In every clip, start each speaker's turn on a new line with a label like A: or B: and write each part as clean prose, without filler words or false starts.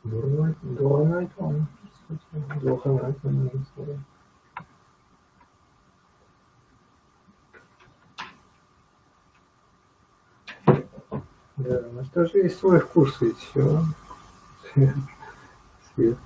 A: Дурной тон, кстати, глухонатная история. Да, ну что же есть свой вкус, ведь все. Свет,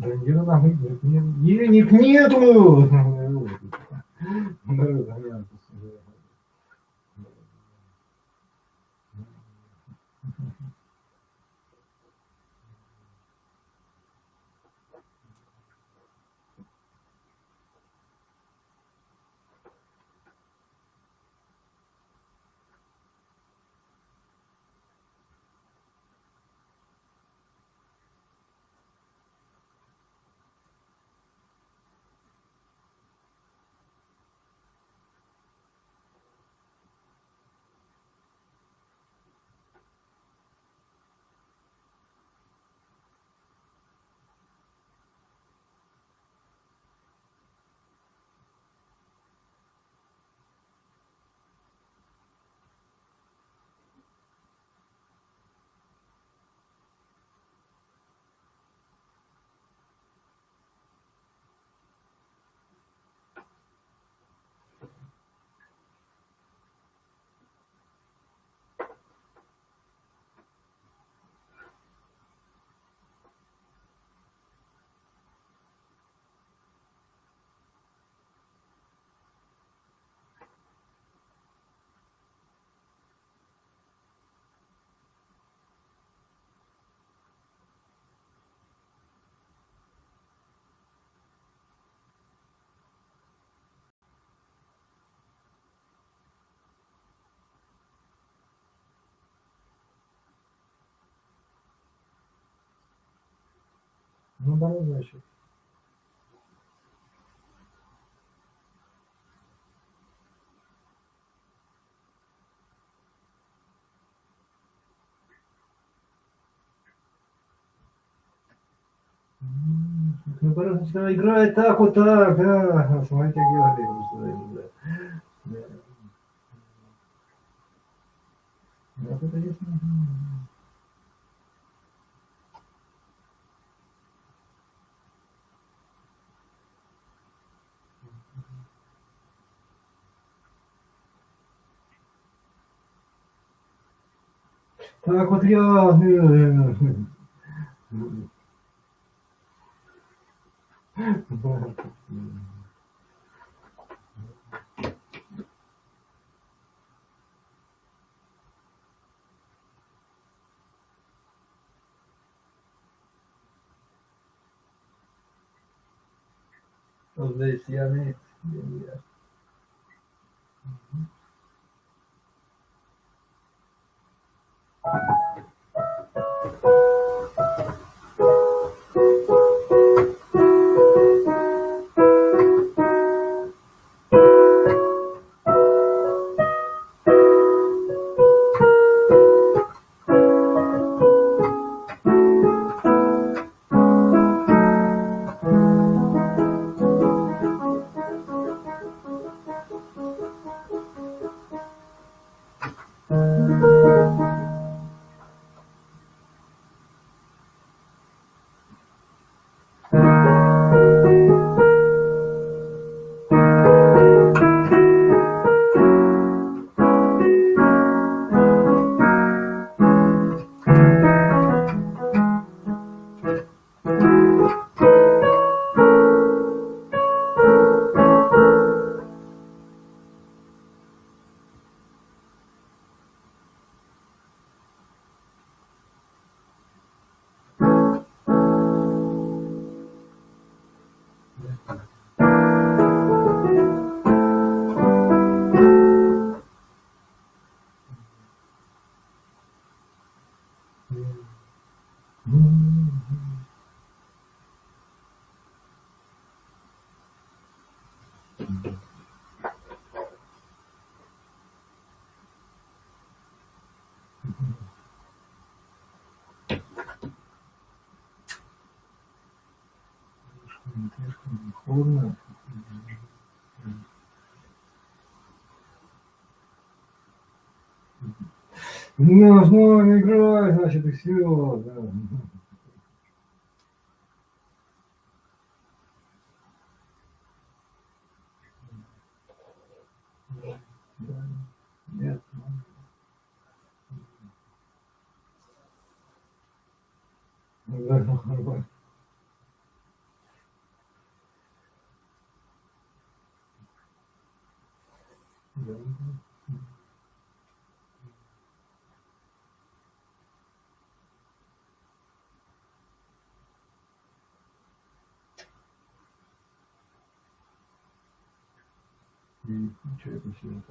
A: Да где она нет, нет, денег нету! Ну, давай, значит. Ну, просто играет так, вот так, да. Смотрите, как я говорю, да. Вот это есть. Так вот я... Вот здесь я не... Холодно. Ну, снова играть, значит, и все, да. Нет, да, нормально. Ничего не сильно.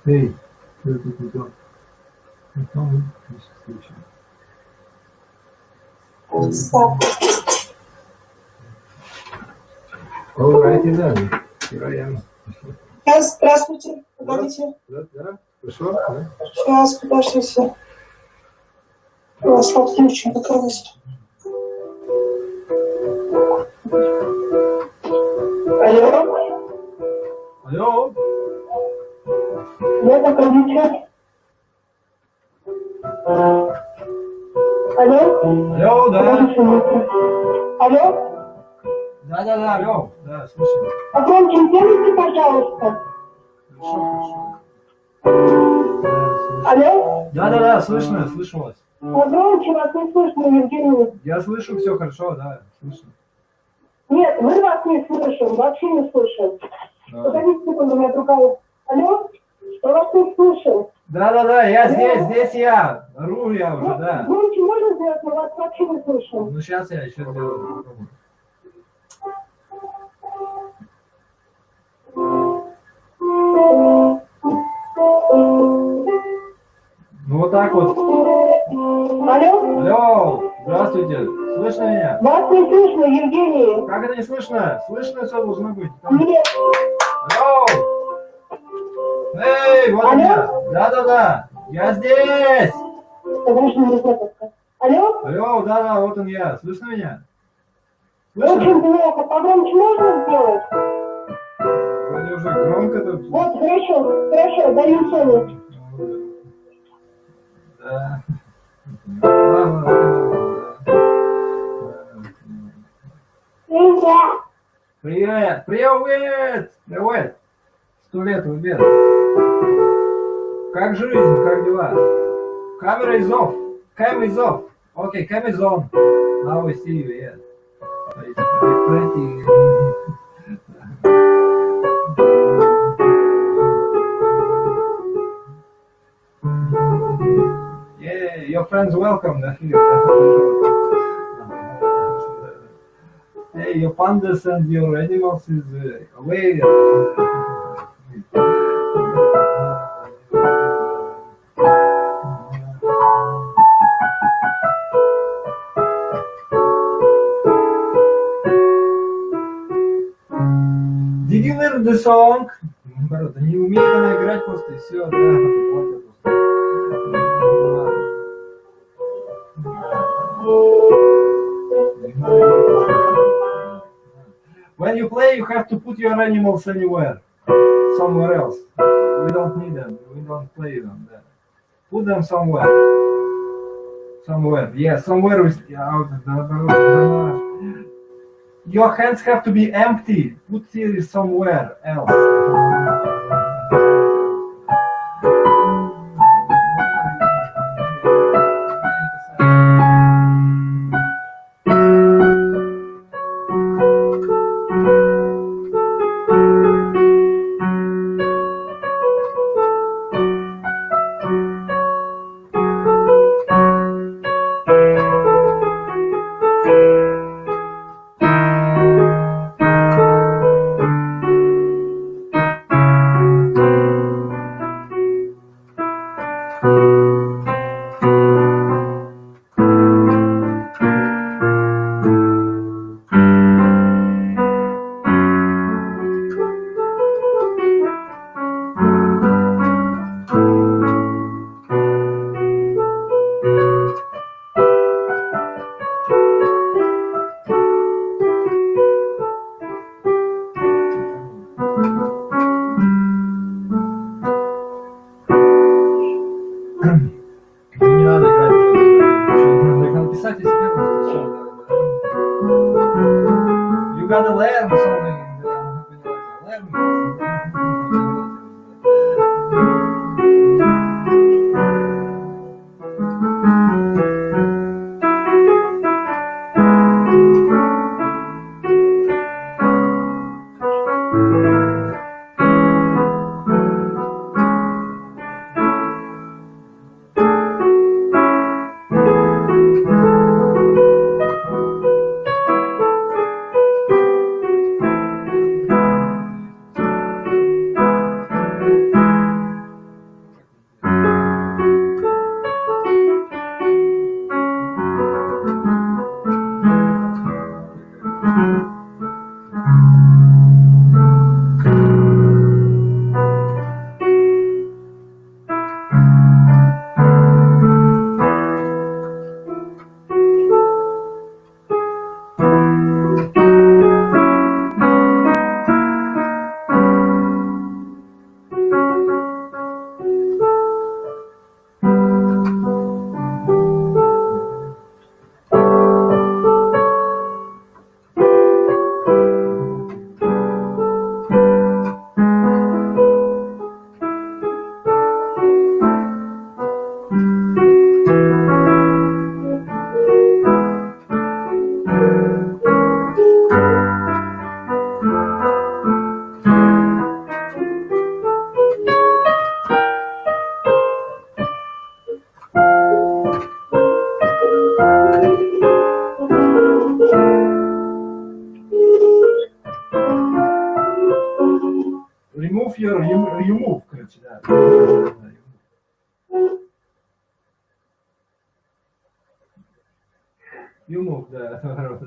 A: Эй, что ты тут идёшь? Então, isso, all right, then. Here I am.
B: Здравствуйте. Погодите.
A: Да. Хорошо, да.
B: Сейчас, подождите. У вас слабо не очень покрылось. Алло?
A: Алло?
B: Да, погодите. Алло?
A: Алло, да.
B: Алло?
A: Да, алло. Да, слушай.
B: Погромче сделайте, пожалуйста.
A: Хорошо.
B: Алло?
A: Да, слышу вас.
B: Погромче, вас не слышно, Евгений.
A: Я слышу все хорошо, да, слышно.
B: Нет, мы вас не слышим, вообще не слышим.
A: Да.
B: Погодите секунду, у меня другая. Алло? Я вас не слышу.
A: Да, я здесь я. Ору я уже, да.
B: Громче можно сделать, но вас вообще не слышим.
A: Ну сейчас я еще сделаю. Ну вот так вот.
B: Алло?
A: Здравствуйте. Слышно меня?
B: Вас не слышно, Евгений.
A: Как это не слышно? Слышно все должно быть.
B: Нет.
A: Алло! Эй, вот я. Да. Я здесь.
B: Подожди, не знаю. Алло?
A: Алло, да, вот он я. Слышно меня?
B: Очень плохо. Погромче можно сделать?
A: Вроде уже громко тут.
B: Вот, хорошо, даю сону.
A: Да. Привет. 100 лет в обед. Как жизнь, как дела? Камера is off. Cam is off. Okay, cam is on. Now I see you, yeah. It's pretty. Yeah, your friends welcome. Hey, your pandas and your animals is away. Did you learn the song? Наоборот, не умеет она играть просто и все, да, вот это. When you play, you have to put your animals anywhere, somewhere else. We don't need them. We don't play them there. Put them somewhere. Somewhere. Yeah, somewhere is out. Your hands have to be empty. Put it somewhere else. короче, да. You move, да, наоборот.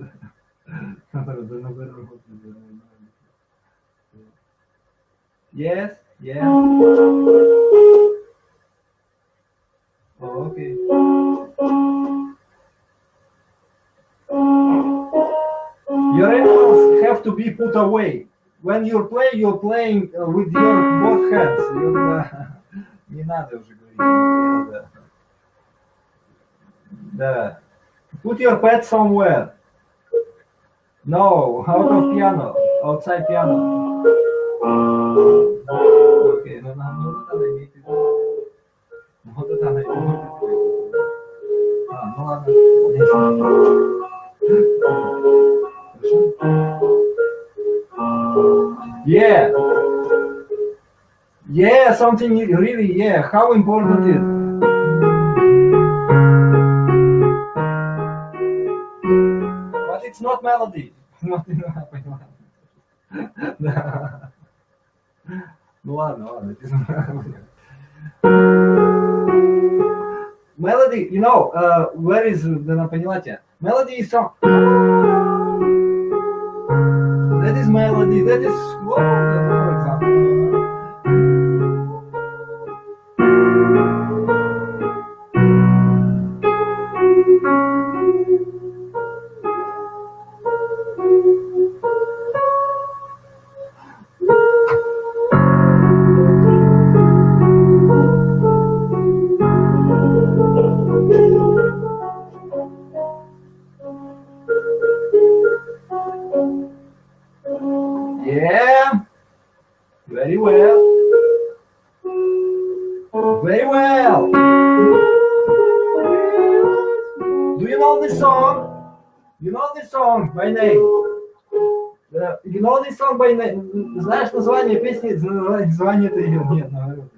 A: Наоборот. Yes, yes. Oh, okay. Your animals have to be put away. When you play, you're playing with your both hands. Не надо уже говорить. Да. Put your pet somewhere. No, out of piano. Outside piano. Okay, no, вот она имеет в виду. Вот это она имеет в виду. Ну ладно. Yeah. Yeah, something really, yeah. How important it is. But it's not melody. Да. Ну ладно. Melody, you know, where is the поняла тебя? Melody is song. That is melody. That is for example. Yeah, very well. Very well. Do you know this song? You know this song by name? You know this song by name? Знаешь название песни? Название ты ее? Нет, наоборот.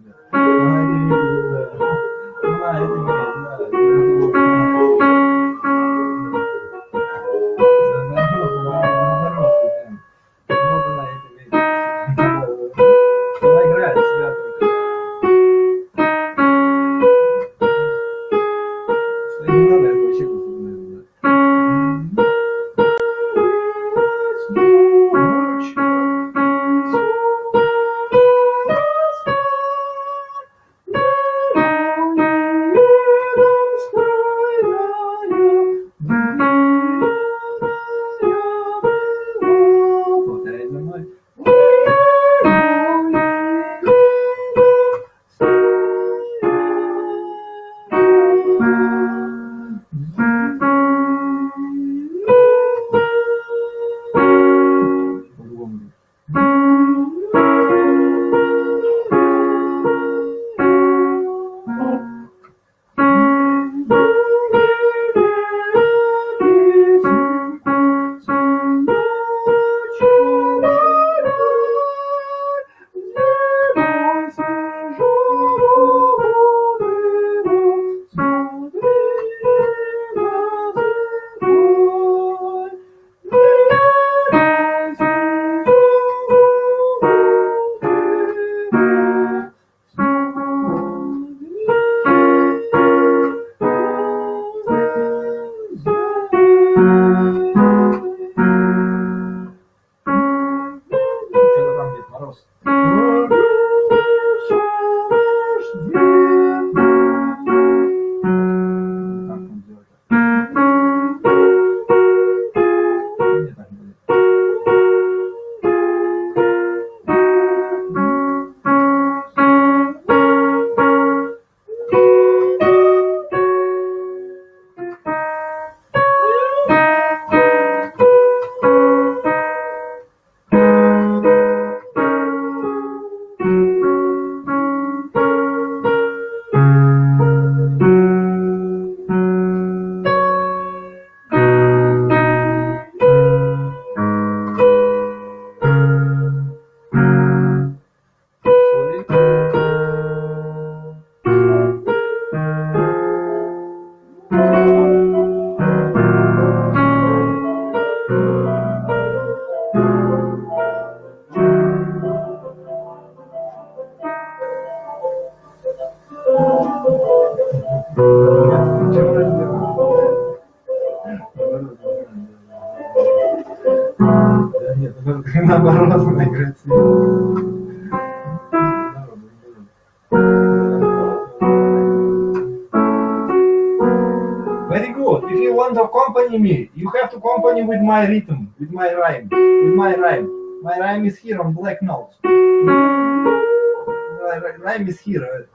A: Она играет себя только. Что не надо, это вообще Наоборот, некрасиво. Very good. If you want to accompany me, you have to accompany with my rhythm, with my rhyme, with my rhyme. My rhyme is here on black notes. My rhyme is here.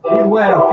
A: Feed well.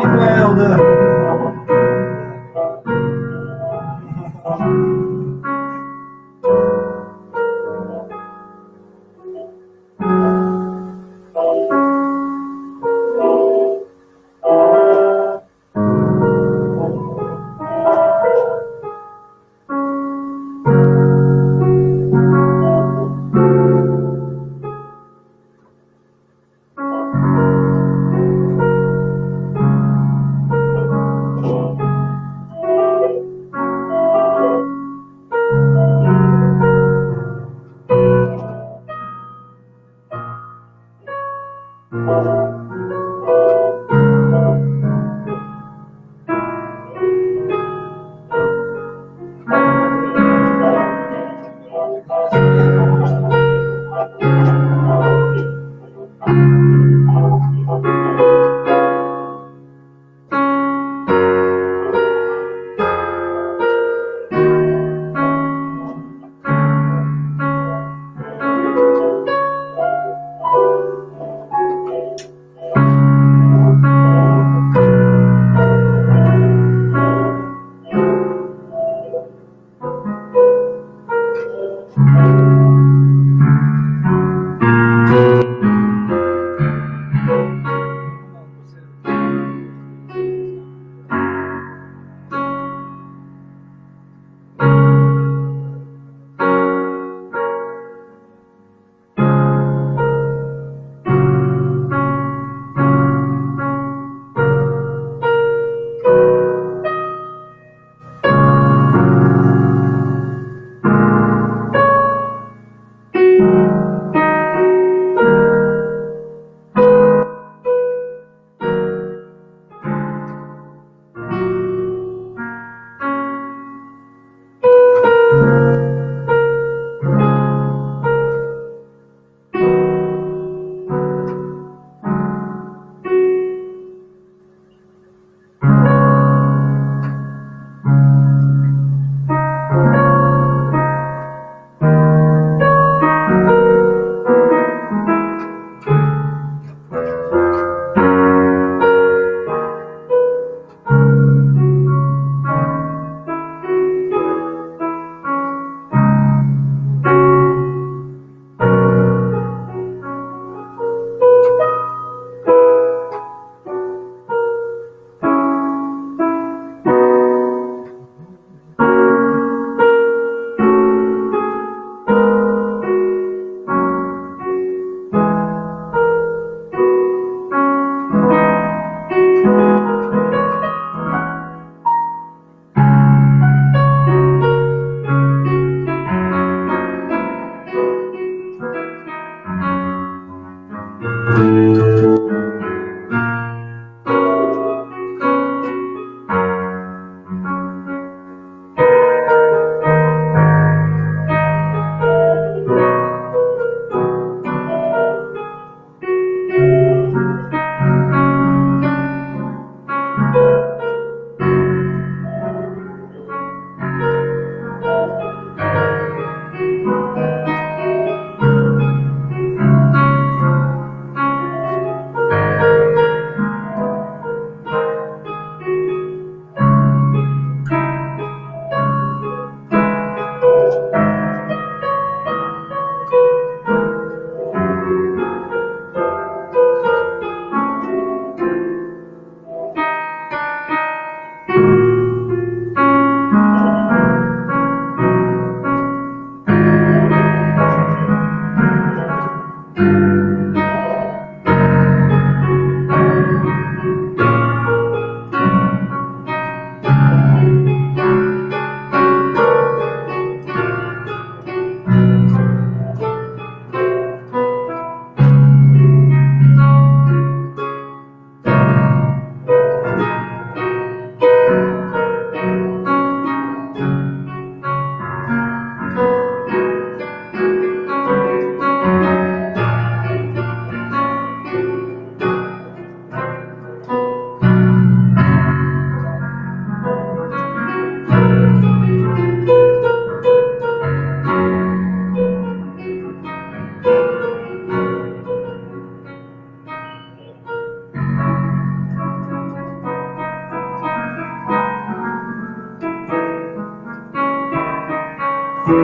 A: Play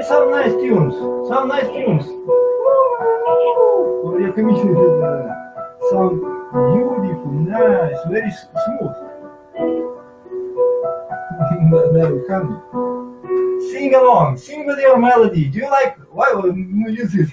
A: some nice tunes. Some nice tunes. Or you can sound beautiful, nice, very smooth. Very funny. Sing along. Sing with your melody. Do you like music?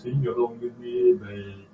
A: Sing along with me, baby.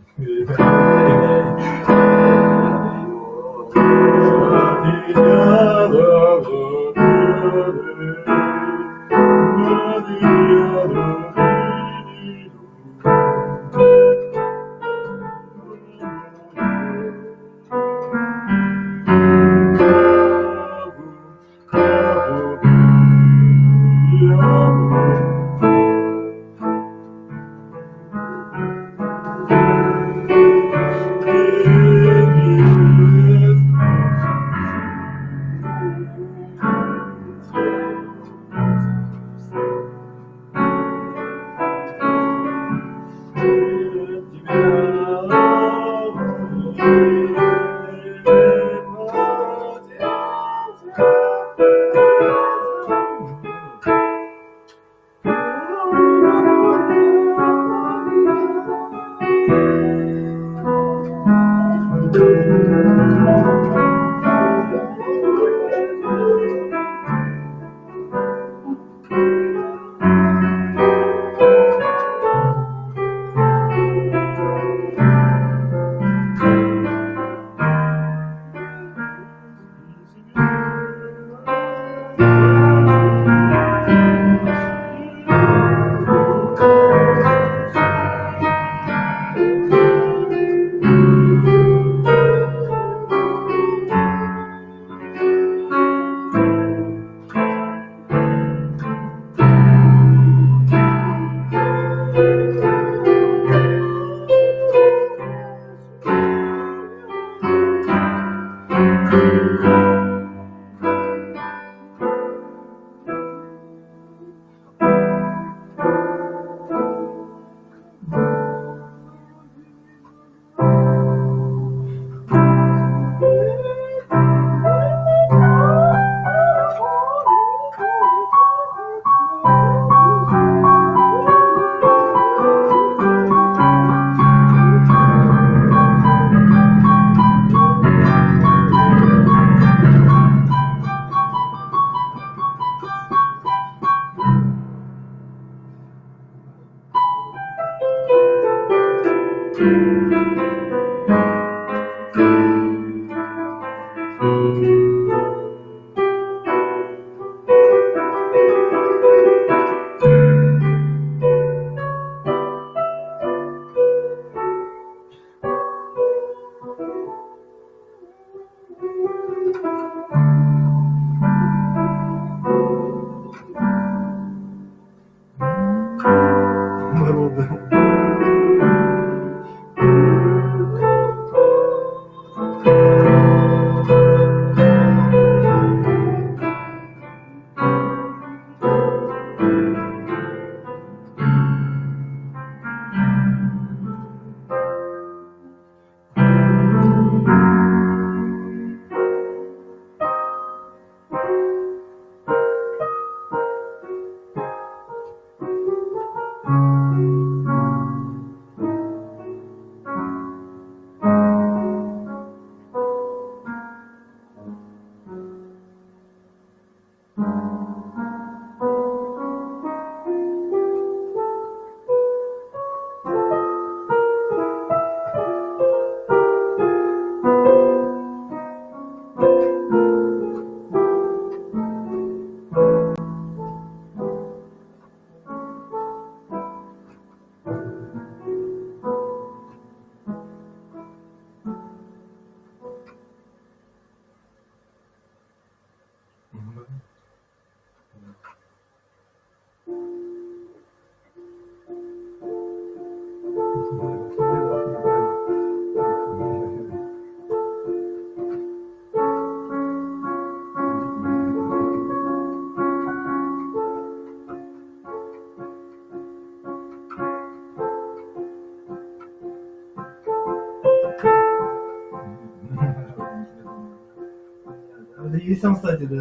A: И сам, кстати, да.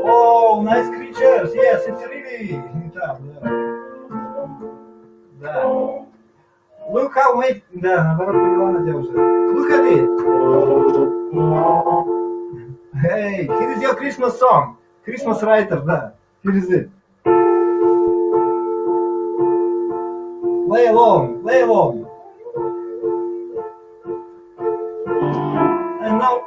A: Oh, nice creatures. Yes, it's really tough. Да. Look how many... Да, наоборот, поняла Надя уже. Look at it. Hey, here is your Christmas song. Christmas writer, да. Here is it. Play along, play along. And now...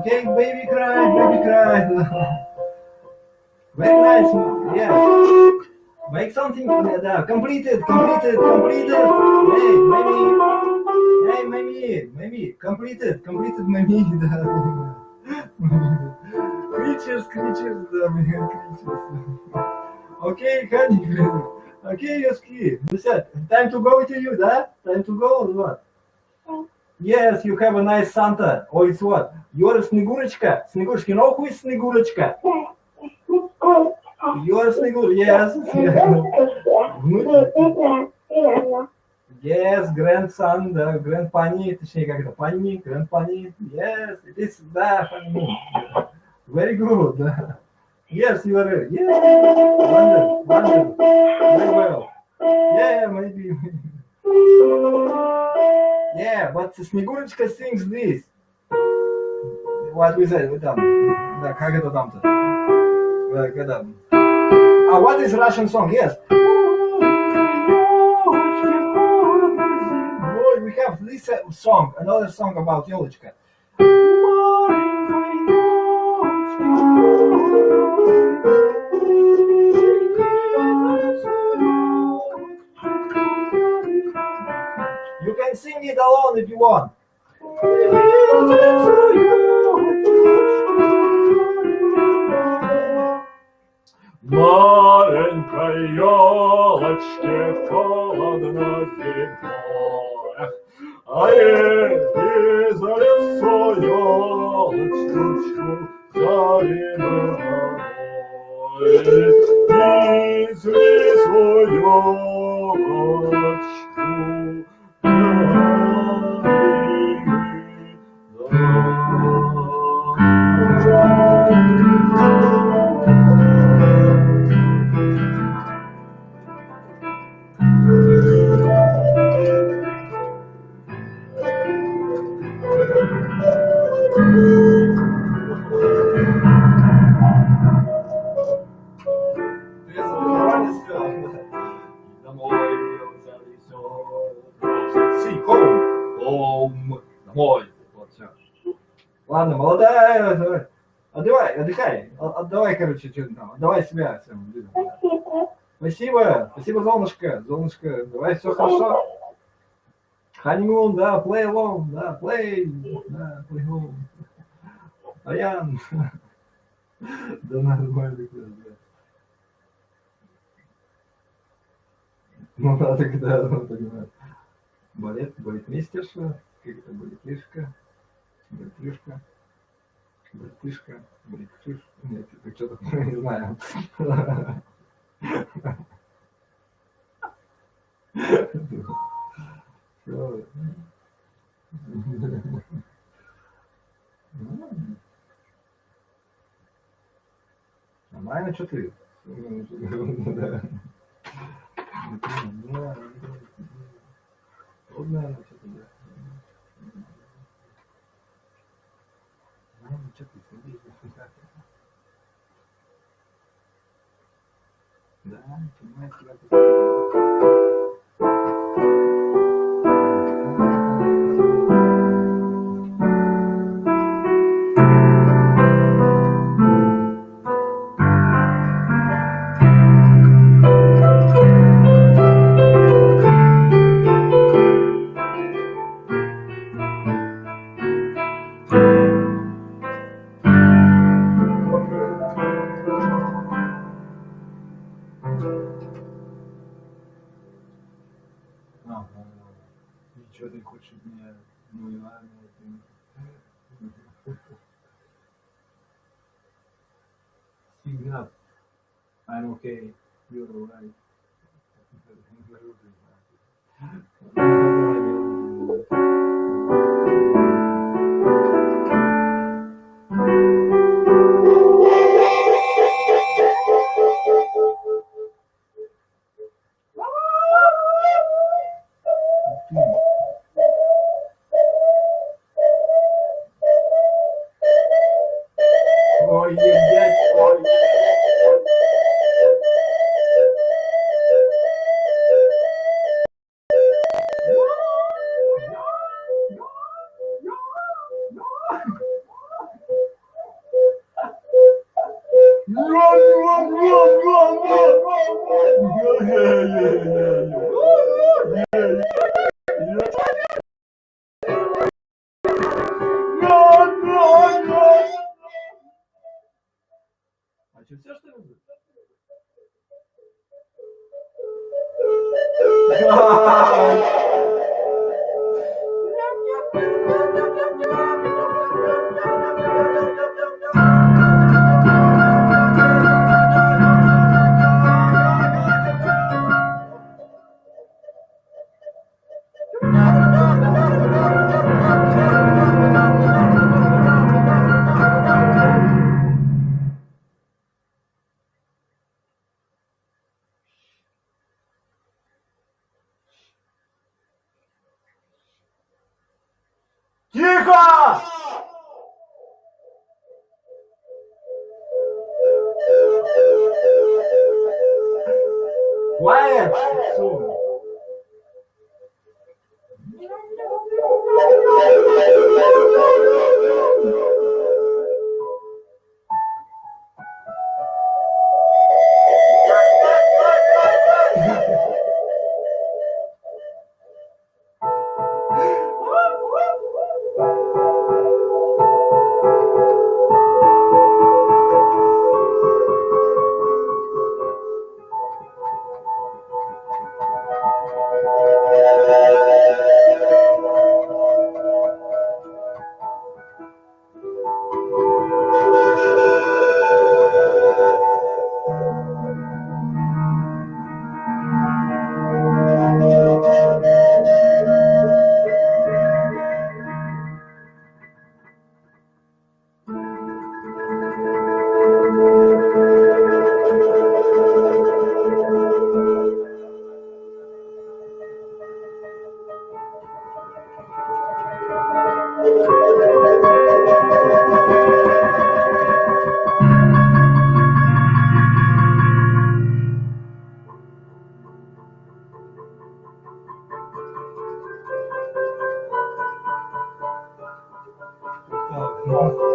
A: Okay, baby cry, baby cry. Very nice, yeah. Make something, completed. Hey, Mimi, completed, Mimi. Creatures, да, creatures. Okay, honey. Okay, Yoski. Time to go to you, да? Time to go or what? Yes, you have a nice Santa. Or it's what? You're Снегурочка. Снегурочка, you know who is Снегурочка? You're Снегур, yes. Yes, grandson, да, grandpani, точнее, как это, пани, grandpani. Yes, it is, да, funny. Very good, да. Yes, you are, yes. Wonderful. Very well. Yeah, maybe. Yeah, but Снегурочка sings this. What we said, вот там. Да, как это там-то? Когда? What is Russian song? Yes. Boy, we have this song, another song about Yolочка. You can sing it alone if you want. Маленькой елочке холодно зимой, а ей за лесо елочку заревновой. Из лесу елочку Домой. Вот все. Ладно, молодая. Отдыхай. Отдавай, короче, что там. Отдавай себя всем людям. Спасибо. Спасибо, Золушка. Золушка, давай, все хорошо. Honeymoon, да, play along, да, play home. Аян. Да нормально, да. Ну да, тогда, понимаю. Балетмейстерша, как это, балетмейшка, балетмейшка, нет, это что-то, не знаю. Нормально, что ты? Трудно, что-то, да. Что ты сидишь? Да, понимаешь, тебя Ничего ты хочешь от меня, ну и ладно. Signal. I'm okay. You're alright. Ой, ебать, ой. А что, все, что ли? Тихо! Quiet! Soon. Ну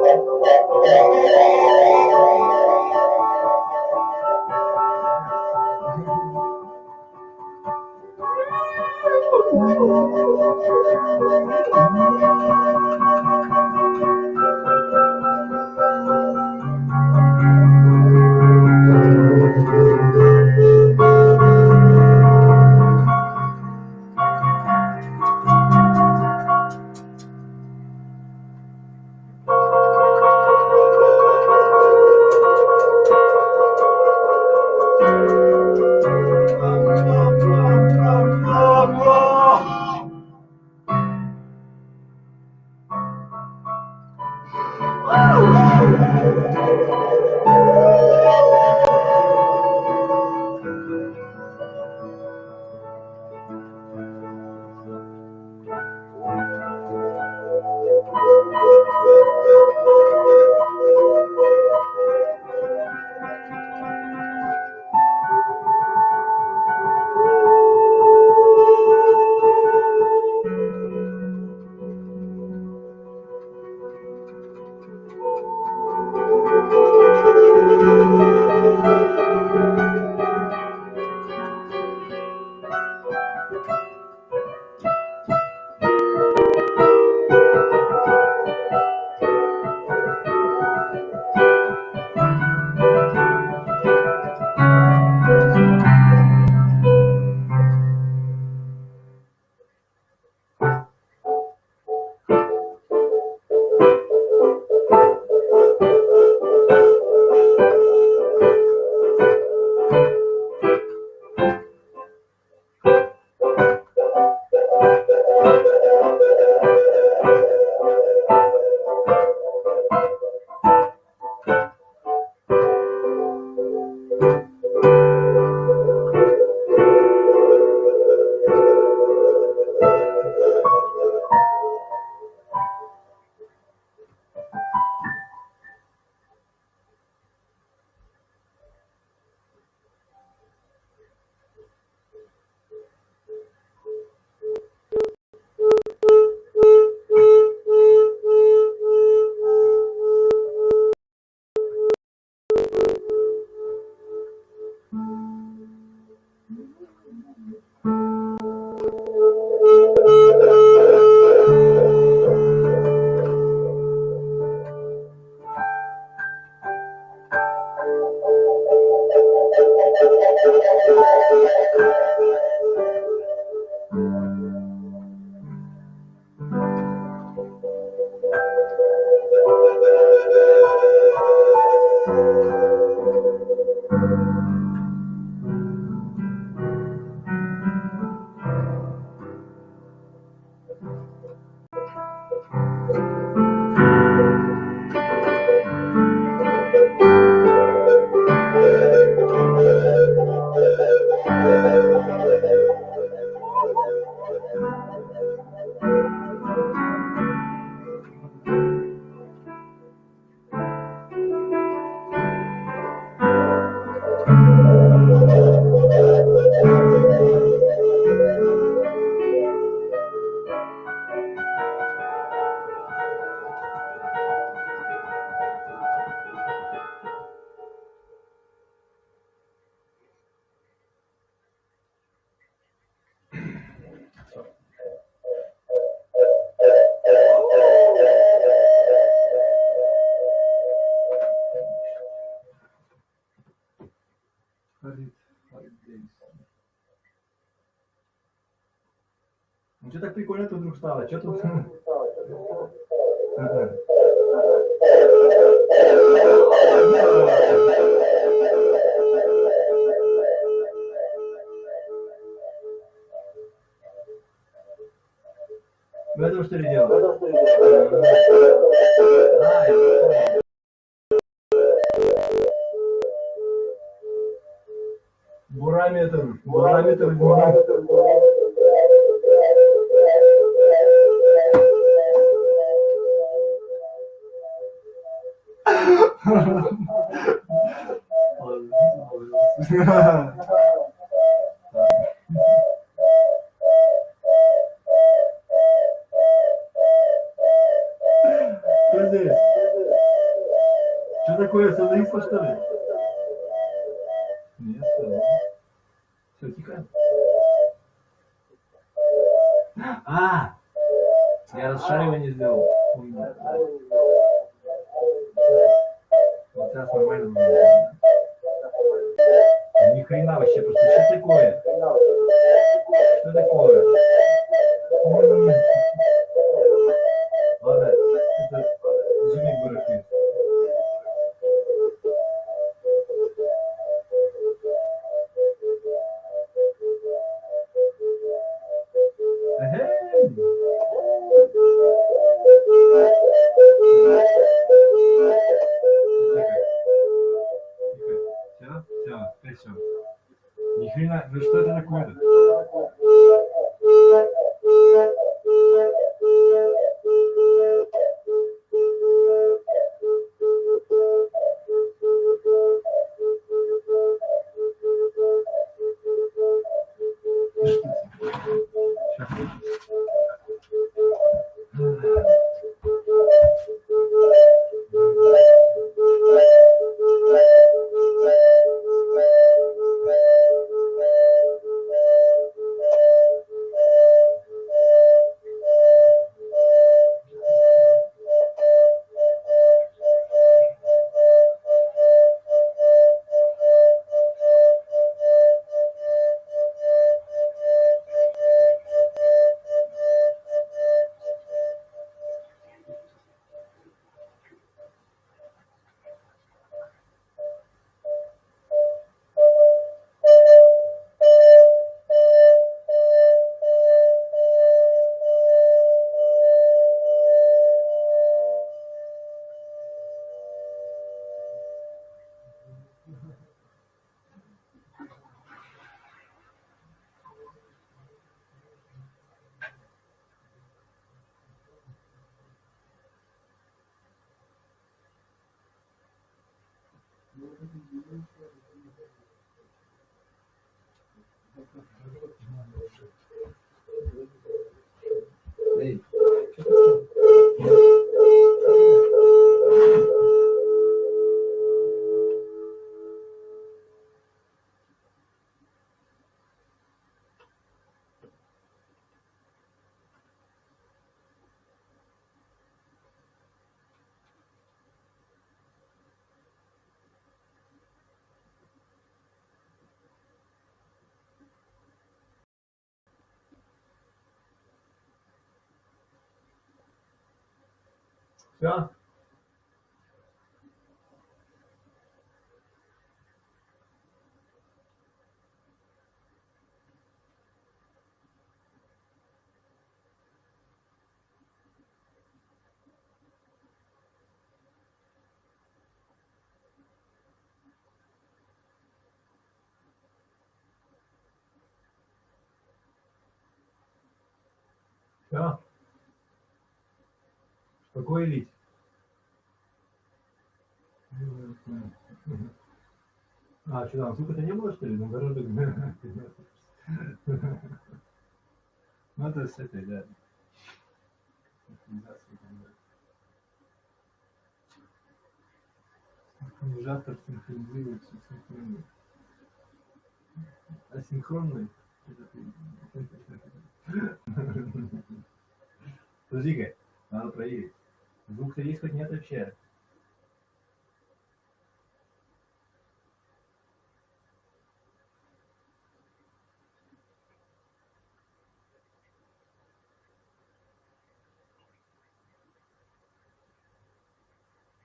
A: что так прикольно тут вдруг стало? Что тут? В этом что ли дело? Бураметр. здесь? Что такое, все зависло, что ли? Нет, все, тихо. Я расшаривание сделал. Вот сейчас нормально было. Ни хрена вообще, просто что такое? Что такое? Ладно, это Джимми барахлит. Все. Ни хрена, ну что это такое-то? Эй, все? Все? Успокоились? А, что там, звука-то не было, что ли? Наоборот, ну, это с этой, да. Синхронизатор синхронизируется синхронно. Асинхронный? Подожди-ка, надо проверить. Звук-то есть, хоть нет вообще?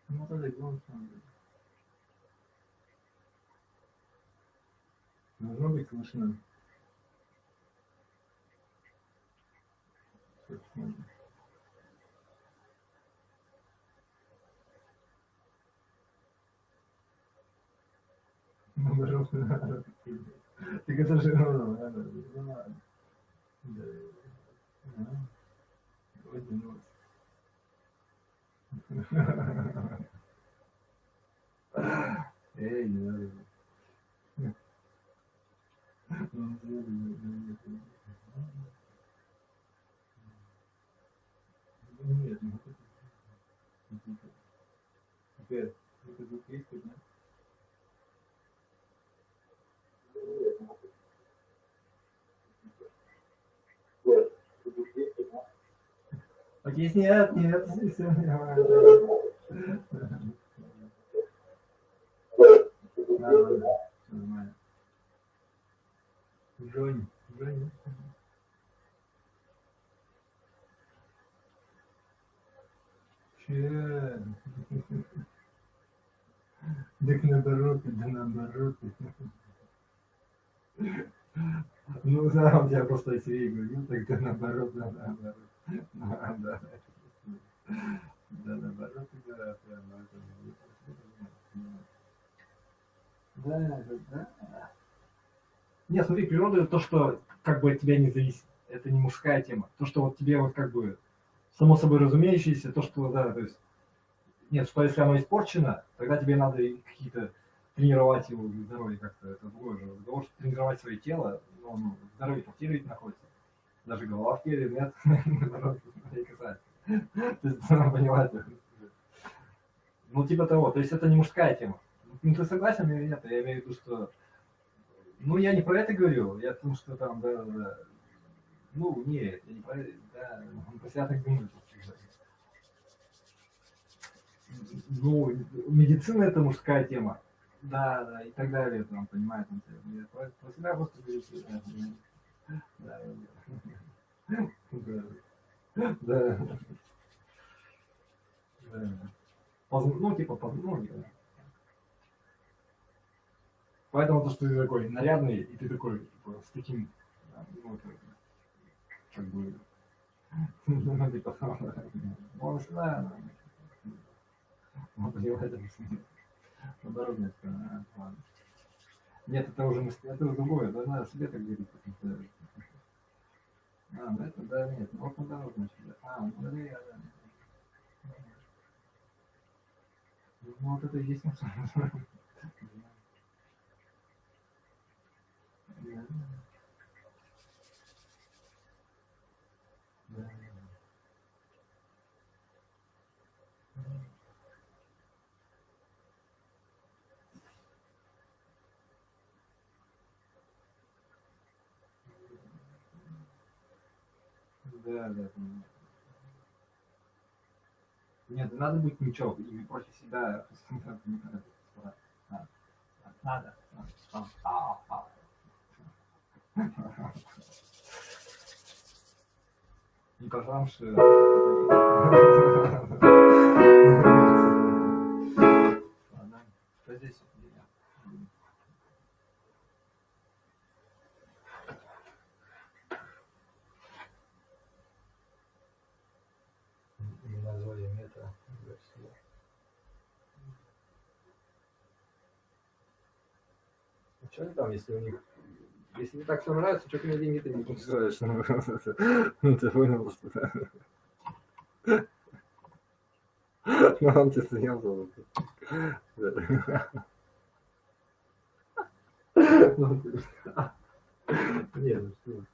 A: Ну, тогда громко. Должно быть слышно. Так это же надо. Да. Вроде нос. Эй, не надо. Нет, теперь? Это звук есть тут, нет? Окей, нет, нет, все нормально. Нормально, все нормально. Жень. Че? Так наоборот, да наоборот. Ну, да, у тебя просто себе говорил, тогда наоборот, да, наоборот. Да, наоборот, да, прямо это. Да. Нет, смотри, природа это то, что как бы от тебя не зависит. Это не мужская тема. То, что вот тебе вот как бы само собой разумеющееся, то, что, да, то есть, нет, что если оно испорчено, тогда тебе надо какие-то тренировать его здоровье как-то. Это другой же разговор, что тренировать свое тело, ну, здоровье в теле ведь находится. Даже голова в теле, нет, не касается. То есть, надо понимать. Ну, типа того, то есть это не мужская тема. Ну, ты согласен или нет? Я имею в виду, что... Ну, я не про это говорю, я потому что там, да. Ну, нет, я не про это, да, он про себя так думает. Ну, медицина это мужская тема. Да, и так далее, там, понимаете, я про себя просто говорю, да. Ну, типа, поэтому то, что ты такой нарядный, и ты такой, типа, с таким, ну, как бы, ну, типа, он всегда, понимаете, наоборот, нет, ладно. Нет, это уже другое, да, надо себе так говорить. Да, это, да, нет, вот наоборот, значит, ну, да. Ну, вот это и есть на самом деле. Да. Да. Нет, надо быть ничего, и против себя. Надо. Не потому что... Ладно, что здесь? Назвали мета. Что они там, если у них... Если не так все нравится, что ты мне деньги-то не посылаешь? Ну, ты понял, что... Ну, он тебе стоял золото. Нет, ну что?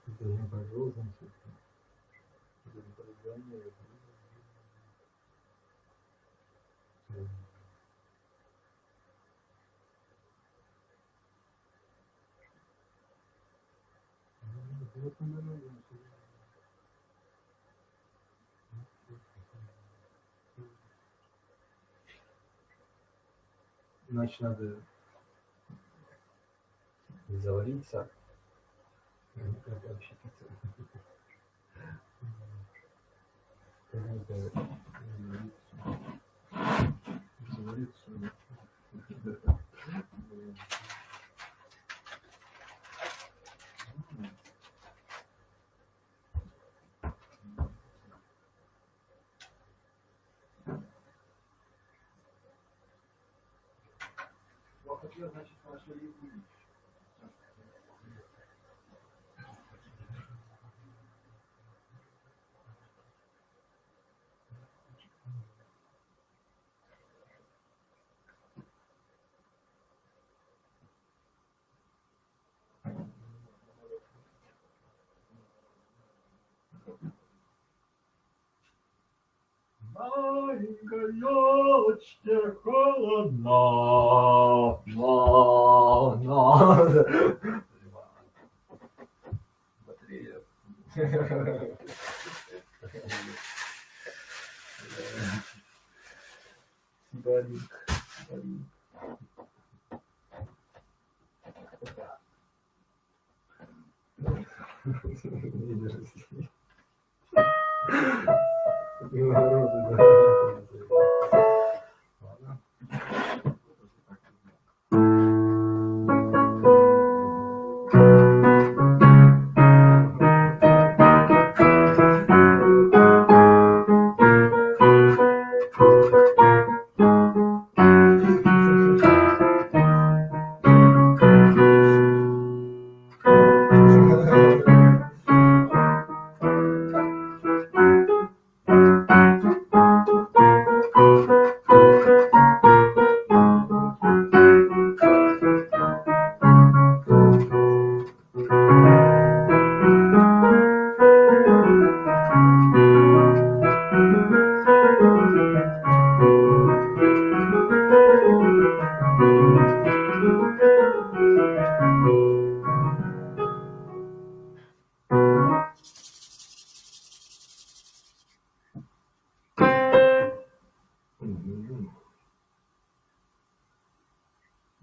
A: Это не пожалуйста. Значит, надо завариться. Как вообще завариться. Значит, нашли язык. На ингаечке холодно, батарея. Сигарик.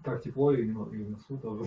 A: Так тепло и в носу тоже.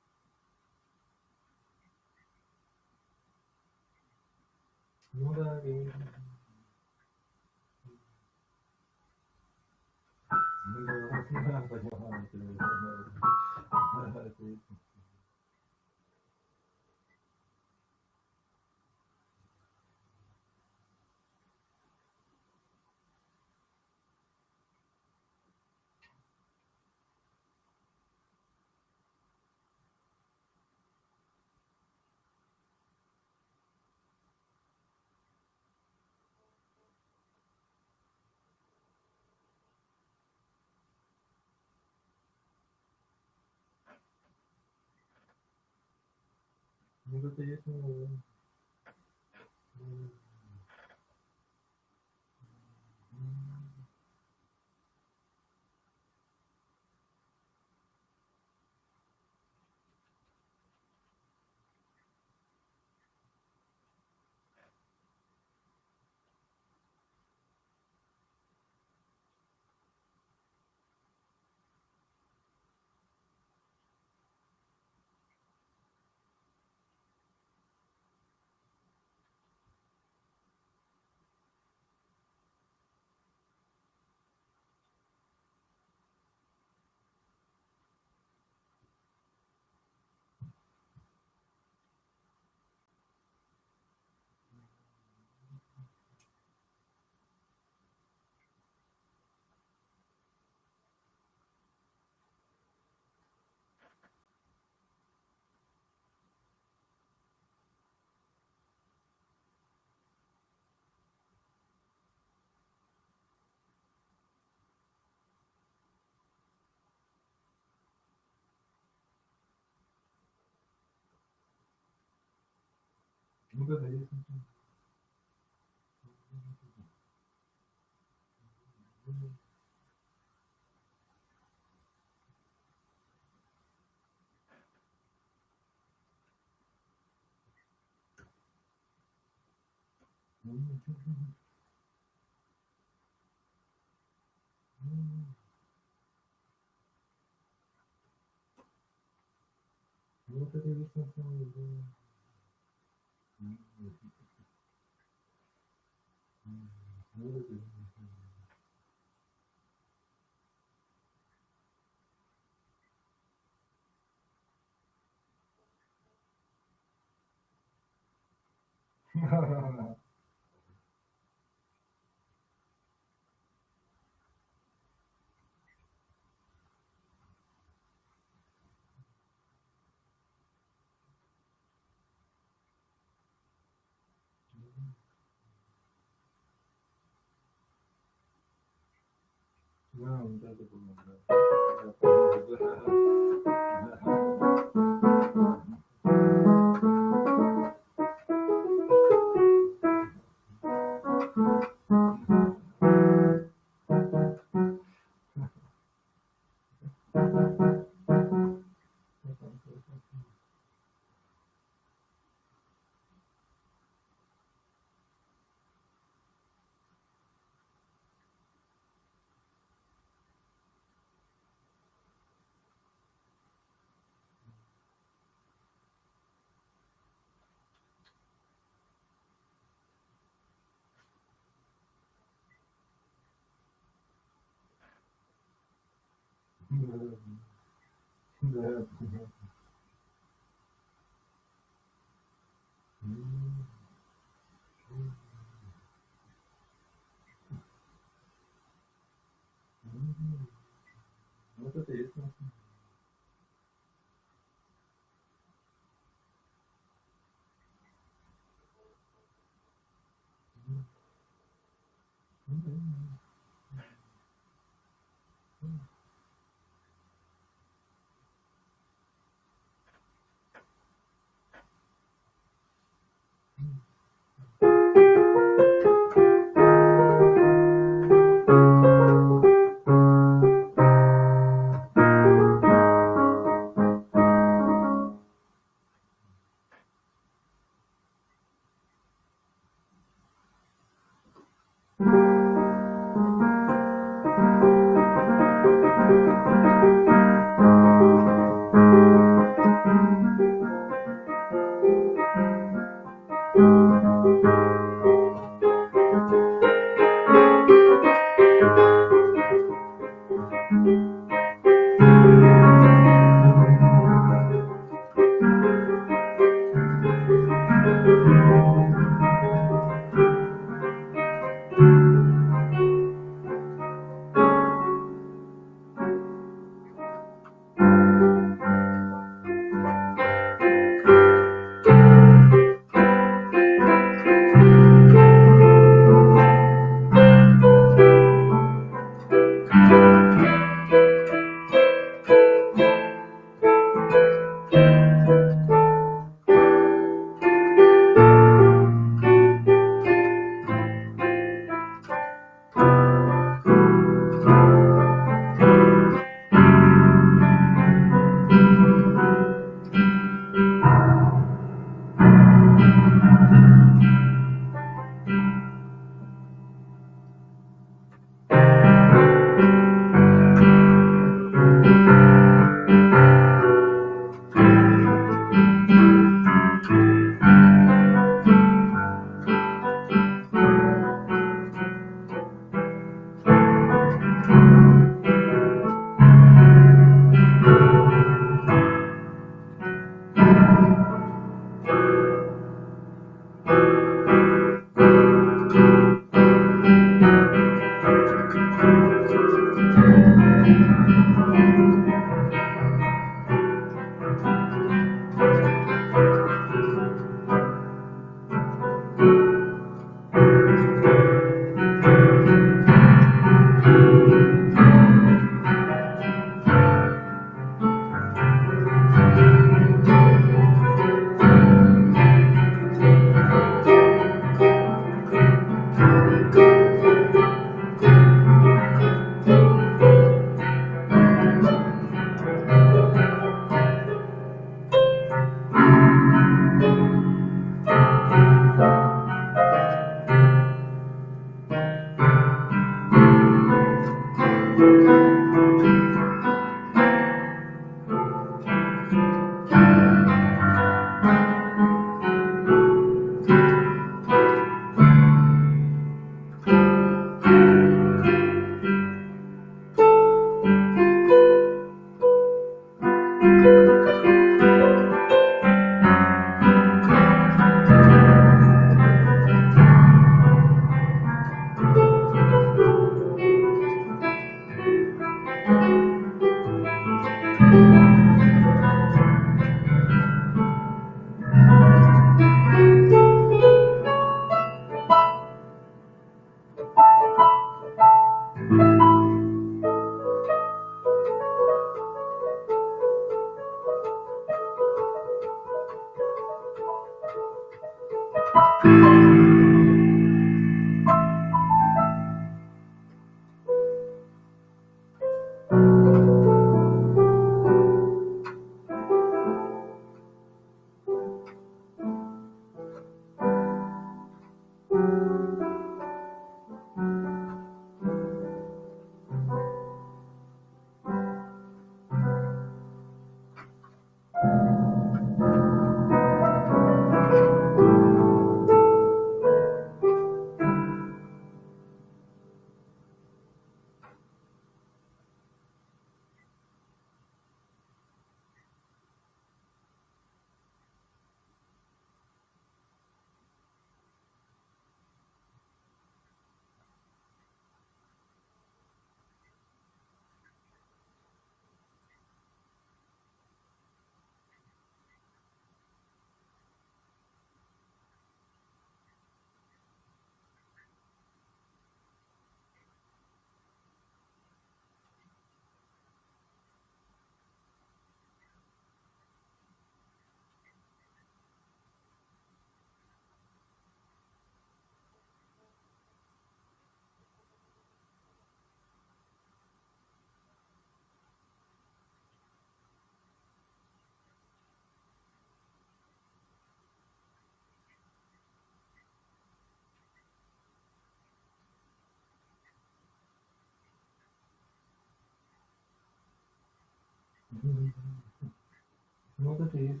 A: What it is.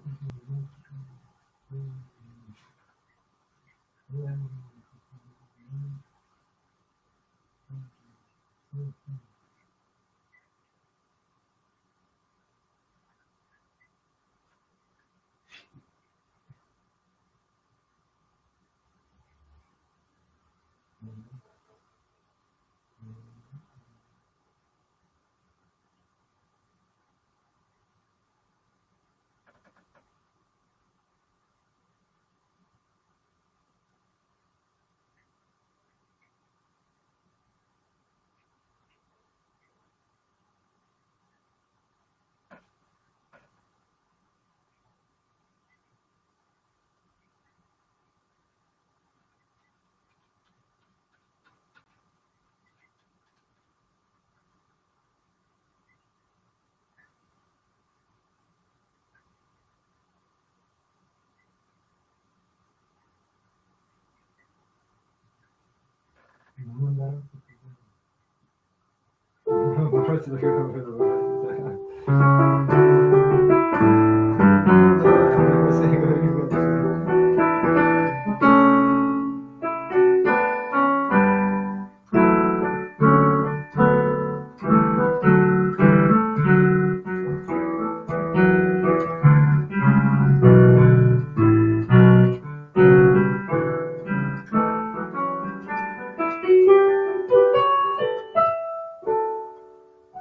A: Давайте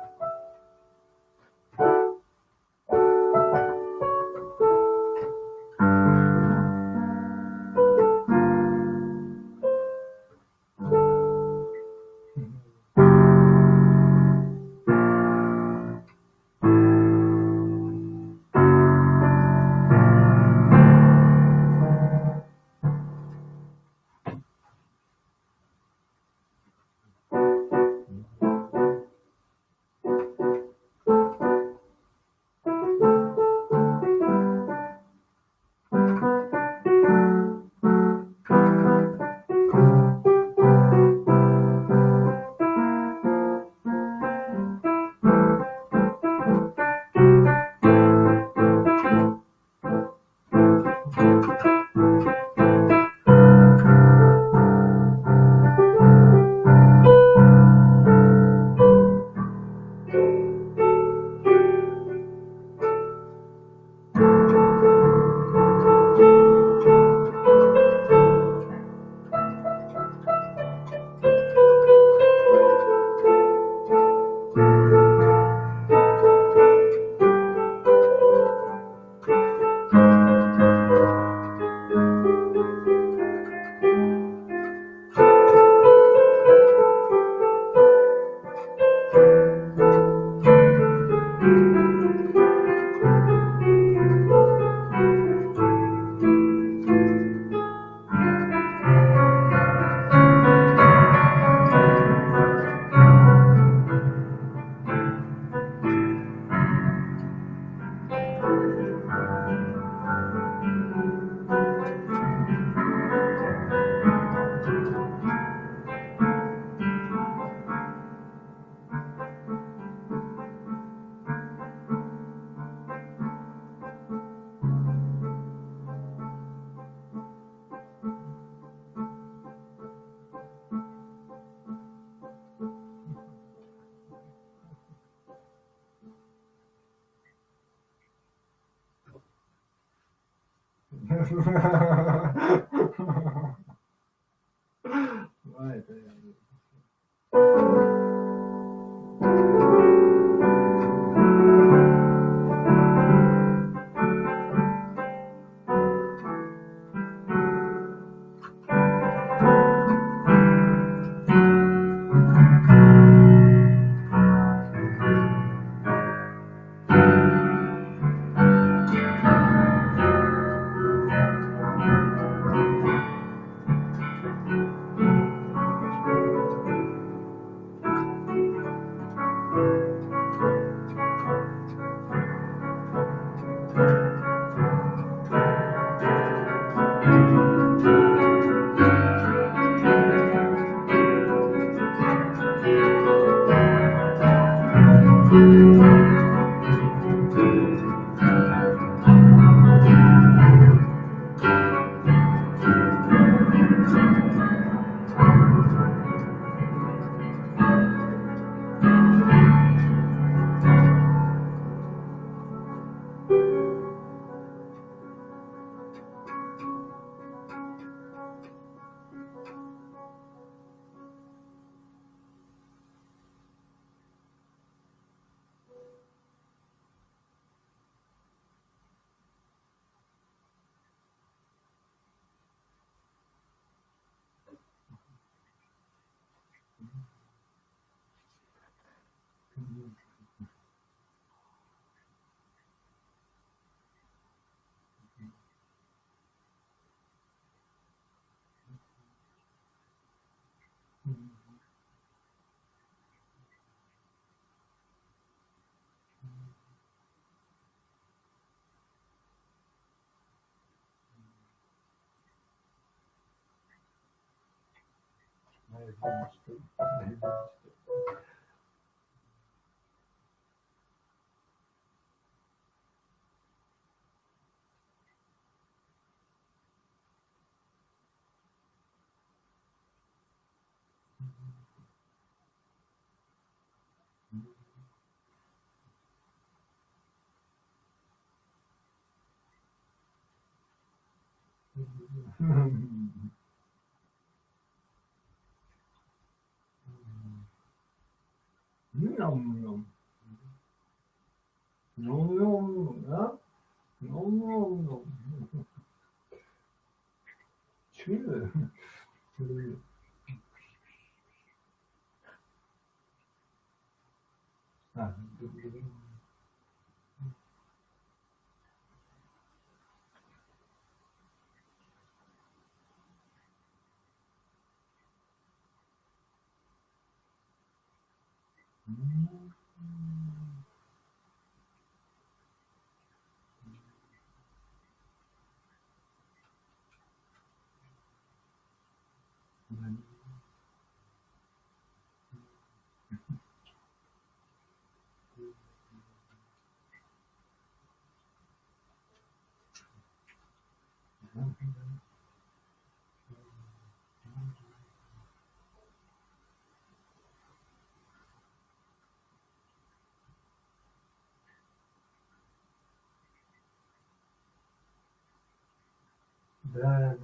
A: Right. Nom, nom. Nom, nom, ja? Nom, nom, nom. Chill. Ah, да.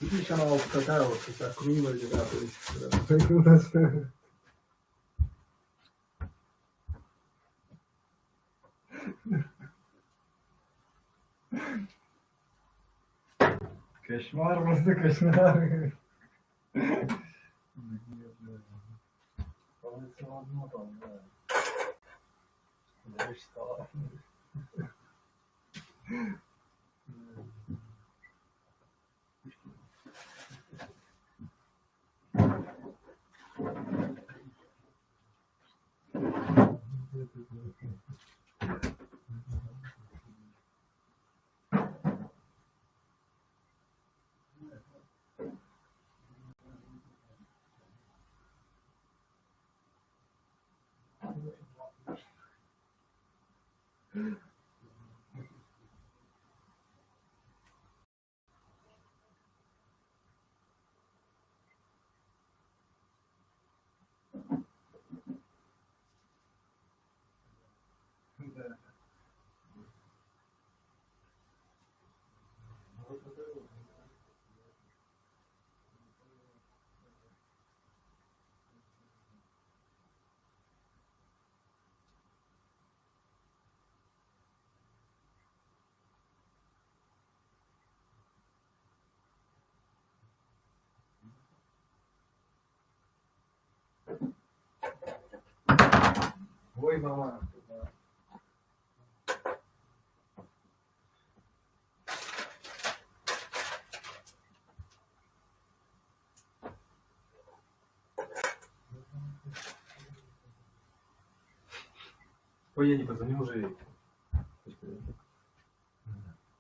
A: Tutti sono cacao, sta comino e gelato. Кошмар, просто кошмар. любой момент. Да.
C: Ой, я не позвонил уже.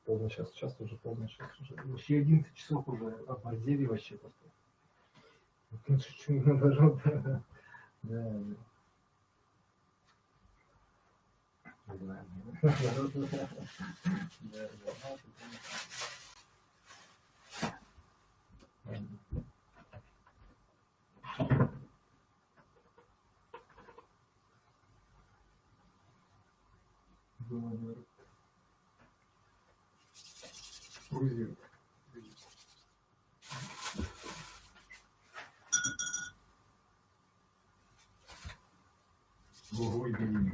A: Поздно сейчас уже поздно, сейчас уже. Вообще 11 часов уже оборзели вообще просто. Ну, чуть-чуть наоборот, да. Да. Не знаю. Да. Грузию. Ой, блин.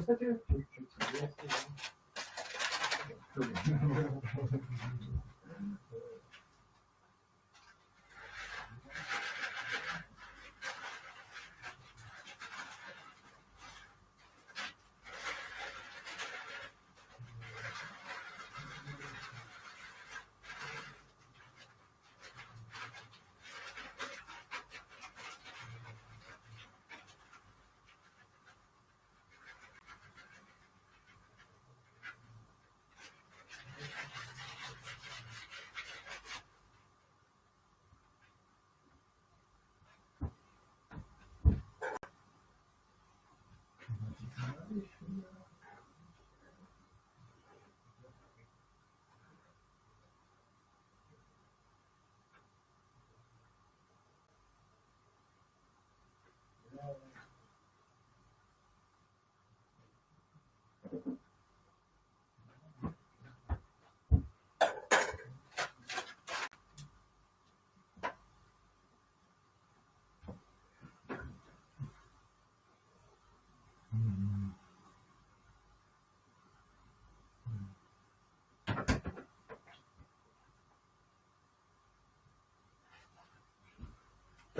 A: кстати, чуть-чуть.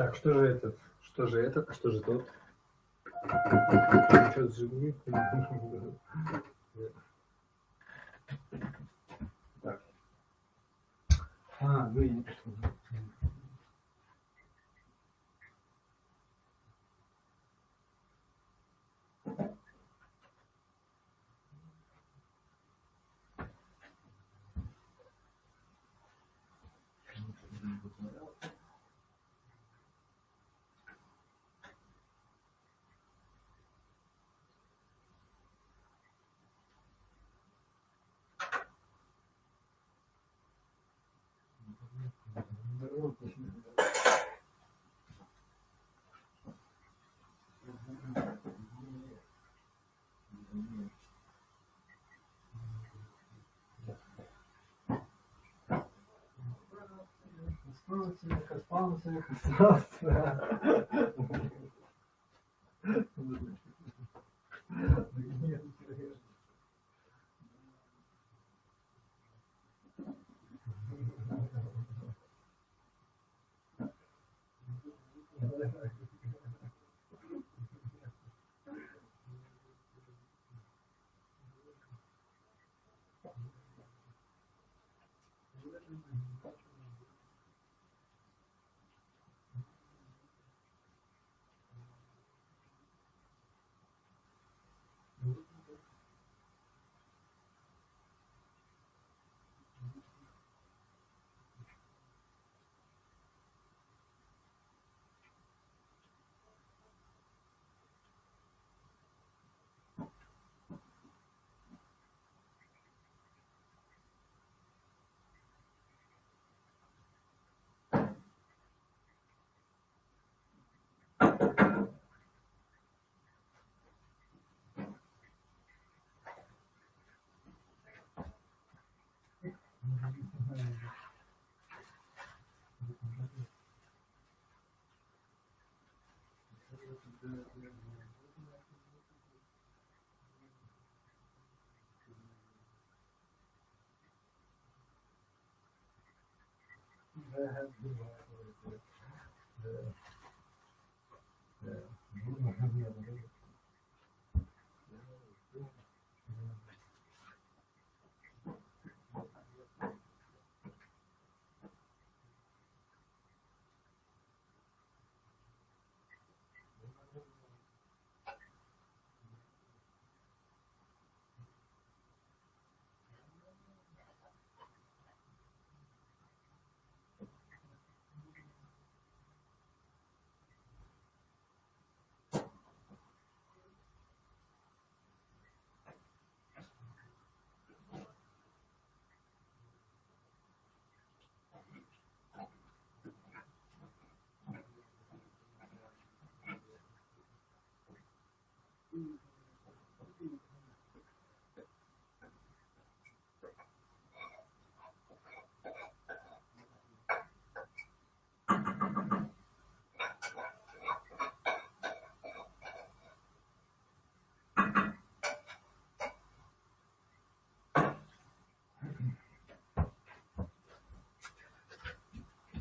A: Так, что же этот? Что же этот? А что же тот? Что с живыми? Так. Ну и не пошло.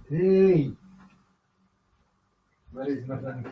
A: Hey! Where is Madame?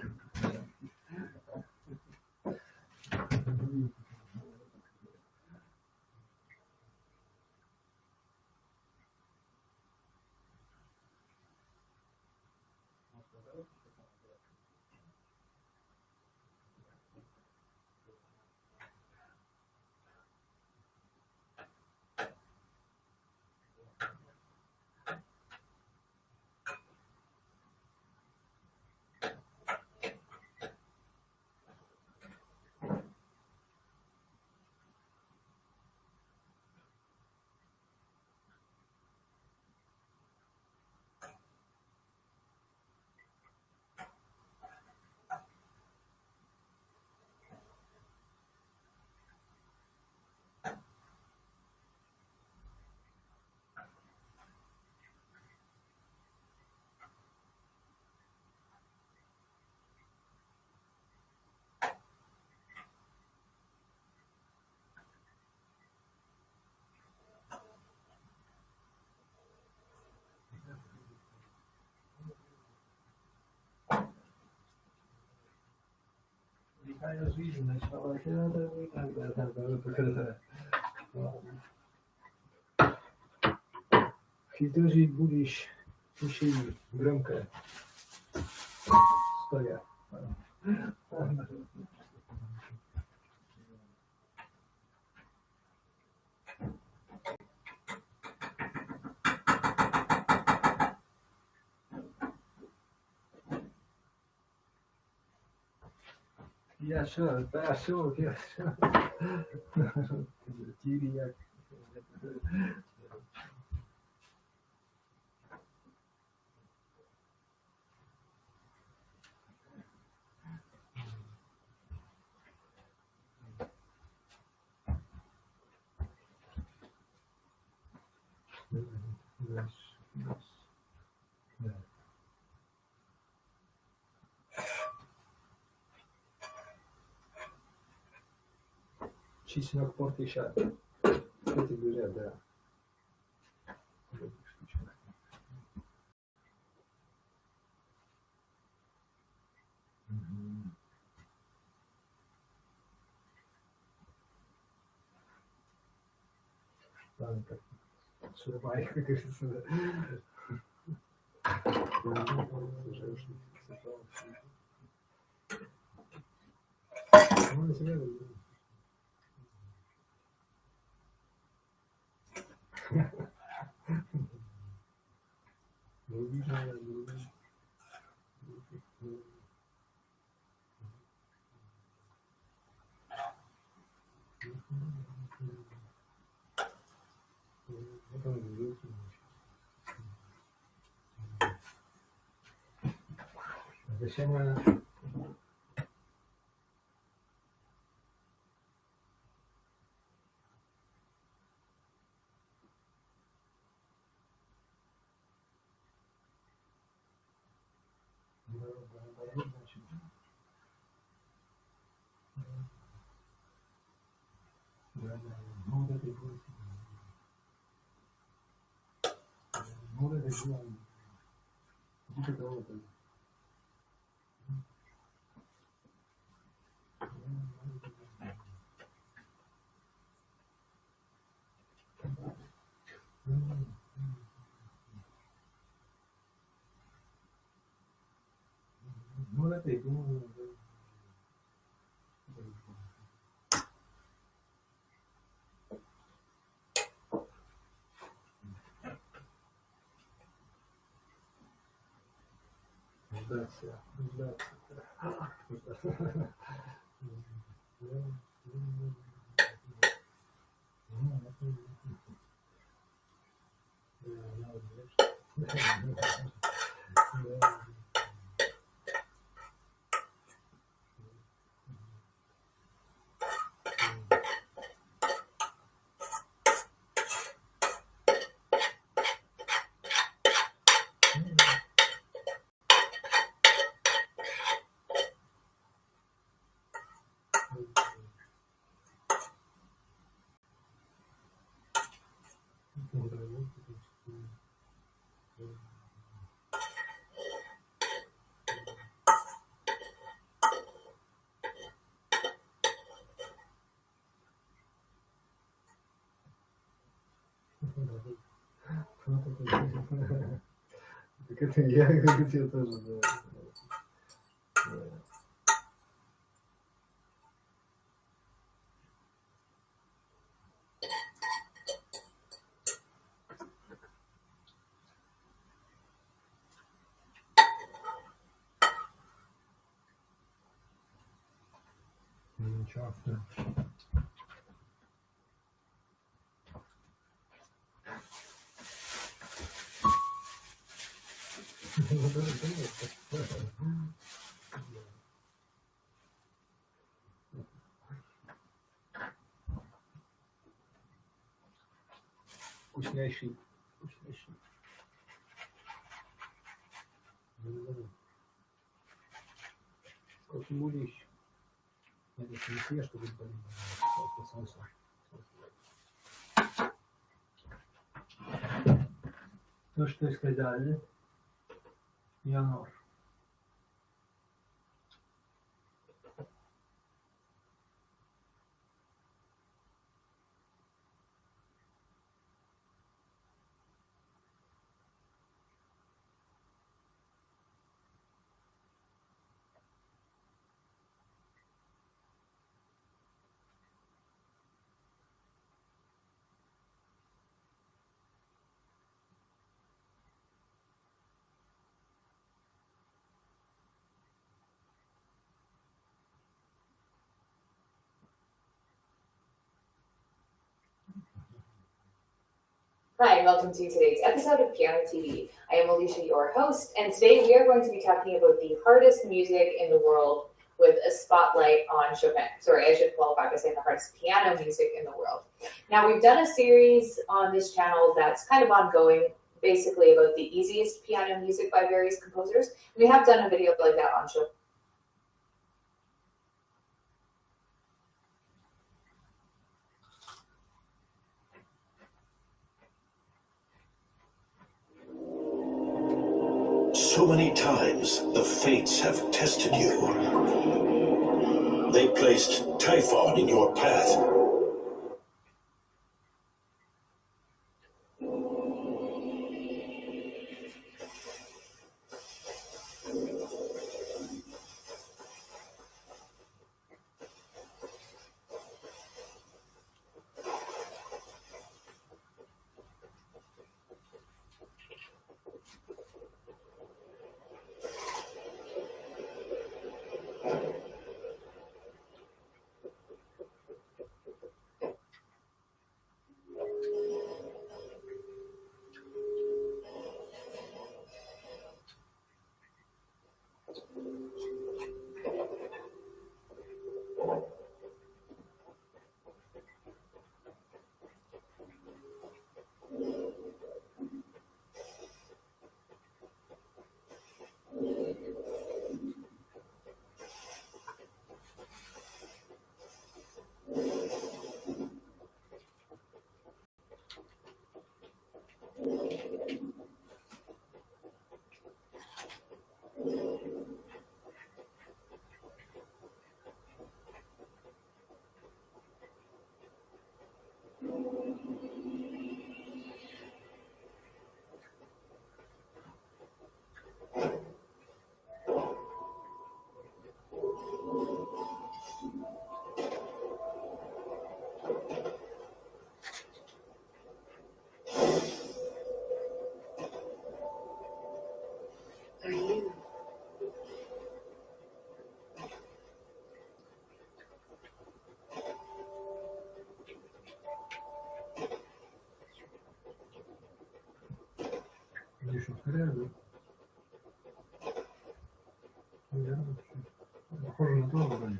A: Какая жизнь началась? И тоже будешь очень громко стоять. Я что, пошел, я что? Тирьяк. Чеснок портишат. Эти говорят, да. Ладно, как шурмай, как говорится. Зачем она? Как это я тебе тоже, да. Ничего. Вкуснейший. Вкуснейший. Сколько мулищ. Это не съешь, что будет болеть. Солнце. То, что сказали, Янор.
D: Hi, and welcome to today's episode of Piano TV. I am Alicia, your host, and today we are going to be talking about the hardest music in the world with a spotlight on Chopin. Sorry, I should qualify by saying the hardest piano music in the world. Now, we've done a series on this channel that's kind of ongoing, basically about the easiest piano music by various composers. We have done a video like that on Chopin.
E: So many times the fates have tested you. They placed Typhon in your path.
A: Еще ускоряю, да? Похоже на то, вроде.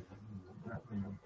A: Да, примерно.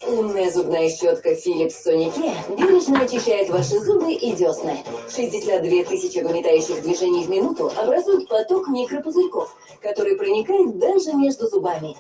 F: Умная зубная щетка Philips Sonicare бережно очищает ваши зубы и десны. 62 тысячи выметающих движений в минуту образуют поток микропузырьков, который проникает даже между зубами.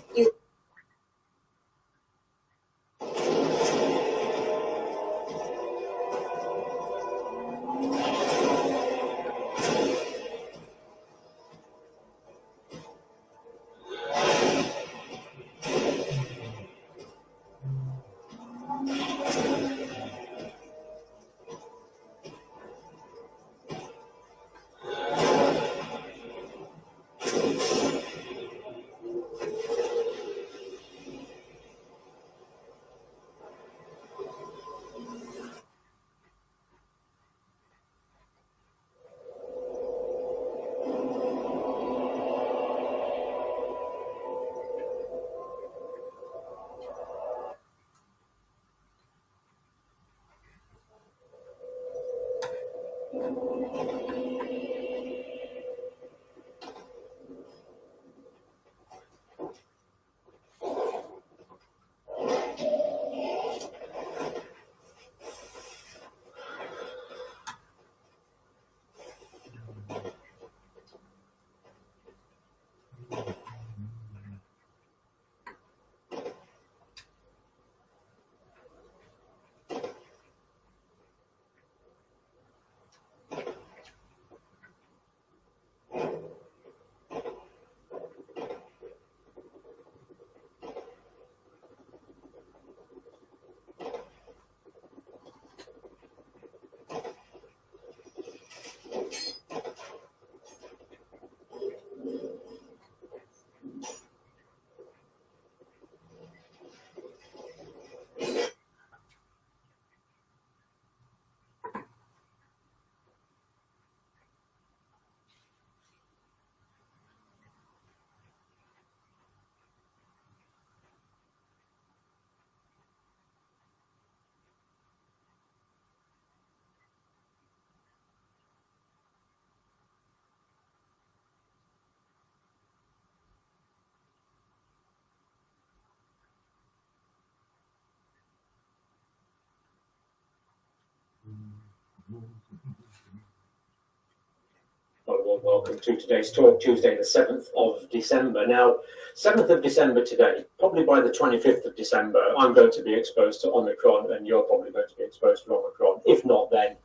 G: Well, welcome to today's talk, Tuesday the 7th of December. Now, 7th of December today, probably by the 25th of December, I'm going to be exposed to Omicron and you're probably going to be exposed to Omicron. If not, then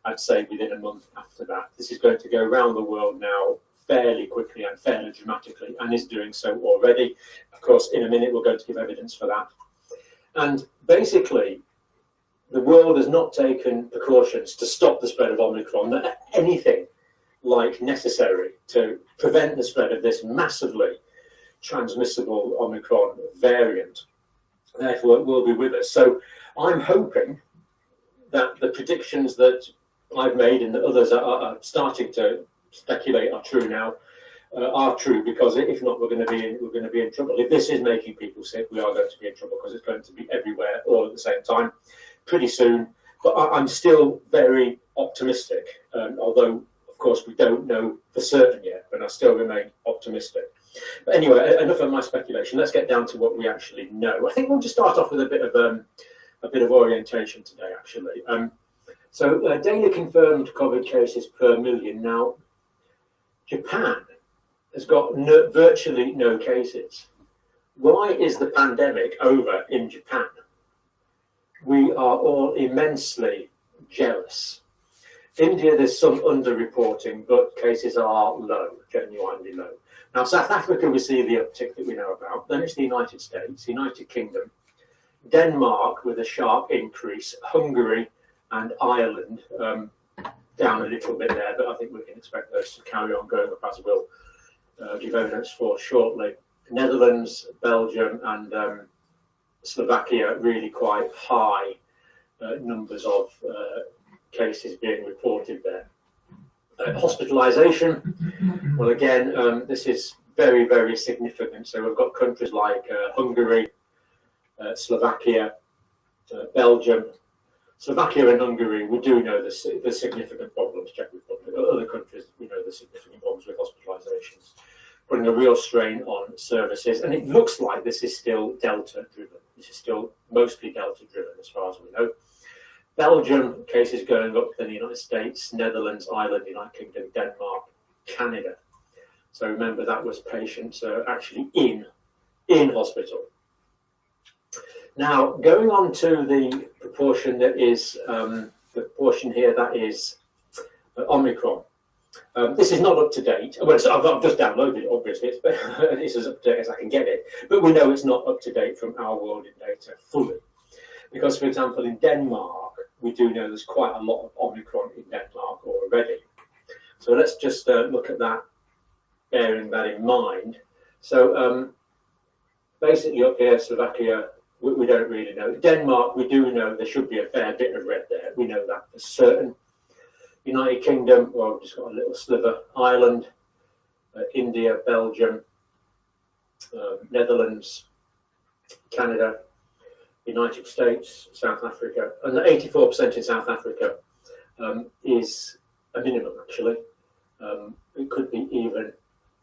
G: I'd say within a month after that. This is going to go around the world now fairly quickly and fairly dramatically and is doing so already. Of course, in a minute, we're going to give evidence for that. And basically, the world has not taken precautions to stop the spread of Omicron, anything like necessary to prevent the spread of this massively transmissible Omicron variant. Therefore, it will be with us. So I'm hoping that the predictions that I've made and that others are starting to speculate are true now, are true, because if not, we're going to be in trouble. If this is making people sick, we are going to be in trouble because it's going to be everywhere all at the same time pretty soon. But I'm still very optimistic, although of course we don't know for certain yet, but I still remain optimistic. But anyway, enough of my speculation. Let's get down to what we actually know. I think we'll just start off with a bit of orientation today, actually. So daily confirmed COVID cases per million. Now, Japan has got virtually no cases. Why is the pandemic over in Japan? We are all immensely jealous. India, there's some underreporting, but cases are low, genuinely low. Now, South Africa, we see the uptick that we know about. Then it's the United States, United Kingdom, Denmark with a sharp increase, Hungary and Ireland down a little bit there, but I think we can expect those to carry on going up, as we'll give evidence for shortly. Netherlands, Belgium and Slovakia, really quite high numbers of cases being reported there. Hospitalisation, well, again, this is very, very significant. So we've got countries like Hungary, Slovakia, Belgium. Slovakia and Hungary, we do know the significant problems. Czech Republic, other countries, we know the significant problems with hospitalisations, putting a real strain on services. And it looks like this is still Delta-driven. This is still mostly Delta-driven, as far as we know. Belgium, cases going up in the United States, Netherlands, Ireland, United Kingdom, Denmark, Canada. So remember, that was patients actually in hospital. Now, going on to the proportion that is, the proportion here that is Omicron. This is not up to date. Well, I've just downloaded it, obviously. It's as up to date as I can get it. But we know it's not up to date from our world in data fully. Because, for example, in Denmark, we do know there's quite a lot of Omicron in Denmark already. So let's just look at that, bearing that in mind. So basically up here, Slovakia, we don't really know. Denmark, we do know there should be a fair bit of red there. We know that for certain. United Kingdom, well, we've just got a little sliver. Ireland, India, Belgium, Netherlands, Canada, United States, South Africa, and the 84% in South Africa is a minimum, actually. It could be even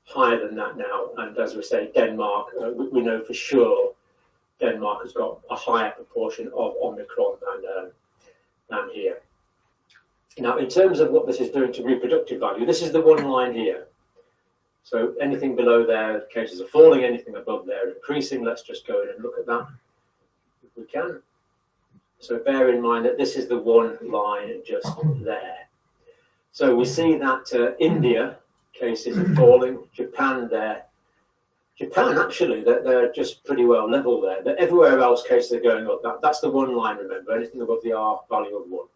G: higher than that now. And as we say, Denmark, we know for sure Denmark has got a higher proportion of Omicron than here. Now, in terms of what this is doing to reproductive value, this is the one line here. So anything below there, cases are falling, anything above there increasing. Let's just go in and look at that if we can. So bear in mind that this is the one line just there. So we see that India, cases are falling, Japan there. Japan, actually, they're just pretty well level there. But everywhere else, cases are going up. That's the one line, remember. Anything above the R value of 1.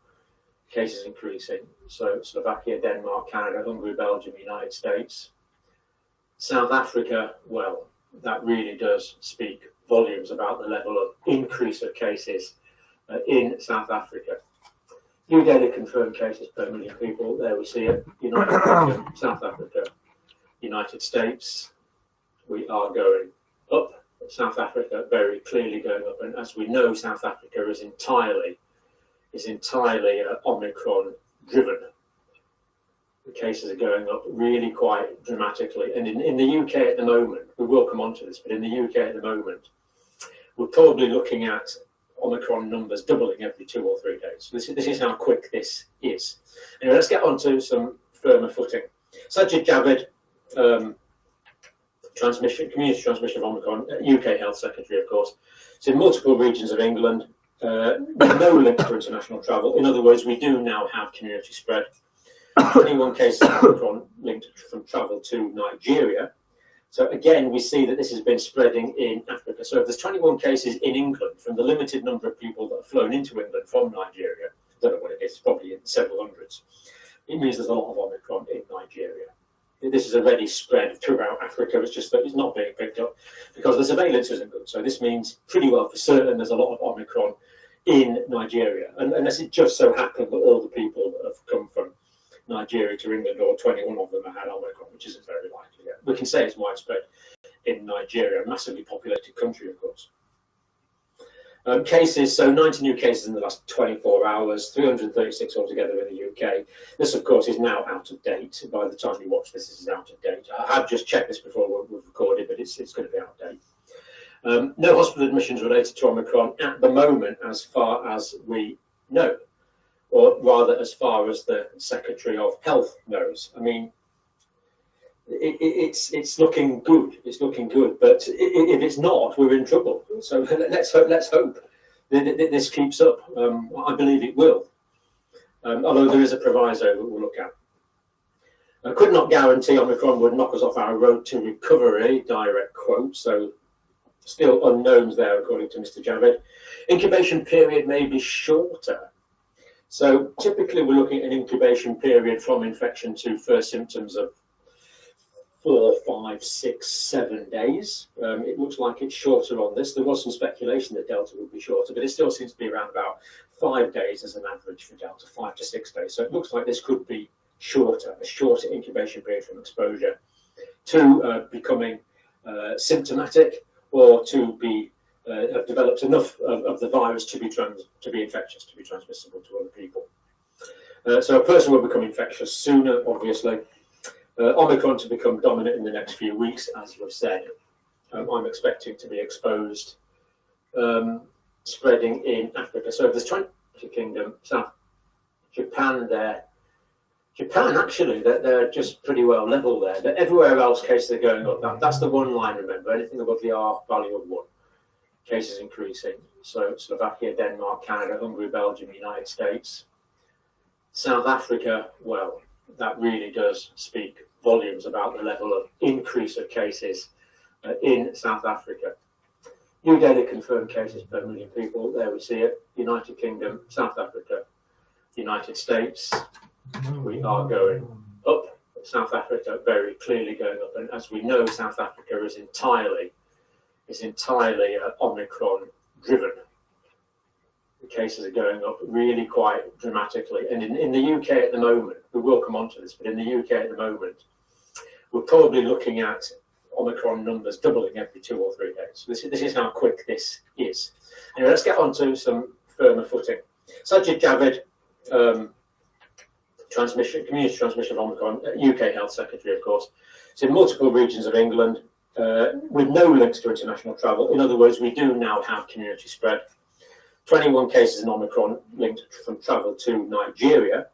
G: Cases increasing. So Slovakia, Denmark, Canada, Hungary, Belgium, United States. South Africa, well, that really does speak volumes about the level of increase of cases in South Africa. New daily confirmed cases per million people. There we see it. United Kingdom, South Africa, United States. We are going up. South Africa very clearly going up. And as we know, South Africa is entirely Omicron driven. The cases are going up really quite dramatically. And in the UK at the moment, we will come on to this, but in the UK at the moment, we're probably looking at Omicron numbers doubling every 2 or 3 days. This is how quick this is. Anyway, let's get on to some firmer footing. Sajid Javid, community transmission of Omicron, UK Health Secretary, of course. It's in multiple regions of England. No link to international travel. In other words, we do now have community spread. 21 cases of Omicron linked from travel to Nigeria. So again, we see that this has been spreading in Africa. So if there's 21 cases in England from the limited number of people that have flown into England from Nigeria, I don't know what it is, probably in several hundreds, it means there's a lot of Omicron in Nigeria. This is already spread throughout Africa. It's just that it's not being picked up because the surveillance isn't good. So this means pretty well for certain there's a lot of Omicron in Nigeria. And unless it just so happened that all the people that have come from Nigeria to England, or 21 of them, have had Omicron, which isn't very likely yet. We can say it's widespread in Nigeria, a massively populated country, of course. Cases, so 90 new cases in the last 24 hours, 336 altogether in the UK. This, of course, is now out of date. By the time you watch this, this is out of date. I have just checked this before we've recorded, but it's going to be out of date. No hospital admissions related to Omicron at the moment, as far as we know, or rather as far as the Secretary of Health knows. I mean, it's looking good. It's looking good, but if it's not, we're in trouble. So let's hope that this keeps up. I believe it will. Although there is a proviso that we'll look at. I could not guarantee Omicron would knock us off our road to recovery. Direct quote. So still unknowns there, according to Mr. Javed. Incubation period may be shorter. So typically, we're looking at an incubation period from infection to first symptoms of 4, 5, 6, 7 days. It looks like it's shorter on this. There was some speculation that Delta would be shorter, but it still seems to be around about 5 days as an average for Delta, 5 to 6 days. So it looks like this could be shorter, a shorter incubation period from exposure to becoming symptomatic, or to be have developed enough of the virus to be infectious, to be transmissible to other people. So a person will become infectious sooner, obviously. Omicron to become dominant in the next few weeks, as we've said. I'm expecting to be exposed, spreading in Africa. So there's United Kingdom, South Japan there. Japan, actually, they're just pretty well level there. But everywhere else, cases are going up. That's the one line, remember. Anything above the R value of 1, cases increasing. So Slovakia, Denmark, Canada, Hungary, Belgium, United States. South Africa, well, that really does speak volumes about the level of increase of cases in South Africa. New daily confirmed cases per million people. There we see it. United Kingdom, South Africa, United States. We are going up. South Africa very clearly going up. And as we know, South Africa is entirely Omicron driven. The cases are going up really quite dramatically. And in the UK at the moment, we will come on to this, but in the UK at the moment, we're probably looking at Omicron numbers doubling every 2 or 3 days. This is how quick this is. Anyway, let's get on to some firmer footing. Sajid Javid, community transmission of Omicron, UK Health Secretary, of course. It's in multiple regions of England with no links to international travel. In other words, we do now have community spread. 21 cases in Omicron linked from travel to Nigeria.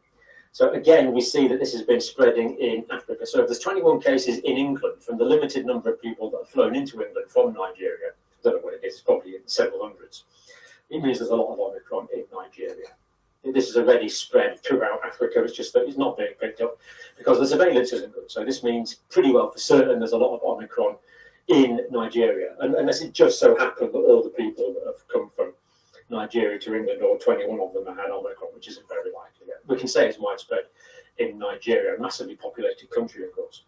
G: So again, we see that this has been spreading in Africa. So if there's 21 cases in England from the limited number of people that have flown into England from Nigeria, I don't know what it is, it's probably in several hundreds. It means there's a lot of Omicron in Nigeria. This is already spread throughout Africa. It's just that it's not being picked up because the surveillance isn't good. So this means pretty well for certain there's a lot of Omicron in Nigeria. And unless it just so happened that all the people that have come from Nigeria to England, or 21 of them have had Omicron, which isn't very likely yet. We can say it's widespread in Nigeria, a massively populated country, of course.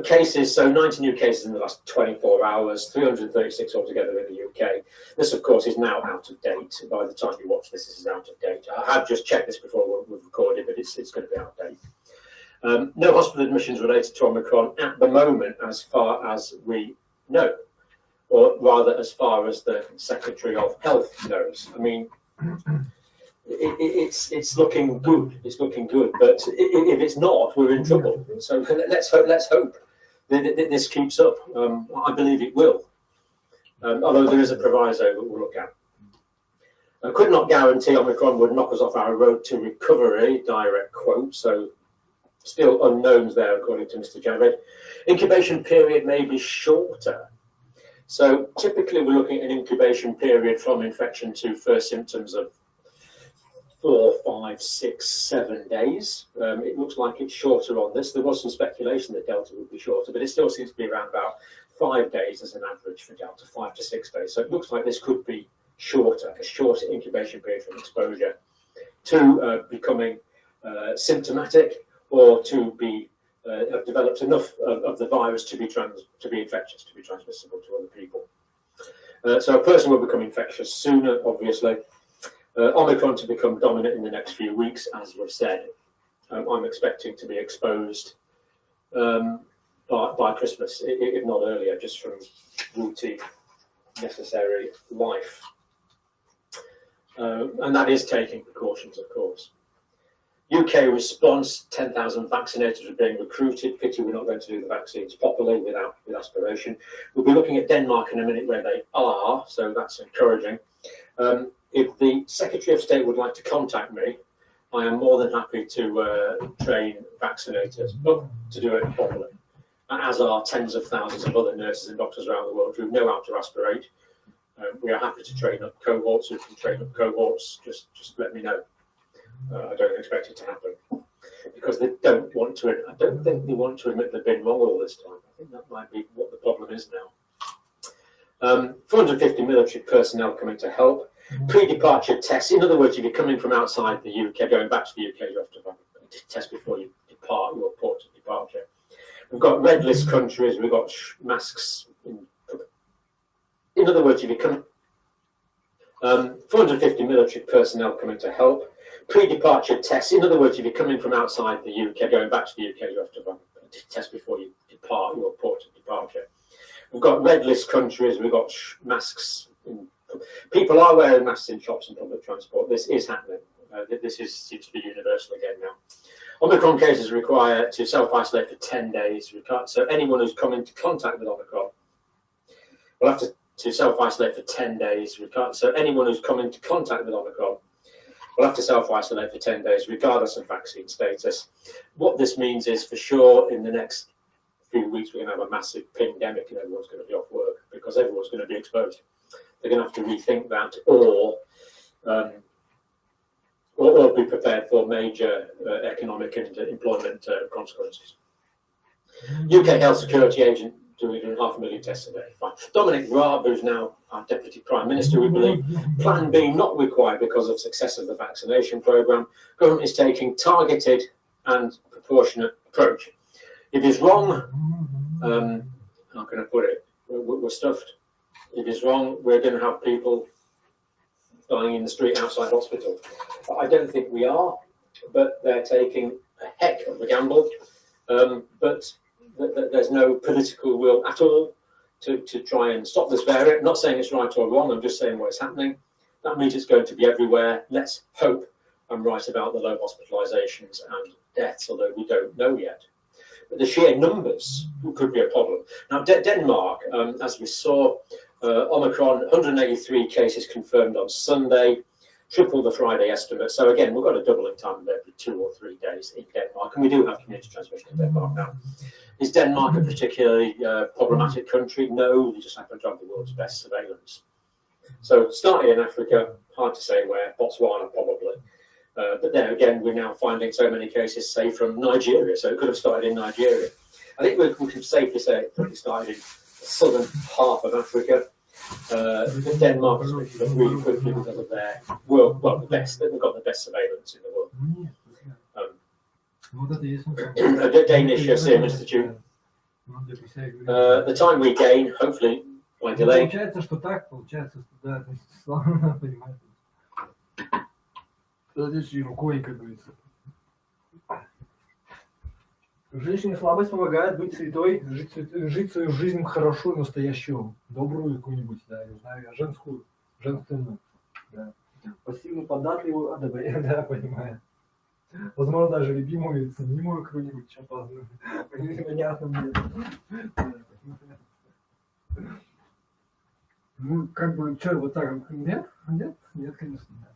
G: Cases, so 90 new cases in the last 24 hours, 336 altogether in the UK. This, of course, is now out of date. By the time you watch this, this is out of date. I have just checked this before we've recorded, but it's going to be out of date. No hospital admissions related to Omicron at the moment, as far as we know, or rather as far as the Secretary of Health knows. I mean, it's looking good. It's looking good, but if it's not, we're in trouble. So let's hope that this keeps up. I believe it will. Although there is a proviso that we'll look at. I could not guarantee Omicron would knock us off our road to recovery. Direct quote. So still unknowns there, according to Mr. Javed. Incubation period may be shorter. So typically, we're looking at an incubation period from infection to first symptoms of 4, 5, 6, 7 days. It looks like it's shorter on this. There was some speculation that Delta would be shorter, but it still seems to be around about 5 days as an average for Delta, 5 to 6 days. So it looks like this could be shorter, a shorter incubation period from exposure to becoming symptomatic, or to be have developed enough of the virus to be infectious, to be transmissible to other people. So a person will become infectious sooner, obviously. Omicron to become dominant in the next few weeks, as we've said. I'm expecting to be exposed by Christmas, if not earlier, just from routine necessary life. And that is taking precautions, of course. UK response, 10,000 vaccinators are being recruited. Pity we're not going to do the vaccines properly with aspiration. We'll be looking at Denmark in a minute where they are, so that's encouraging. If the Secretary of State would like to contact me, I am more than happy to train vaccinators up to do it properly, as are tens of thousands of other nurses and doctors around the world who know how to aspirate. We are happy to train up cohorts. Who can train up cohorts, just let me know. I don't expect it to happen because they don't want to. I don't think they want to admit they've been wrong all this time. I think that might be what the problem is now. 450 military personnel coming to help. Pre-departure tests. In other words, if you're coming from outside the UK, going back to the UK, you have to have a test before you depart your port of departure. We've got red list countries. We've got masks. In other words, if you come, 450 military personnel coming to help. Pre-departure tests. In other words, if you're coming from outside the UK, going back to the UK, you have to have a test before you depart your port of departure. We've got red list countries. We've got masks. People are wearing masks in shops and public transport. This is happening. This seems to be universal again now. Omicron cases require to self-isolate for 10 days. So anyone who's come into contact with Omicron will have to self-isolate for 10 days. So anyone who's come into contact with Omicron will have to self-isolate for 10 days, regardless of vaccine status. What this means is, for sure, in the next few weeks, we're going to have a massive pandemic and everyone's going to be off work because everyone's going to be exposed. They're going to have to rethink that or be prepared for major economic and employment consequences. UK Health Security Agent doing 500,000 tests a day. Fine. Dominic Raab, who's now our Deputy Prime Minister, we believe Plan B not required because of success of the vaccination programme. Government is taking targeted and proportionate approach. If it's wrong, how can I put it? We're stuffed. If it's wrong, we're going to have people dying in the street outside hospital. I don't think we are, but they're taking a heck of a gamble. But there's no political will at all to try and stop this variant. I'm not saying it's right or wrong, I'm just saying what's happening. That means it's going to be everywhere. Let's hope I'm right about the low hospitalisations and deaths, although we don't know yet. But the sheer numbers could be a problem. Now, Denmark, as we saw, Omicron, 183 cases confirmed on Sunday, triple the Friday estimate. So again, we've got a doubling time every 2 or 3 days in Denmark, and we do have community transmission in Denmark now. Is Denmark a particularly problematic country? No, they just happen to have the world's best surveillance. So starting in Africa, hard to say where, Botswana probably. But there again, we're now finding so many cases, say, from Nigeria. So it could have started in Nigeria. I think we can safely say it probably started in the southern half of Africa. Denmark has picked it up really quickly because of their the best. They've got the best surveillance in the world. The Danish Serum Institute. The time we gain, hopefully, by delay.
A: Получается, что так, получается, что да, то есть слава, понимаете. Следующей рукой, как говорится. Женщине слабость помогает быть святой, жить свою жизнь хорошую, настоящую, добрую какую-нибудь, да, не знаю, женственную, да. Пассивно податливую, да, понимаю. Возможно, даже любимую, ценимую какую-нибудь, что-то понятно мне. Ну, как бы, что, вот так, нет, конечно, нет.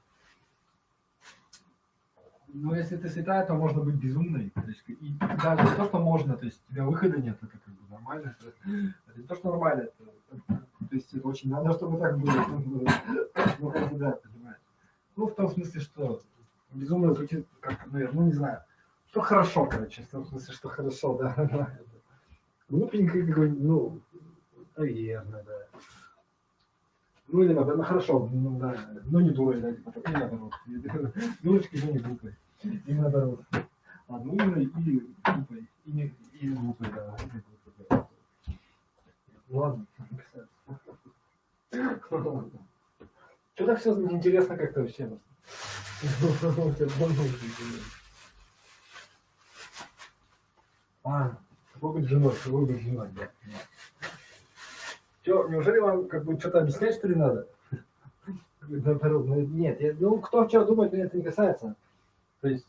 A: Но если ты святая, то можно быть безумной. То есть, и даже не то, что можно, то есть у тебя выхода нет, это как бы нормально. Это не то, что нормально, то есть это очень надо, чтобы так было. Ну, как бы, да, понимаешь. Ну, в том смысле, что безумно звучит как, наверное, ну, не знаю, что хорошо, короче, в том смысле, что хорошо, да. Глупенький какой-нибудь, ну, наверное, да. Ну, или, наверное, хорошо, ну, да, ну, не дурой, да, типа, и наоборот. Дурочки, но не глупой. И наоборот. Ладно, умной и глупой. И глупой, да. Ладно, что-то все неинтересно как-то вообще. Какой быть женой, да. Чё, неужели вам как бы что-то объяснять, что ли, надо? Наоборот, ну, нет, ну, кто что думает, меня это не касается. То есть,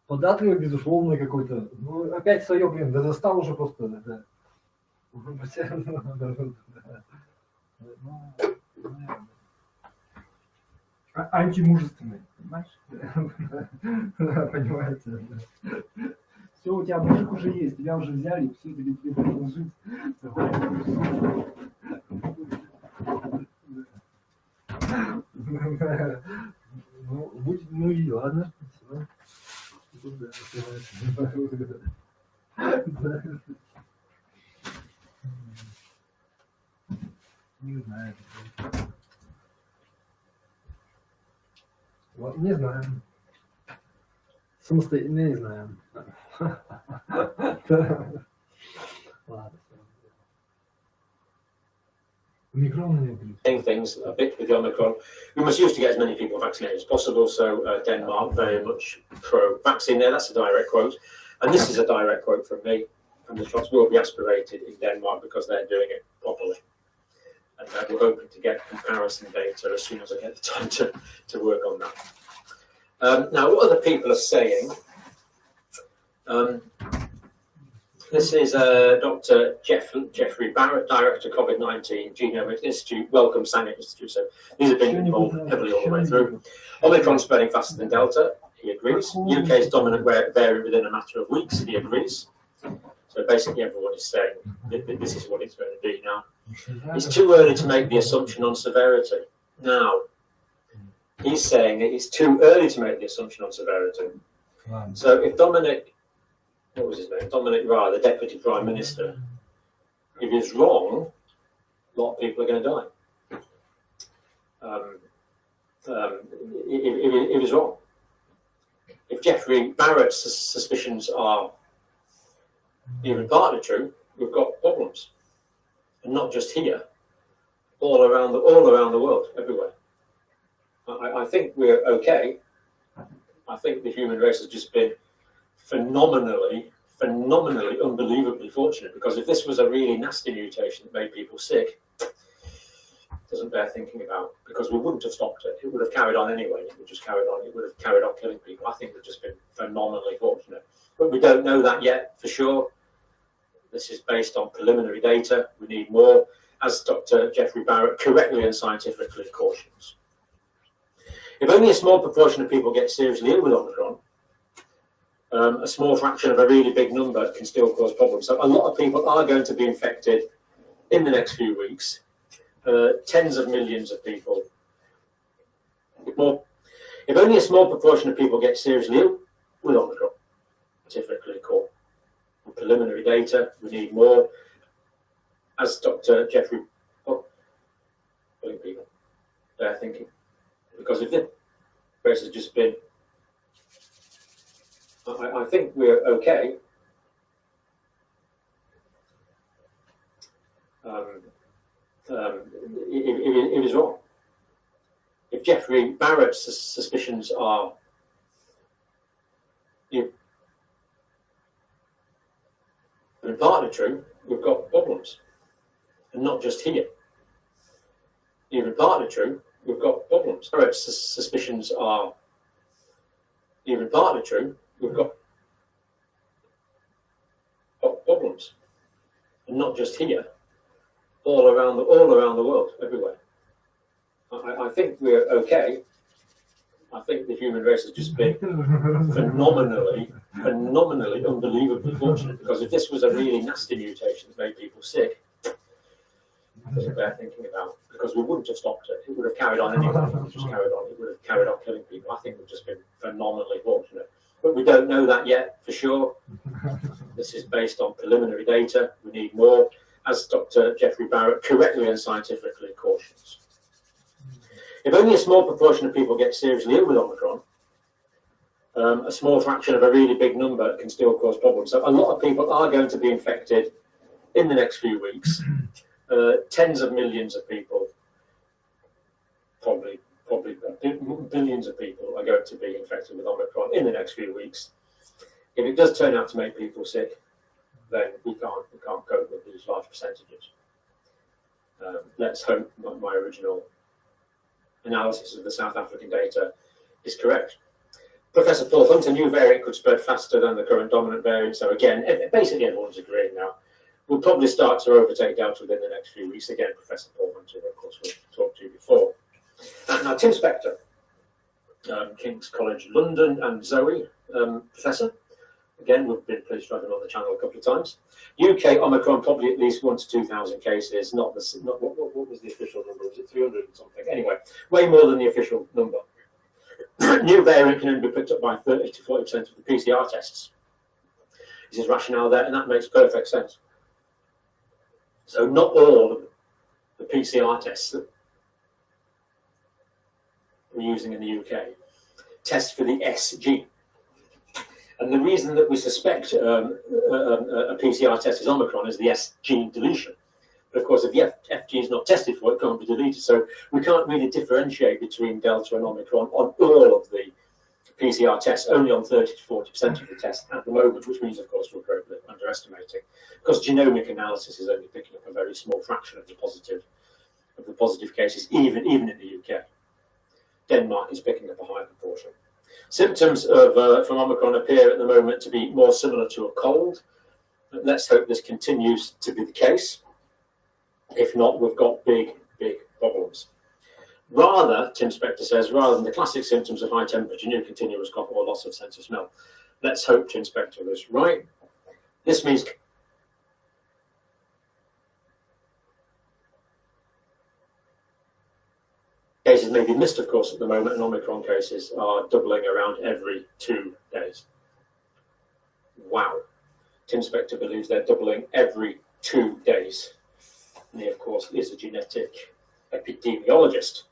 A: податливый, безусловно, какой-то. Ну, опять свое, блин, да застал уже просто, да.
C: Антимужественный, понимаешь?
A: Понимаете?
C: Все, у тебя мужик уже есть, тебя уже взяли, все, тебе пришлось жить.
A: Ну, ну и ладно. Не знаю. Вот, не знаю. Самостоятельно не знаю. Ладно. Микрон не будет.
G: Things a bit with the Omicron. We must use to get as many people vaccinated as possible. So Denmark very much pro-vaccine there. That's a direct quote. And this is a direct quote from me. And the shots will be aspirated in Denmark because they're doing it properly. And we're hoping to get comparison data as soon as I get the time to work on that. Now, what other people are saying, this is Dr. Jeffrey Barrett, Director COVID-19 Genomics Institute, Wellcome Sanger Institute. So these have been involved heavily all the way through. Omicron spreading faster than Delta, he agrees. UK's dominant variant within a matter of weeks, he agrees. So basically everyone is saying this is what it's going to be now. It's too early to make the assumption on severity. Now, he's saying that it's too early to make the assumption on severity. So if Dominic, what was his name? Dominic Raab, the Deputy Prime Minister, if he's wrong, a lot of people are going to die. If he's wrong. If Jeffrey Barrett's suspicions are even partly true, we've got problems. And not just here, all around the world, everywhere. I think we're okay. I think the human race has just been phenomenally, unbelievably fortunate, because if this was a really nasty mutation that made people sick, it doesn't bear thinking about, because we wouldn't have stopped it. It would have carried on anyway. It would just carried on. It would have carried on killing people. I think we've just been phenomenally fortunate. But we don't know that yet for sure. This is based on preliminary data. We need more, as Dr. Jeffrey Barrett correctly and scientifically cautions. If only a small proportion of people get seriously ill with Omicron, a small fraction of a really big number can still cause problems. So a lot of people are going to be infected in the next few weeks. Tens of millions of people. If only a small proportion of people get seriously ill with Omicron, scientifically caught. Preliminary data, we need more, as Dr. Jeffrey, people, they're thinking, because if the race has just been, I think we're okay. It is wrong. If Jeffrey Barrett's suspicions are and partly true, we've got problems. And not just here. Even partly true, we've got problems. Barrett's suspicions are even partly true, we've got problems. And not just here, all around the world, everywhere. I think we're okay. I think the human race has just been phenomenally, unbelievably fortunate, because if this was a really nasty mutation that made people sick, it doesn't bear thinking about, because we wouldn't have stopped it. It would have carried on anyway. It would have just carried on. It would have carried on killing people. I think we've just been phenomenally fortunate. But we don't know that yet for sure. This is based on preliminary data. We need more, as Dr. Jeffrey Barrett correctly and scientifically cautions. If only a small proportion of people get seriously ill with Omicron, a small fraction of a really big number can still cause problems. So a lot of people are going to be infected in the next few weeks. Tens of millions of people, probably billions of people are going to be infected with Omicron in the next few weeks. If it does turn out to make people sick, then we can't cope with these large percentages. Let's hope my original analysis of the South African data is correct. Professor Paul Hunt, a new variant could spread faster than the current dominant variant. So again, basically everyone's agreeing now. We'll probably start to overtake Delta within the next few weeks. Again, Professor Paul Hunt, who of course we've talked to before. Now, Tim Spector, King's College London, and Zoe, Professor. Again, we've been pleased to have him on the channel a couple of times. UK Omicron, probably at least 1,000 to 2,000 cases. Not what was the official number? Was it 300 and something? Anyway, way more than the official number. New variant can only be picked up by 30 to 40% of the PCR tests. This is rationale there, and that makes perfect sense. So not all of the PCR tests that we're using in the UK test for the S gene. And the reason that we suspect a PCR test is Omicron is the S gene deletion. But of course, if the F gene is not tested for, it can't be deleted. So we can't really differentiate between Delta and Omicron on all of the PCR tests, only on 30 to 40% of the tests at the moment, which means, of course, we're greatly underestimating. Because genomic analysis is only picking up a very small fraction of the positive cases, even in the UK. Denmark is picking up a higher proportion. Symptoms from Omicron appear at the moment to be more similar to a cold. Let's hope this continues to be the case. If not, we've got big problems. Rather, Tim Spector says, rather than the classic symptoms of high temperature, new continuous cough, or loss of sense of smell. Let's hope Tim Spector is right. This means cases may be missed, of course, at the moment, and Omicron cases are doubling around every 2 days. Wow. Tim Spector believes they're doubling every 2 days. And he, of course, is a genetic epidemiologist.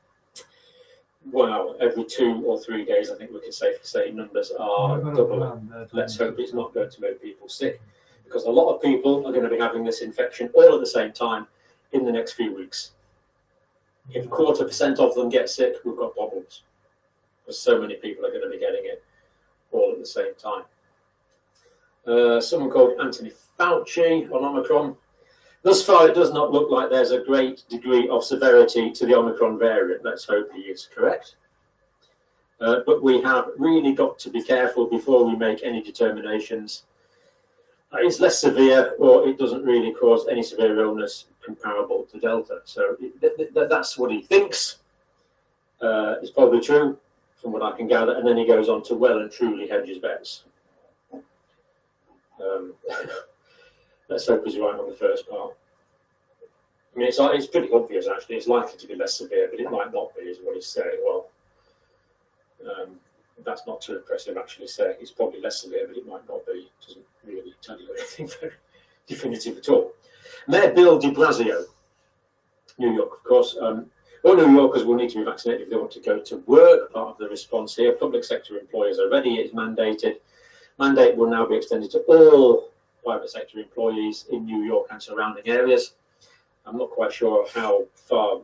G: Wow, every 2 or 3 days, I think we can safely say numbers are doubling. Let's hope it's not going to make people sick, because a lot of people are going to be having this infection all at the same time in the next few weeks. If 0.25% of them get sick, we've got problems, because so many people are going to be getting it all at the same time. Someone called Anthony Fauci on Omicron. Thus far, it does not look like there's a great degree of severity to the Omicron variant. Let's hope he is correct. But we have really got to be careful before we make any determinations. It's less severe, or it doesn't really cause any severe illness comparable to Delta. So that's what he thinks. It's probably true, from what I can gather. And then he goes on to well and truly hedge his bets. Let's hope he's right on the first part. I mean, it's pretty obvious, actually. It's likely to be less severe, but it might not be, is what he's saying. Well, that's not too impressive, actually, saying it's probably less severe, but it might not be. It doesn't really tell you anything very definitive at all. Mayor Bill de Blasio, New York, of course. All New Yorkers will need to be vaccinated if they want to go to work. Part of the response here, public sector employers are ready. It's mandated. Mandate will now be extended to all private sector employees in New York and surrounding areas. I'm not quite sure how far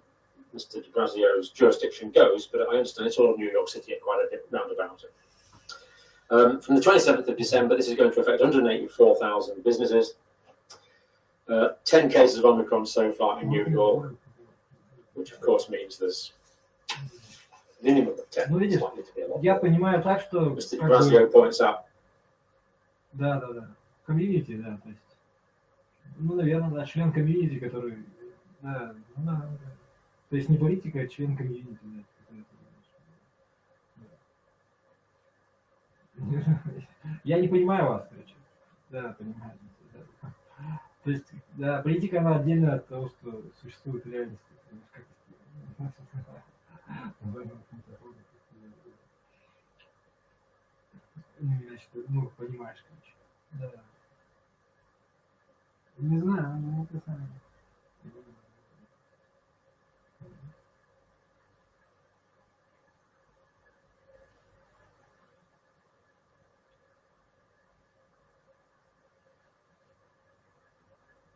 G: Mr. de Blasio's jurisdiction goes, but I understand it's all of New York City and quite a bit round about it. From the 27th of December, this is going to affect 184,000 businesses. 10 cases of Omicron so far in New York, which of course means there's a minimum of 10.
A: Ну, видишь,
G: likely to be a lot.
A: я понимаю так, что...
G: Mr. de Blasio points out.
A: Да. Комьюнити, да, то есть... Ну, наверное, да, член комьюнити, который... Да. То есть не политика, а член комьюнити, да. Я не понимаю вас, короче. Да, понимаю. Да. То есть, да, политика, она отдельно от того, что существует в реальности. Значит, ну, понимаешь, короче. Да. Не знаю, ну, это самое.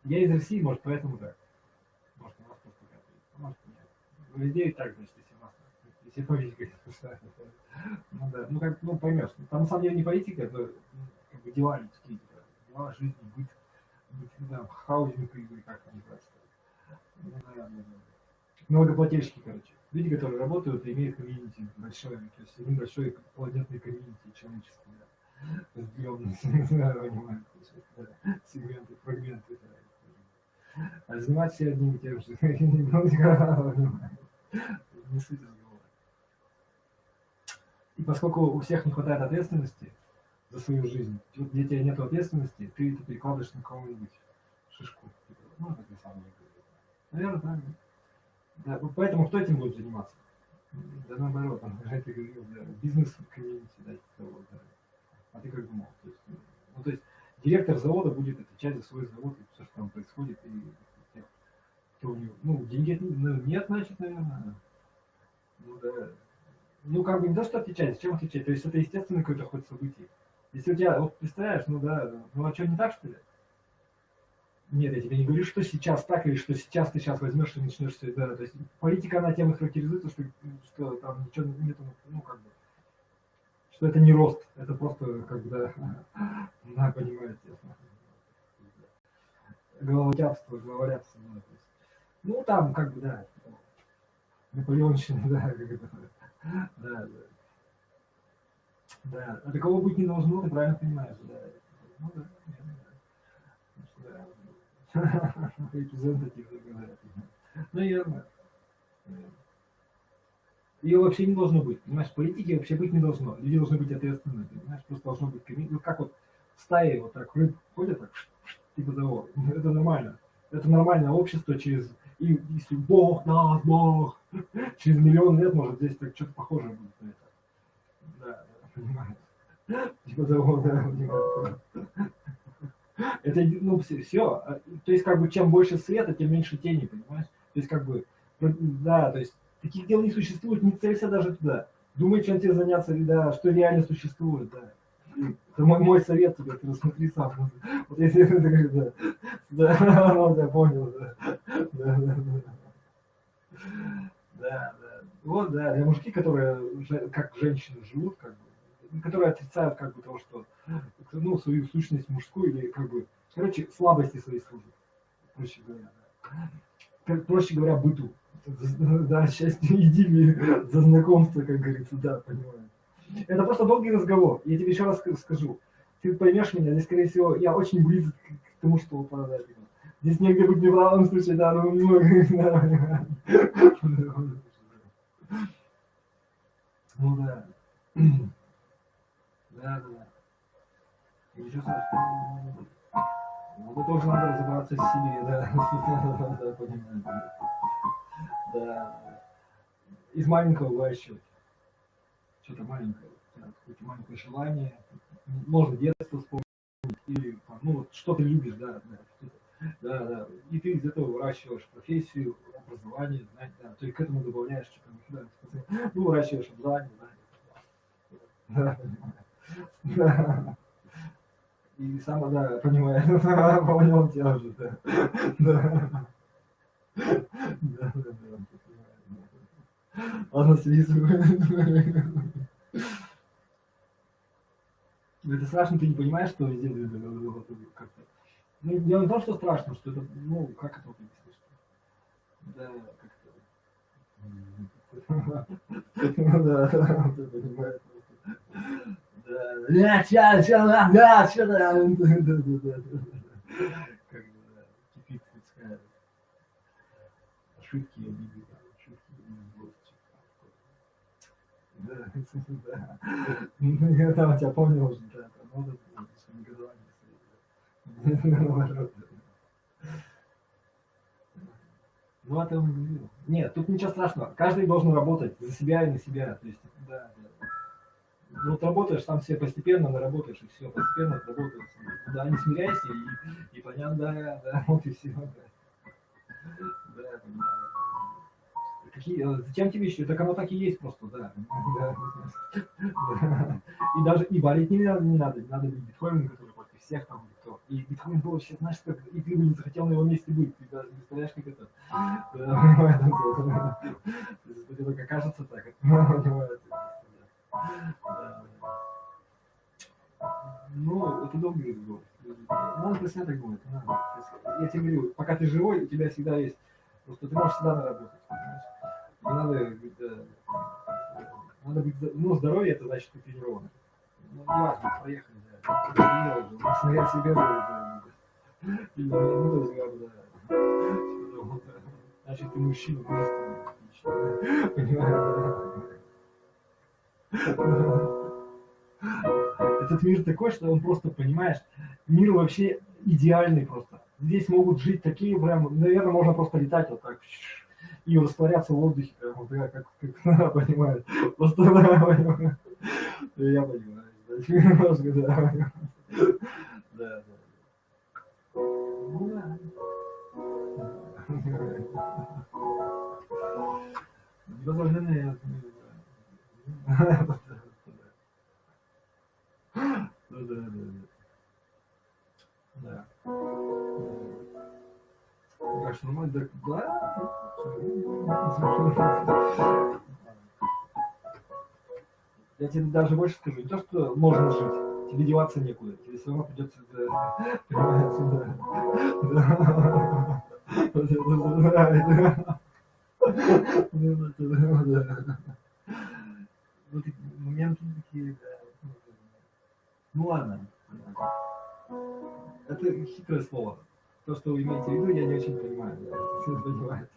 A: Я из России, может, поэтому так. Может, у нас просто так. Может, нет. Везде и так, значит, если у нас, если политика, ну да, ну как, ну поймешь. Там на самом деле не политика, это как бы дела людские, дела жизни, быть да, хаузинг, или как это называется. Налогоплательщики, короче. Люди, которые работают и имеют комьюнити большое, то есть небольшой планетный комьюнити человеческий, да. Разделенный, понимаете, сегменты, фрагменты. А заниматься все одним и тем же. Не суть разговора. И поскольку у всех не хватает ответственности за свою жизнь, вот где тебя нет ответственности, ты это перекладываешь на кого-нибудь шишку. Ну, это ты сам не говоришь. Наверное, правильно. Да, вот поэтому кто этим будет заниматься? Да наоборот, там, как ты говорил, да, бизнес-комьюнити, да, да. А ты как думал? То есть, ну, то есть директор завода будет отвечать за свой завод и все, что там происходит, и тех, кто у него, ну, деньги нет, значит, наверное. Ну, да. Ну, как бы не то, что отвечать, зачем отвечать? То есть это естественное какое-то хоть событие. Если у тебя, вот представляешь, ну да, ну а что, не так, что ли? Нет, я тебе не говорю, что сейчас так, или что сейчас ты сейчас возьмешь и начнешь все это. То есть политика, она тем и характеризуется, что там ничего нет, ну, как бы, что это не рост, это просто, как бы, да, понимаете, головотяпство, главарятство, да, то есть, ну, там, как бы, да, Наполеонщина, да, как это, да. Да, а такого быть не должно, ты правильно понимаешь, да. Ну да, да. Репрезентатив, говорят. Наверное. Ее вообще не должно быть, понимаешь, политики вообще быть не должно. Люди должны быть ответственны, понимаешь, просто должно быть коммитмент. Ну, как вот в стае вот так рыб ходят, так, типа того. Это нормально. Это нормальное общество через... И если Бог, да, Бог, через миллион лет, может, здесь так что-то похожее будет на это. Да, понимаешь. Типа того, да, понимаешь. Это, ну, все. То есть, как бы, чем больше света, тем меньше тени, понимаешь? То есть, как бы, да, то есть, таких дел не существует, не целься даже туда. Думай, чем тебе заняться, да, что реально существует, да. Это мой совет тебе, ты рассмотри сам. Вот если ты говоришь, да, вот я понял, да. Вот, да, для мужики, которые как женщины живут, как бы, которые отрицают, как бы, того, что, ну, свою сущность мужскую, или, как бы, короче, слабости свои служат, проще говоря, да. Проще говоря, быту. Да, счастье, иди за знакомство, как говорится, да, понимаю. Это просто долгий разговор. Я тебе еще раз скажу. Ты поймешь меня, здесь, скорее всего, я очень близок к тому, что упадает. Здесь негде быть неправым случае, да, но немного. Ну да. Да. Ничего страшного. Ну, это тоже надо разобраться в себе, да. Да, понимаю. Да. Из маленького выращивать. Что-то маленькое. Какое-то маленькое желание. Можно детство вспомнить. Или, ну, вот, что ты любишь, да. Да. И ты из этого выращиваешь профессию, образование, знать, да. То есть к этому добавляешь что-то. Да, ну, выращиваешь образование, да. Да. И сам, да, понимаю. Понял тебя уже, да. Да. Ладно, связываю. Это страшно, ты не понимаешь, что везде как-то. Ну, дело не в том, что страшно, что это, ну, как это вот объяснить? Да, как-то. Да, ты понимаешь. Да, что-то. Как бы, да, кипит людская. Шутки, обиды, злость. Да. Я там тебя помнил уже, да, там надо, что негодование. Ну, это он говорил. Нет, тут ничего страшного. Каждый должен работать за себя и на себя. То есть, да. Вот работаешь, сам себе постепенно наработаешь, и все, постепенно отработаешь. Да, не смиряйся, и понятно, да, вот и все. Да, понимаю. Зачем тебе еще? Так оно так и есть просто, да. И даже и болеть не надо быть Бетховеном, который против всех там никто. И Бетховен был вообще, знаешь, как, и ты бы не захотел на его месте быть, ты даже представляешь, как это. Это только кажется так. Ну, это долгий разговор. Надо про себя так думать. Я тебе говорю, пока ты живой, у тебя всегда есть Просто ты можешь всегда наработать, понимаешь? Надо быть, ну, здоровье, это значит, ты тренированный. Ну, не важно, поехали, да. Тренировал уже, я себе да. Или, ну, то есть, как бы, да. Значит, ты мужчина, мужественный. Понимаешь? Этот мир такой, что он просто, понимаешь, мир вообще идеальный просто. Здесь могут жить такие прям, наверное, можно просто летать вот так и растворяться в воздухе, прям, вот, как понимаю. Просто, да, понимаю. Я понимаю. Немножко, да. Да. Ну, да. Невозможно, да. Так что, ну, да. Я тебе даже больше скажу, не то, что можно жить, тебе деваться некуда, тебе все равно придется, понимаете, да. Вот моменты такие, да. Ну ладно. Это хитрое слово. То, что вы имеете в виду, я не очень понимаю. Понимаете?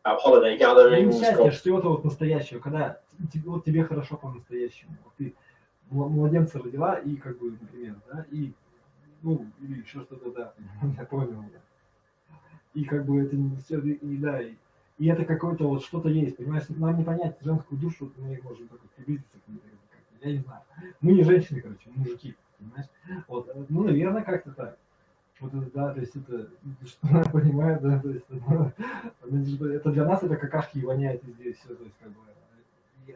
G: Holiday gatherings.
A: Счастье, что-то вот настоящего, когда вот тебе хорошо по-настоящему. Вот ты младенца родила, и как бы, например, да, и, ну, или еще что-то, да, я понял. И как бы это не все, и да, и это какое-то вот что-то есть, понимаешь, нам не понять женскую душу, мы можем только приблизиться к ней, я не знаю. Мы не женщины, короче, мы мужики, понимаешь? Вот, ну, наверное, как-то так. Вот это, да, то есть это, что я понимаю, да, то есть это для нас это какашки и воняет везде все, то есть как бы,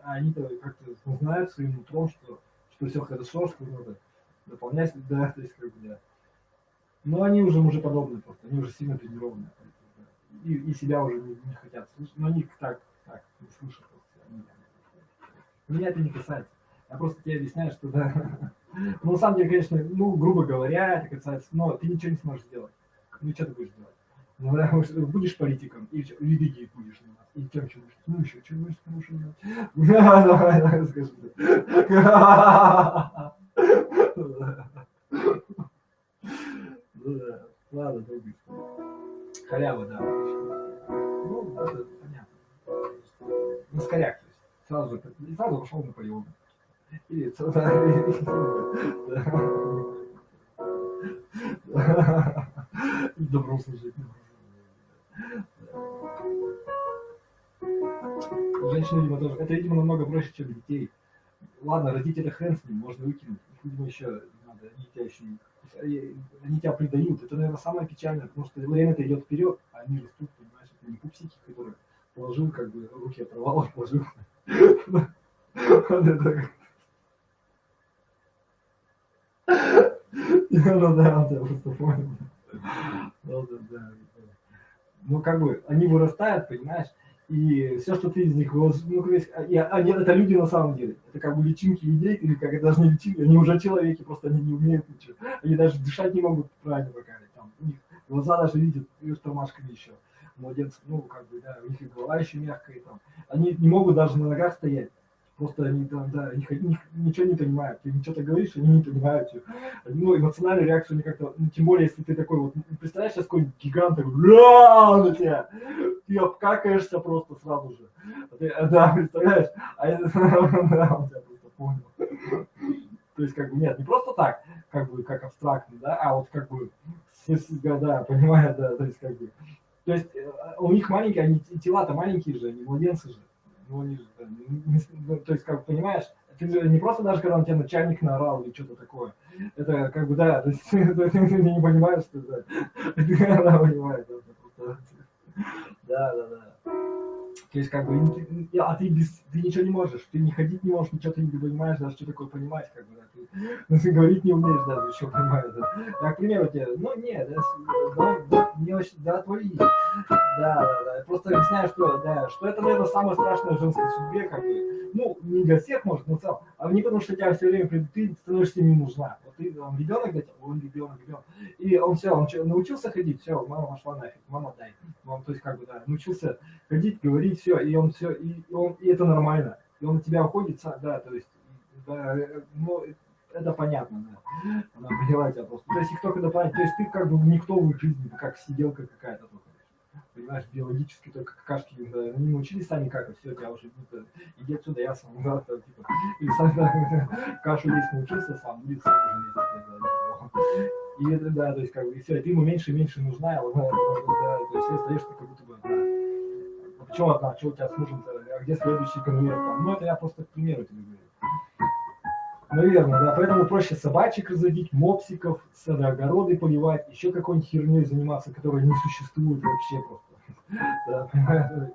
A: а они-то как-то знают своим утром, что все хорошо, что надо дополнять, да, то есть как бы, да. Но они уже мужеподобные просто, они уже сильно тренированные, и себя уже не хотят слышать, но они так не слышат просто. Меня это не касается. Я просто тебе объясняю, что да. Ну, на самом деле, конечно, ну, грубо говоря, это касается, но ты ничего не сможешь сделать. Ну, что ты будешь делать? Ну, да, будешь политиком, и религией будешь заниматься. И тем, что будешь, ну, еще, что будешь хорошего делать? Давай, скажи. Ну, да, ладно, другой. Халява, да. Ну, это понятно. На скоряк, то есть. Сразу пошел Наполеон. Или добро служить. Женщины, видимо, тоже. Это, видимо, намного проще, чем детей. Ладно, родить это хрен с ним, можно выкинуть. Видимо, еще надо, они тебя предают. Это, наверное, самое печальное, потому что время-то идет вперед, а они растут, понимаешь, это не пупсики, которые положил, как бы, руки оторвал, положил. Ну да, я просто понял. Ну, как бы, они вырастают, понимаешь, и все, что ты из них выложил, ну, это люди на самом деле. Это как бы личинки людей, или как это даже не личинки, они уже человеки, просто они не умеют ничего. Они даже дышать не могут правильно пока. Там, у них глаза даже видят, и с тормашками еще. Младенцы, ну, как бы, да, у них и голова еще мягкая, там. Они не могут даже на ногах стоять. Просто они там, да, ничего не понимают. Ты что-то говоришь, они не понимают. Ну, эмоциональную реакцию они как-то, ну, тем более, если ты такой вот, представляешь, сейчас какой-нибудь гигант такой, на тебя, ты обкакаешься просто сразу же. Да, представляешь? А это, да, он тебя просто понял. То есть, как бы, нет, не просто так, как бы, как абстрактно, да, а вот как бы, да, понимаю, да, то есть, как бы, то есть, у них маленькие, они тела-то маленькие же, они младенцы же. Ну, они же, то есть, как бы, понимаешь, ты же не просто даже, когда на тебя начальник наорал или что-то такое, это как бы, да, то есть, ты не понимаешь, что это, да, понимаешь, да. То есть, как бы, а ты ничего не можешь, ты не ходить не можешь, ничего ты не понимаешь, даже что такое понимать, как бы, да, ты говорить не умеешь даже, еще понимаешь, да. Я, к примеру, тебе, ну, нет, не очень, да, твои, да, я просто объясняю, что это, наверное, самое страшное в женской судьбе, как бы, ну, не для всех, может, но в целом, а не потому, что тебя все время ты становишься не нужна, вот он ребенок, говорит, он ребенок. И он все, он научился ходить, все, мама пошла нафиг, мама дай. Он, то есть, как бы, да, научился ходить, говорить, все, и это нормально. И он от тебя уходит, да, то есть, да, ну, это понятно, да. Она поняла тебя просто. То есть, их только дополнять, то есть, ты как бы никто в их жизни, как сиделка какая-то только. Понимаешь, биологически только какашки не научились сами какать, все, я уже иди отсюда, я сам, да, типа, и сам да, кашу есть научился, сам будет сам уже есть. И это, да, то есть, как бы, и все, и ты ему меньше и меньше нужна, да, то есть, ты остаешься как будто бы, да. Почему одна, что у тебя с мужем-то, а где следующий конвейер там? Ну, это я просто к примеру тебе говорю. Наверное, да, поэтому проще собачек разводить, мопсиков, огороды поливать, еще какой-нибудь херней заниматься, которая не существует вообще просто. Да,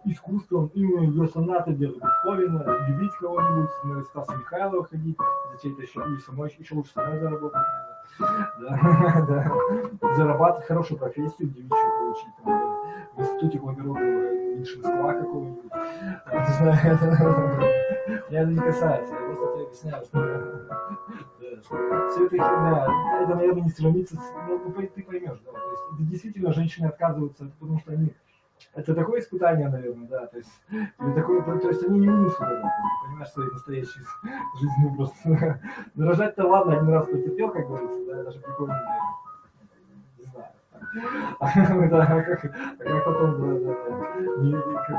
A: искусством, именно сонаты делать Бетховена, любить кого-нибудь, на Стаса Михайлова ходить, за чей-то еще лучше самой заработать. Да, да. Зарабатывать хорошую профессию, девичью получить, там, да, в институте благородного меньшинства какого-нибудь. Не знаю, меня это не касается, я просто тебе объясняю, что все это херня, это, наверное, не сравнится с... Ну, ты поймешь, да, то есть это действительно женщины отказываются, потому что они... Это такое испытание, наверное, да, то есть, то есть они не унесут это, понимаешь, своей настоящей жизни просто. Рожать-то ладно, один раз потерпел, как говорится, да, даже прикольно, не знаю. Да, как потом, да, не, как бы,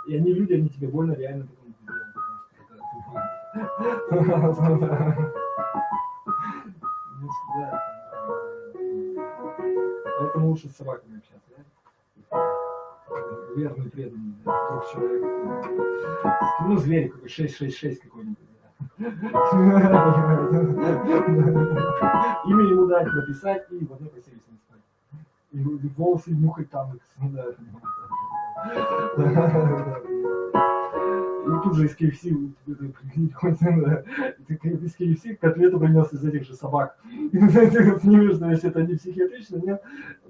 A: и они люди, они тебе больно реально потом делают. Поэтому лучше с собаками общаться, да? Верный, преданный, да, друг человека. Ну, зверь какой, 666 какой-нибудь, да. Имя ему дать, написать и в одной постели с ним спать. И волосы нюхать там, да. И тут же из KFC, из KFC котлету принес из этих же собак. И ты снимешь, что если это не психиатрично, нет.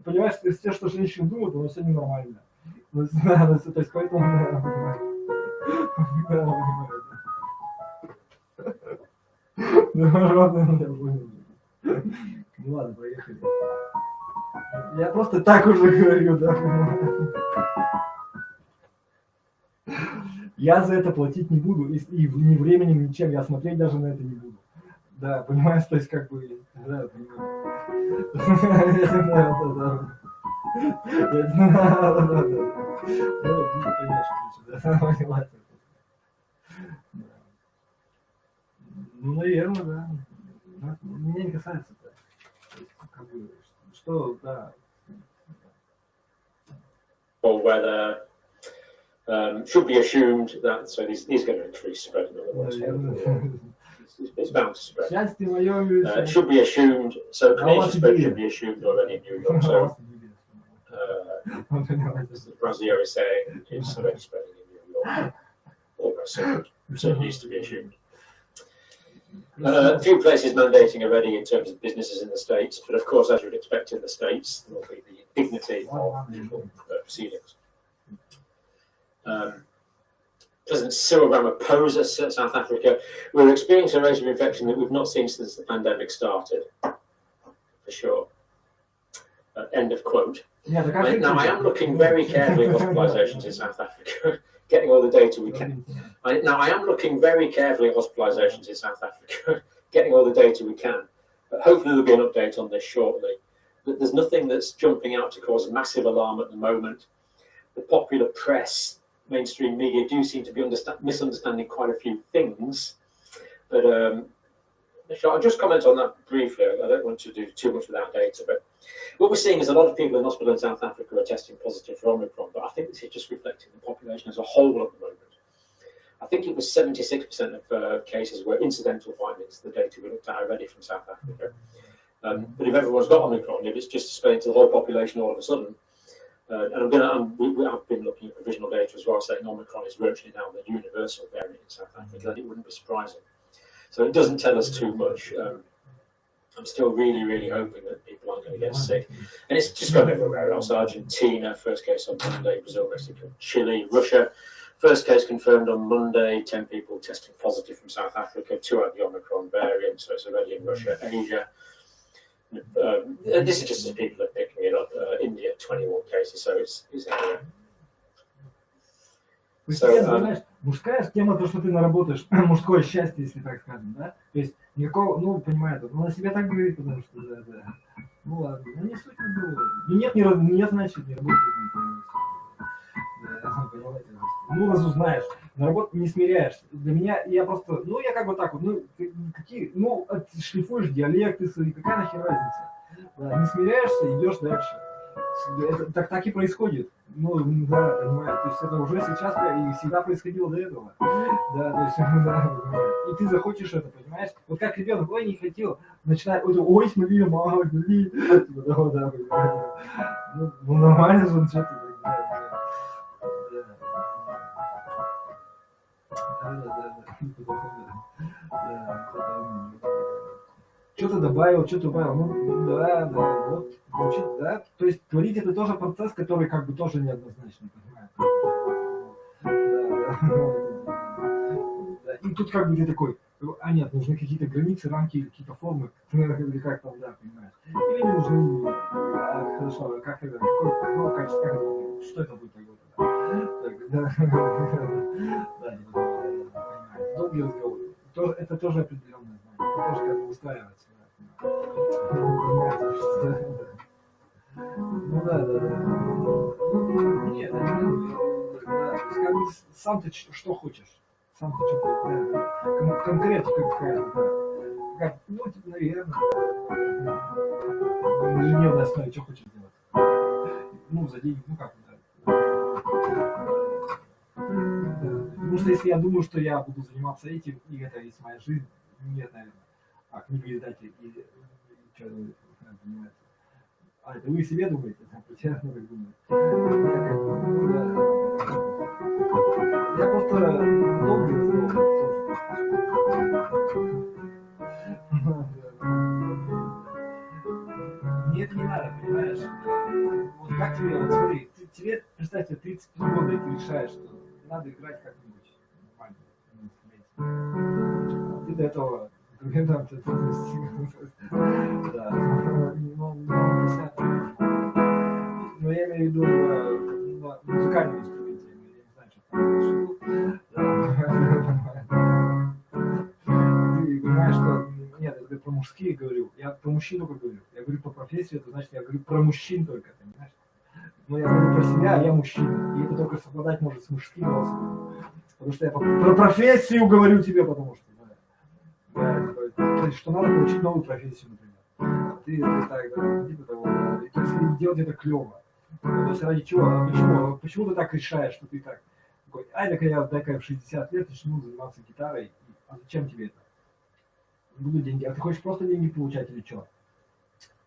A: Понимаешь, все, что женщины думают, оно все ненормально. То есть поэтому... Ну ладно, поехали. Я просто так уже говорю, да. Я за это платить не буду, и ни временем, ничем, я смотреть даже на это не буду. Да, понимаешь, то есть как бы... Да, понимаю. Ну, наверное, да. Меня не касается это. Что, да.
G: Or whether should be assumed that so he's going to increase spread in other words. It's bound to spread. It should be assumed, so Canadian spread should be assumed already in New York. So as the Brazier is saying, it's already spreading in New York. Almost so it needs to be assumed. A few places mandating already in terms of businesses in the States, but of course, as you would expect in the States, there will be the dignity of legal proceedings. President Cyril Ramaphosa, South Africa, we're experiencing a rate of infection that we've not seen since the pandemic started, for sure. End of quote. Now, I am looking very carefully at hospitalizations in South Africa, getting all the data we can. I am looking very carefully at hospitalizations in South Africa, getting all the data we can. Hopefully there'll be an update on this shortly. But there's nothing that's jumping out to cause massive alarm at the moment. The popular press, mainstream media do seem to be misunderstanding quite a few things. But I'll just comment on that briefly. I don't want to do too much without data. But what we're seeing is a lot of people in hospital in South Africa are testing positive for Omicron. But I think this is just reflecting the population as a whole at the moment. I think it was 76% of cases were incidental findings, the data we looked at already from South Africa. But if everyone's got Omicron, if it's just spreading to the whole population all of a sudden, and I've been looking at provisional data as well, saying Omicron is virtually now the universal variant in South Africa, then it wouldn't be surprising. So it doesn't tell us too much. I'm still really, really hoping that people aren't going to get sick. And it's just gone everywhere else. Argentina, first case on Monday, Brazil, Mexico, Chile, Russia, First case confirmed on Monday, 10 people testing positive from South Africa, 2 had the Omicron variant, so it's already in Russia, Asia. And this is just as people are picking it up. India, 21 cases, so it's everywhere.
A: Знаешь, мужская тема, то, что ты наработаешь, мужское счастье, если так скажем, да? То есть никакого, ну, понимаете, он о себе так говорит, потому что, да. Ну ладно, ну не суть не было. Ну нет, значит, не работает. Да, понимаете, ну разузнаешь, на работу не смиряешься. Для меня, я просто, ну я как бы так вот, ну какие, ну шлифуешь диалекты свои, какая нахер разница? Да, не смиряешься, идешь дальше. Это так и происходит. Ну, да, понимаю. То есть это уже сейчас и всегда происходило до этого. Да, то есть, да, и ты захочешь это, понимаешь? Вот как ребенок, ой, не хотел, начинает, ой, смотри, мама, блин. Да, понимаешь. Ну, нормально же, что ты, Что-то добавил, ну да, вот, звучит, да. То есть творить это тоже процесс, который как бы тоже неоднозначно, понимаете? Да. И тут как бы ты такой, а нет, нужны какие-то границы, рамки, какие-то формы, или как там, да, понимаешь? Или не нужны, хорошо, как это, какое качество, как это, что это будет такое? Да, долгий разговор. Это тоже определенное знание. Это тоже как бы выстраивается. Ну да. Нет, как бы сам ты что хочешь. Сам ты что хочешь. Конкретика какая-то. Как, ну, типа, наверное. На ежедневной основе что хочешь делать. Ну, за деньги, ну как, да. Потому что если я думаю, что я буду заниматься этим, и это есть моя жизнь, нет, наверное. А книги издатель, и что вы понимаете? А, это вы себе думаете? Я так думаю. Я просто долгий Мне это не надо, понимаешь? Вот как тебе, вот смотри, тебе, представь, 33 года, и ты решаешь, что надо играть как-нибудь нормально. А ты до этого, да, но я имею в виду на музыкальном инструменте, я не знаю, что там. Ты понимаешь, что нет, я про мужские говорю, я про мужчин только говорю. Я говорю про профессию, это значит, я говорю про мужчин только, понимаешь? Но я говорю про себя, а я мужчина. И это только совпадать может с мужским голосом. Потому что я про профессию говорю тебе, потому что то есть, что надо получить новую профессию, например. Ты так, да, типа того, да. И, то есть делать это клево. То есть ради чего? Почему ты так решаешь, что ты так такой, дай-ка в 60 лет начну заниматься гитарой. А зачем тебе это? Будут деньги. А ты хочешь просто деньги получать или что?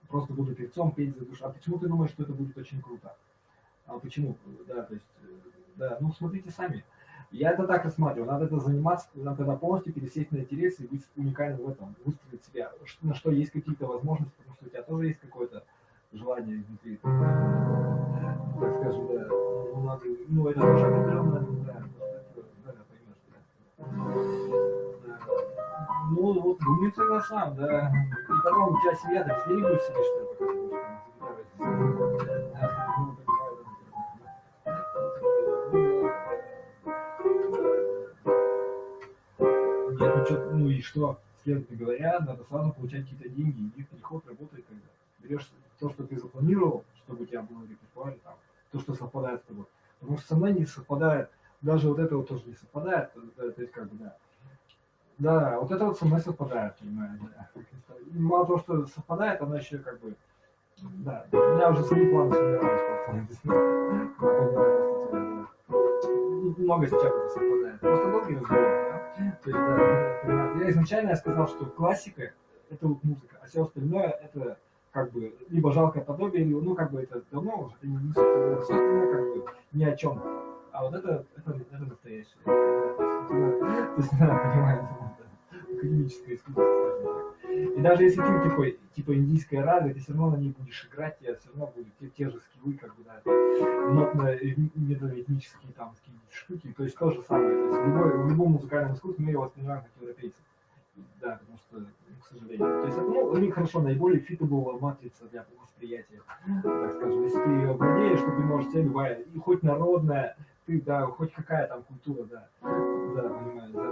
A: Просто буду певцом, петь за душу. А почему ты думаешь, что это будет очень круто? А почему? Да, то есть, да, ну смотрите сами. Я это так рассматриваю. Надо это заниматься, надо полностью пересесть на эти рельсы и быть уникальным в этом, выстроить себя, на что есть какие-то возможности, потому что у тебя тоже есть какое-то желание внутри. Так скажем, да. Ну, это тоже определенно, да, поймешь, да. Ну, вот думай тогда сам, да. И потом у тебя семья, так с ней будешь сидеть, что ли, ну и что, следовательно говоря, надо сразу получать какие-то деньги, и их переход работает когда. Берешь то, что ты запланировал, чтобы у тебя было в репертуаре, там, то, что совпадает с тобой. Потому что со мной не совпадает, даже вот это вот тоже не совпадает, то есть как бы, да. Да, вот это вот со мной совпадает, понимаешь, да. И мало того, что совпадает, оно еще как бы, да, у меня уже свои планы сформировались просто. Много с чем-то совпадает. Просто долгий разговор, да? То есть, да, я изначально сказал, что классика — это вот музыка, а все остальное — это как бы либо жалкое подобие, либо, ну, как бы это давно уже, это не все остальное как бы ни о чем. А вот это настоящее. То есть, да, понимаете, академическое искусство, скажем так. И даже если ты такой, типа индийская рага, ты все равно на ней будешь играть, тебе все равно будут те же скиллы, как бы, да, метаэтнические там штуки, то есть то же самое. То есть в любом музыкальном искусстве мы его воспринимаем как европейцы. Да, потому что, к сожалению. То есть, ну, у них хорошо, наиболее фитабл матрица для восприятия, так скажем. Если ты ее владеешь, то ты можешь тебе любая, и хоть народная, ты, да, хоть какая там культура, да. Да, понимаешь, да.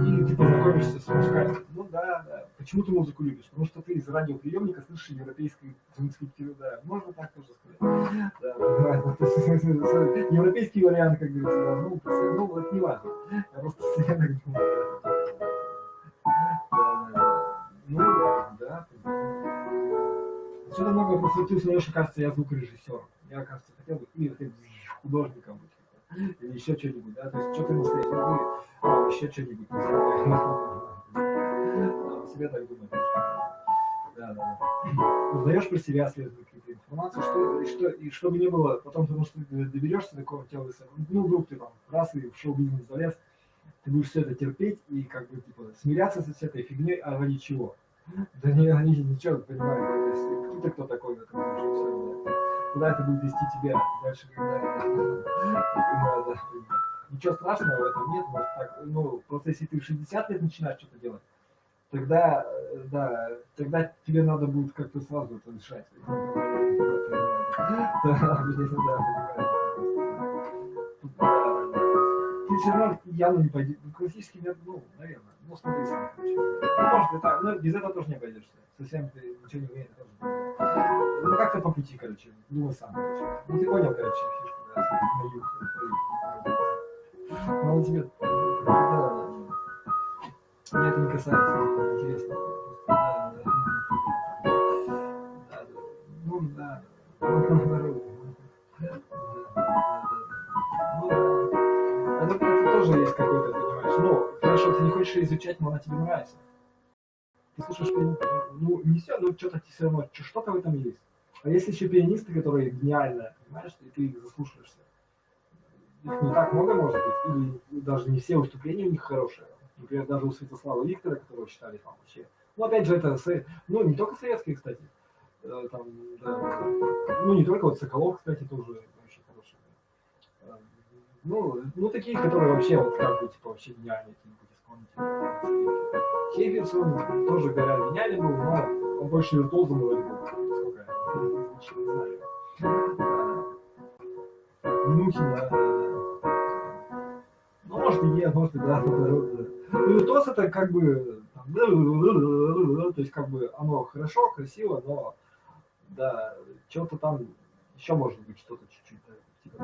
A: И ты познакомишься с музыкальным. Ну да. Почему ты музыку любишь? Потому что ты из радиоприемника слышишь европейский, да. Можно так тоже сказать. Да, европейский вариант, как говорится, да. Ну, это не важно. Я просто так думаю. Ну, да. Отсюда много просветился, мне кажется, я звукорежиссер. Я, кажется, хотел бы или художником быть, или еще что-нибудь, да, то есть что-то настоящее, еще что-нибудь, себе так думаю. Да. Узнаешь про себя свежую какую-то информацию, и чтобы не было, потом, потому что ты доберешься до какого-то тела, ну, вдруг ты там раз и в шоу-бизнес залез, ты будешь все это терпеть и как бы типа смиряться с этой фигней, а ради чего? Да они ничего не понимают, то есть ты-то кто такой в этом мире, все, да. Куда это будет вести тебя дальше, когда ничего страшного в этом нет, может так, ну, просто если ты в 60 лет начинаешь что-то делать, тогда тебе надо будет как-то сразу это решать. Ты все равно явно не пойдешь. Классический метод, ну, наверное. Ну, смотри сам. Может, это, но без этого тоже не обойдешься. Совсем ты ничего не умеешь тоже. Ну, как-то по пути, короче. Думай сам, короче. Ну, ты понял, короче, фишку, да, на юг. Ну, тебе, да. Меня это не касается, интересно. Ну, да. Это тоже есть какой-то, понимаешь, ну, хорошо, ты не хочешь изучать, но она тебе нравится. Ты слушаешь, ну, не все, но что-то все равно, что-то в этом есть. А есть еще пианисты, которые гениальные, понимаешь, и ты их заслушаешься. Их не так много, может быть, или даже не все выступления у них хорошие. Например, даже у Святослава Виктора, которого считали там вообще. Ну, опять же, это, ну, не только советские, кстати. Там, да, ну, не только вот Соколов, кстати, тоже очень хороший. Ну, такие, которые вообще, вот, как бы, типа, вообще гениальные какие-нибудь исполнители. Хейгерс, он тоже, говорят, гениальный был, но он больше виртуозом вроде был. Сколько я ничего не знаю. Минухин, да. Ну, может и нет, может и да. Ну, виртуоз это как бы, то есть, как бы, оно хорошо, красиво, но, да, что-то там еще может быть, что-то чуть-чуть, да, типа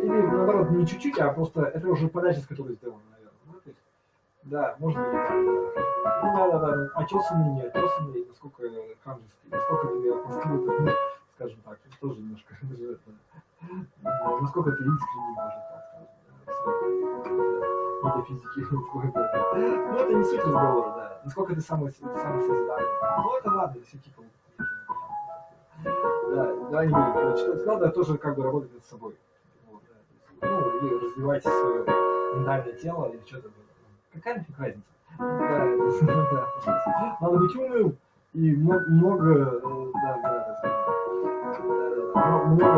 A: или наоборот, не чуть-чуть, а просто это уже подача, с которой сделана, наверное. Ну, то есть, да, может быть, да. Ну, да. Очесанный, не очесанный, насколько ханжеский, насколько тебе построил, скажем так, тоже немножко, насколько ты искренний, может так сказать, метафизики. Ну, это не суть разговора, да. Насколько ты самосозидательный. Ну, это ладно, если типа. Да, не будет. Короче, надо тоже как бы работать над собой. Вот, да. Ну, или развивать свое ментальное тело, или что-то. Какая нафиг разница? Да. Надо быть умным и много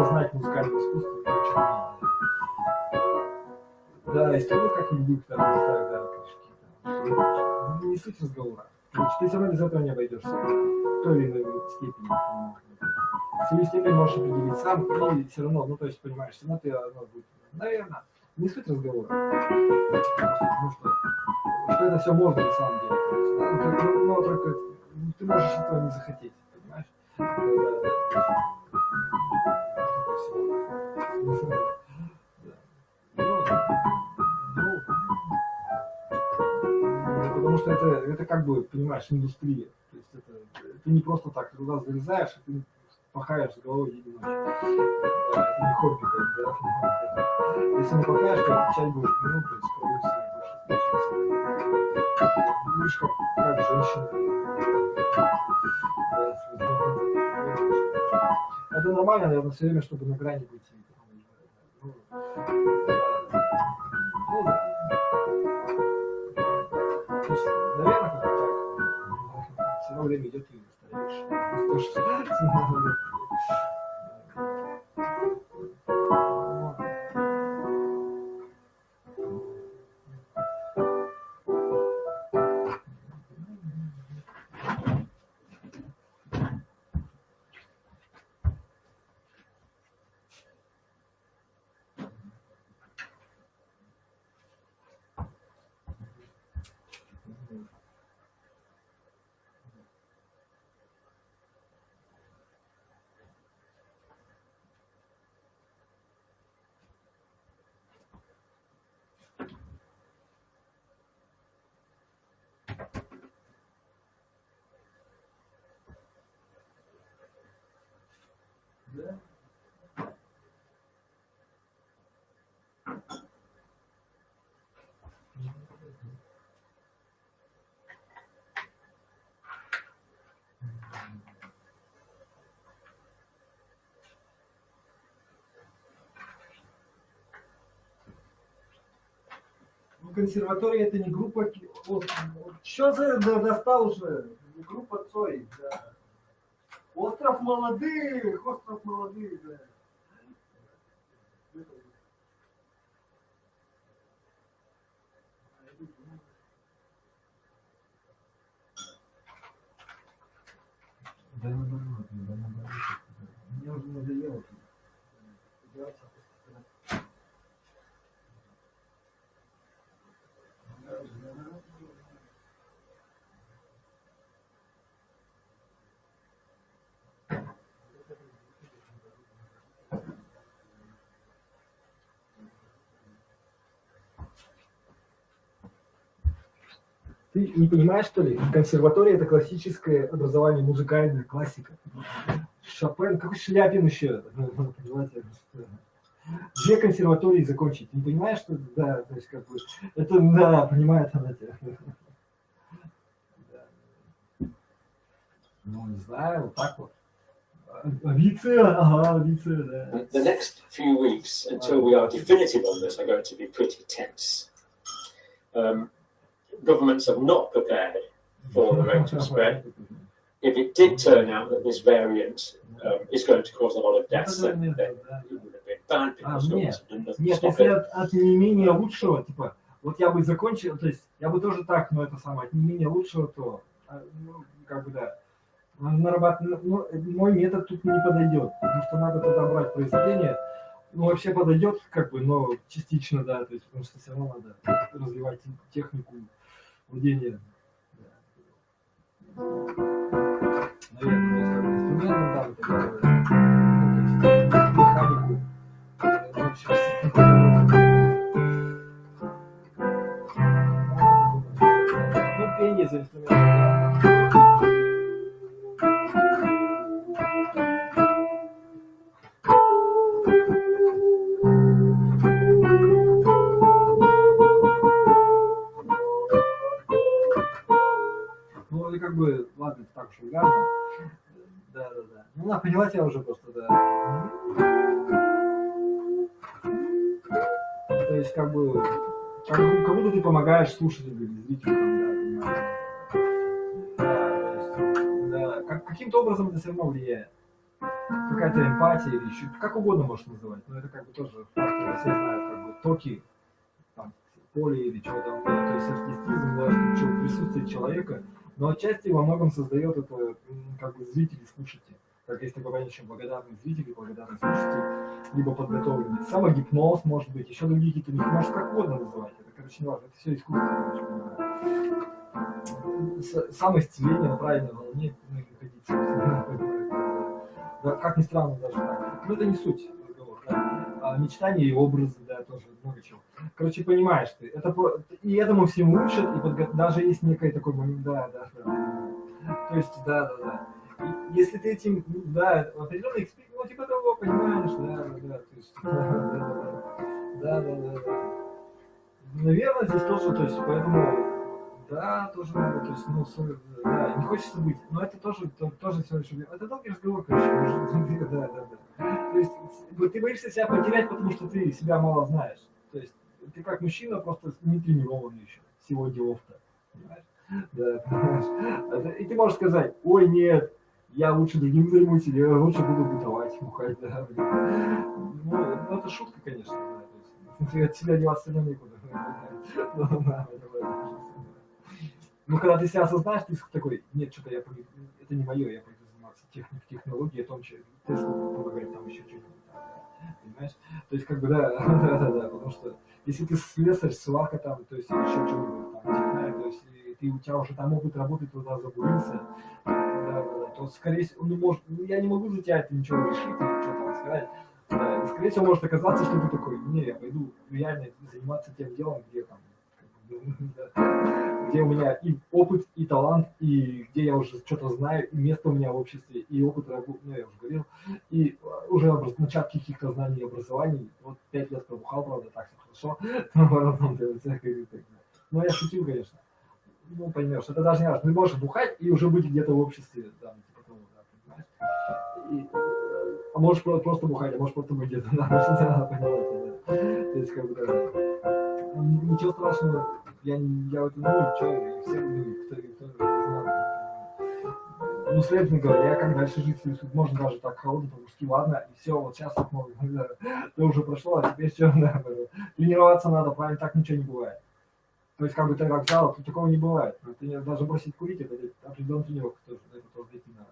A: знать музыкального искусства. Да, историю как-нибудь там, да, конечно. Не суть разговора. Короче, ты все равно без этого не обойдешься. В той или иной степени. Свою степень можешь определить сам, и все равно, ну, то есть, понимаешь, все равно ты, будет, наверное, не суть разговора. Потому что это все можно на самом деле. Но только ты можешь этого не захотеть, понимаешь? Потому что это как бы, понимаешь, индустрия. То есть ты не просто так туда залезаешь, и ты пахаешь с головой день и ночь. Да, это не хобби, да. Если не пахаешь, то отвечать будешь минуту, и скоро все будешь. Видишь, как женщина. Это нормально, наверное, все время, чтобы на грани быть. Ну, да. То есть, наверное, как-то так. Все равно время идет, и стареешь. Да. Ну, консерватория это не группа. Вот, что за достал уже? Не группа Цой, да. Остров молодых, да. Да наоборот. Мне уже надоело. Ты не понимаешь, что ли? Консерватория — это классическое образование, музыкальная классика. Шопен, какой Шляпин еще? Понимаете? Две консерватории закончить. Не понимаешь, что да, то есть как бы это да, понимает она тебя. Ну, не знаю, вот так вот. Вице, да.
G: The next few weeks until we are definitive on this are going to be pretty tense. Governments have not prepared for the rate of spread. If it did turn out that this variant is going to cause a lot of deaths, then it would have been bad because governments have done nothing to
A: Нет,
G: stop
A: если
G: it.
A: от не менее лучшего, типа, вот я бы закончил, то есть я бы тоже так, но это самое, от не менее лучшего, то, ну, как бы да, ну, мой метод тут не подойдет, потому что надо туда брать произведение, ну, вообще подойдет, как бы, но частично, да, то есть, потому что все равно надо развивать технику владения. Наверное, как инструментом, да, механику. Ну, пение за инструментом, да. Ну, и как бы, ладно, так уж угарно. Да. Ну, она поняла тебя уже просто, да. То есть, как бы, как будто ты помогаешь слушателю или зрителю, там, да, понимаешь. Да, то есть, да, каким-то образом это все равно влияет. Какая-то эмпатия или еще, как угодно можешь называть, но это как бы тоже, все знают, как бы, токи, там, поле или что там, да, то есть артистизм, да, присутствие человека, но отчасти во многом создает это, как бы, зрители, слушатели. Как есть такое понятие, еще благодарные зрители, благодарные слушатели, либо подготовленные. Самогипноз, может быть, еще другие какие-то, можешь как угодно называть, это, короче, не важно, это все искусство, короче. Самоисцеление на правильной волне находиться. Да, как ни странно даже так. Ну, это не суть разговора, да. Мечтания и образы, да, тоже много чего. Короче, понимаешь ты, это и этому всему учат, и даже есть некое такой момент, да. То есть, да. И если ты этим, да, определенный эксперимент, ну, типа того, понимаешь, да, то есть, да. Наверное, здесь тоже, то есть, поэтому, Да, тоже надо, то есть, ну, да, не хочется быть, но это тоже все еще, это долгий разговор, короче, да. То есть, ты боишься себя потерять, потому что ты себя мало знаешь. То есть, ты как мужчина просто не тренированный еще, всего делов-то, понимаешь? Да, понимаешь? И ты можешь сказать, ой, нет, я лучше другим займусь, или я лучше буду бытовать, бухать, да. Ну, это шутка, конечно, да. То есть, от себя деваться все равно некуда. Ну, когда ты себя осознаешь, ты такой, нет, что-то это не мое, я пойду заниматься технологией, о том, что Теслу помогает там еще что-нибудь. Понимаешь? То есть, как бы, да, потому что если ты слесарь, сварка там, то есть еще что-нибудь там, технарь, то есть и у тебя уже там опыт работы туда забурился, то, скорее всего, ну, может, я не могу за тебя это ничего решить, или что там сказать. Да, и, скорее всего, может оказаться, что ты такой, не, я пойду реально заниматься тем делом, где там, где у меня и опыт, и талант, и где я уже что-то знаю, и место у меня в обществе, и опыт работы, ну, я уже говорил, и уже начатки каких-то знаний и образований. Вот 5 лет пробухал, правда, так все хорошо. Ну, я шутил, конечно. Ну, поймешь, это даже не важно. Ты можешь бухать и уже быть где-то в обществе, да, типа того, да, понимаешь? А можешь просто бухать, а можешь просто быть где-то, да, надо понимать, да. То есть, как бы, да. Ничего страшного, я в этом, ну, что, все, ну, следовательно говоря, я как дальше жить, можно даже так холодно, по-мужски, ладно, и все, вот сейчас вот, да, это уже прошло, а теперь что, да, тренироваться надо, правильно, так ничего не бывает. То есть, как бы ты как взял, тут такого не бывает. Даже бросить курить, это определенная тренировка тоже, это тоже дойти надо.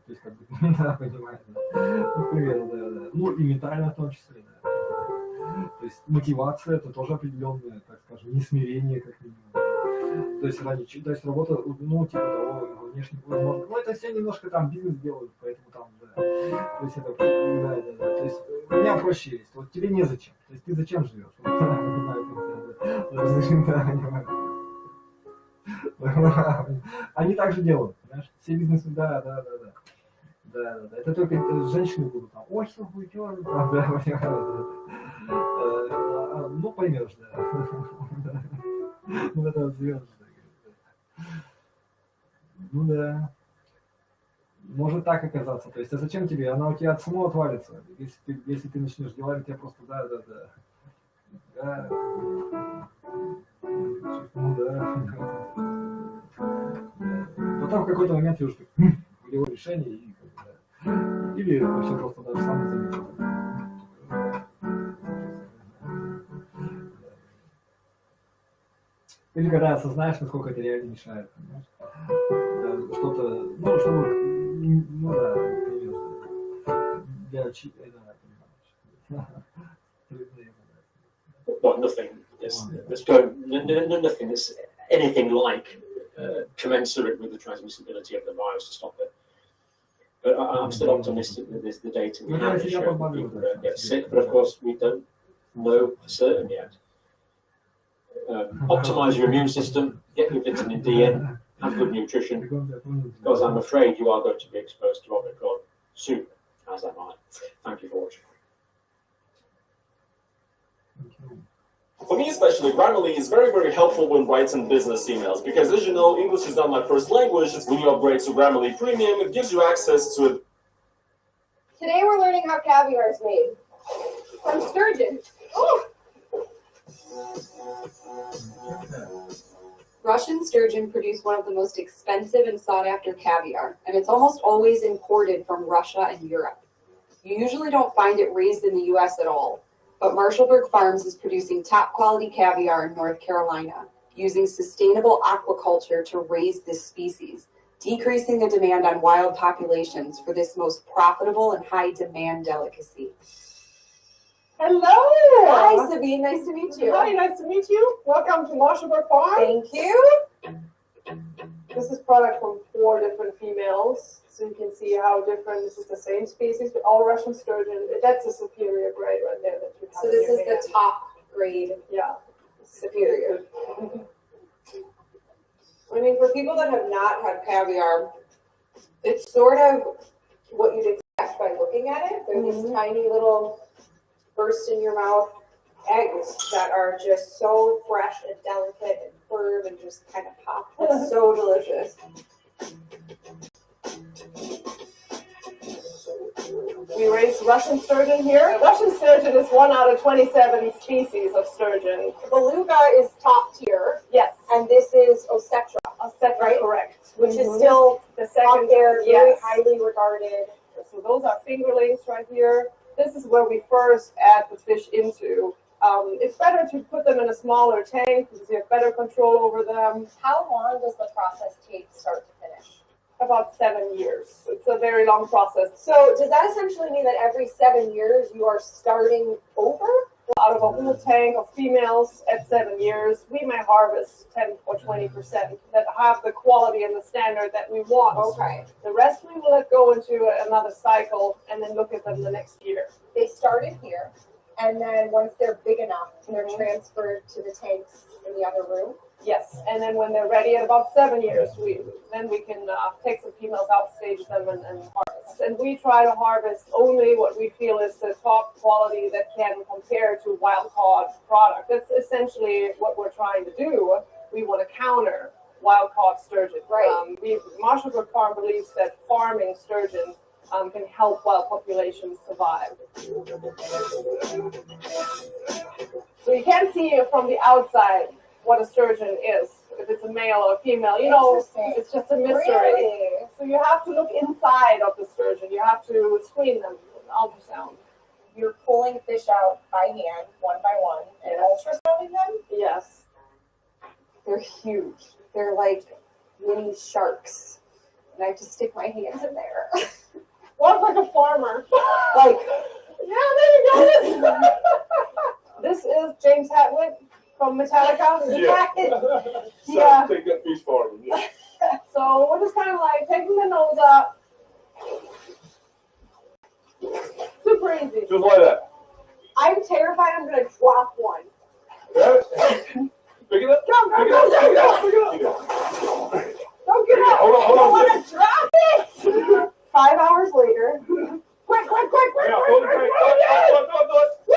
A: То есть, как бы, да, понимаете, да. Ну, к примеру, да. Ну, и ментально в том числе, да. То есть, мотивация, это тоже определенное, так скажем, несмирение, как минимум. То есть, то есть, работа, ну, типа того, внешне, возможно, ну, это все немножко там бизнес делают, поэтому там, да. То есть, это, да. То есть, у меня проще есть, вот тебе незачем. То есть, ты зачем живешь? Они так же делают, понимаешь? Все бизнесы, да. Это только женщины будут там, ой, все будет черным, там, да, ну, поймешь, да. Ну, это звезды. Ну, да. Может так оказаться. То есть, а зачем тебе? Она у тебя от самого отвалится. Если ты начнешь делать, тебя просто, да. Да. Ну, да. Потом в какой-то момент я уже его решение и да. Или вообще просто даже сам не заметил. Или когда осознаешь, насколько это реально мешает, понимаешь? Да, что-то, ну, чтобы, ну да, конечно. Для да, понимаешь.
G: Well, nothing that's going, nothing that's anything like commensurate with the transmissibility of the virus to stop it. But I'm still optimistic that there's the data we have to show that people don't get sick, but of course we don't know for certain yet. Optimize your immune system, get your vitamin D in, have good nutrition, because I'm afraid you are going to be exposed to Omicron soon, as am I. Thank you for watching.
H: For me especially, Grammarly is very, very helpful when writing business emails because, as you know, English is not my first language. When you upgrade to Grammarly Premium, it gives you access to it.
I: Today we're learning how caviar is made from sturgeon. Ooh. Russian sturgeon produce one of the most expensive and sought-after caviar, and it's almost always imported from Russia and Europe. You usually don't find it raised in the U.S. at all. But Marshallberg Farms is producing top-quality caviar in North Carolina, using sustainable aquaculture to raise this species, decreasing the demand on wild populations for this most profitable and high-demand delicacy.
B: Hello!
I: Hi, Sabine. Nice to meet you.
B: Hi, nice to meet you. Welcome to Marshallberg Farm.
I: Thank you.
B: This is product from 4 different females. So you can see how different, this is the same species, but all Russian sturgeon, that's a superior grade right there. That you have
I: So this is the top grade,
B: yeah,
I: superior. I mean, for people that have not had caviar, it's sort of what you'd expect by looking at it. They're these tiny little burst in your mouth eggs that are just so fresh and delicate and firm and just kind of pop. It's so delicious.
B: We raise Russian sturgeon here. Russian sturgeon is 1 out of 27 species of sturgeon.
I: Beluga is top tier,
B: Yes,
I: and this is Osetra,
B: Osetra,
I: Right.
B: correct.
I: which is still
B: the
I: up
B: second
I: there, very
B: yes.
I: highly regarded.
B: So those are fingerlings right here. This is where we first add the fish into. It's better to put them in a smaller tank because you have better control over them.
I: How long does the process take start to finish?
B: About 7 years. It's a very long process.
I: So does that essentially mean that every 7 years you are starting over?
B: Out of a whole tank of females at 7 years, we may harvest 10 or 20% that have the quality and the standard that we want.
I: Okay.
B: The rest we will let go into another cycle and then look at them the next year.
I: They started here, and then once they're big enough, they're transferred to the tanks in the other room.
B: Yes, and then when they're ready at about 7 years, we can take some females out, stage them, and harvest. And we try to harvest only what we feel is the top quality that can compare to wild-caught product. That's essentially what we're trying to do. We want to counter wild-caught sturgeon.
I: Right.
B: Marshallbrook Farm believes that farming sturgeon can help wild populations survive. So you can see from the outside what a sturgeon is, if it's a male or a female. You know, it's just a mystery.
I: Really?
B: So you have to look inside of the sturgeon. You have to screen them with an ultrasound.
I: You're pulling fish out by hand, one by one, and ultrasounding them?
B: Yes.
I: They're huge. They're like mini sharks. And I have to stick my hands in there.
B: Walk like a farmer.
I: Like,
B: Yeah, there you go. This is James Hatwick from Metallica.
H: Yeah.
B: Yeah.
H: Take that fish for me. Yeah.
B: So we're just kind of like taking the nose up. Super easy.
H: Just like that.
I: I'm terrified I'm going to drop one.
H: Yeah. Pick it up.
B: Go,
H: Pick it
B: go,
H: up.
B: go,
H: Pick it
B: go,
H: up. Pick it up.
B: Don't get up.
H: Hold on, hold on.
B: I want to drop it. 5 hours later. Quick, quick, quick, quick,
H: Yeah,
B: quick,
H: hold it
B: quick,
H: tight.
B: quick, Woo!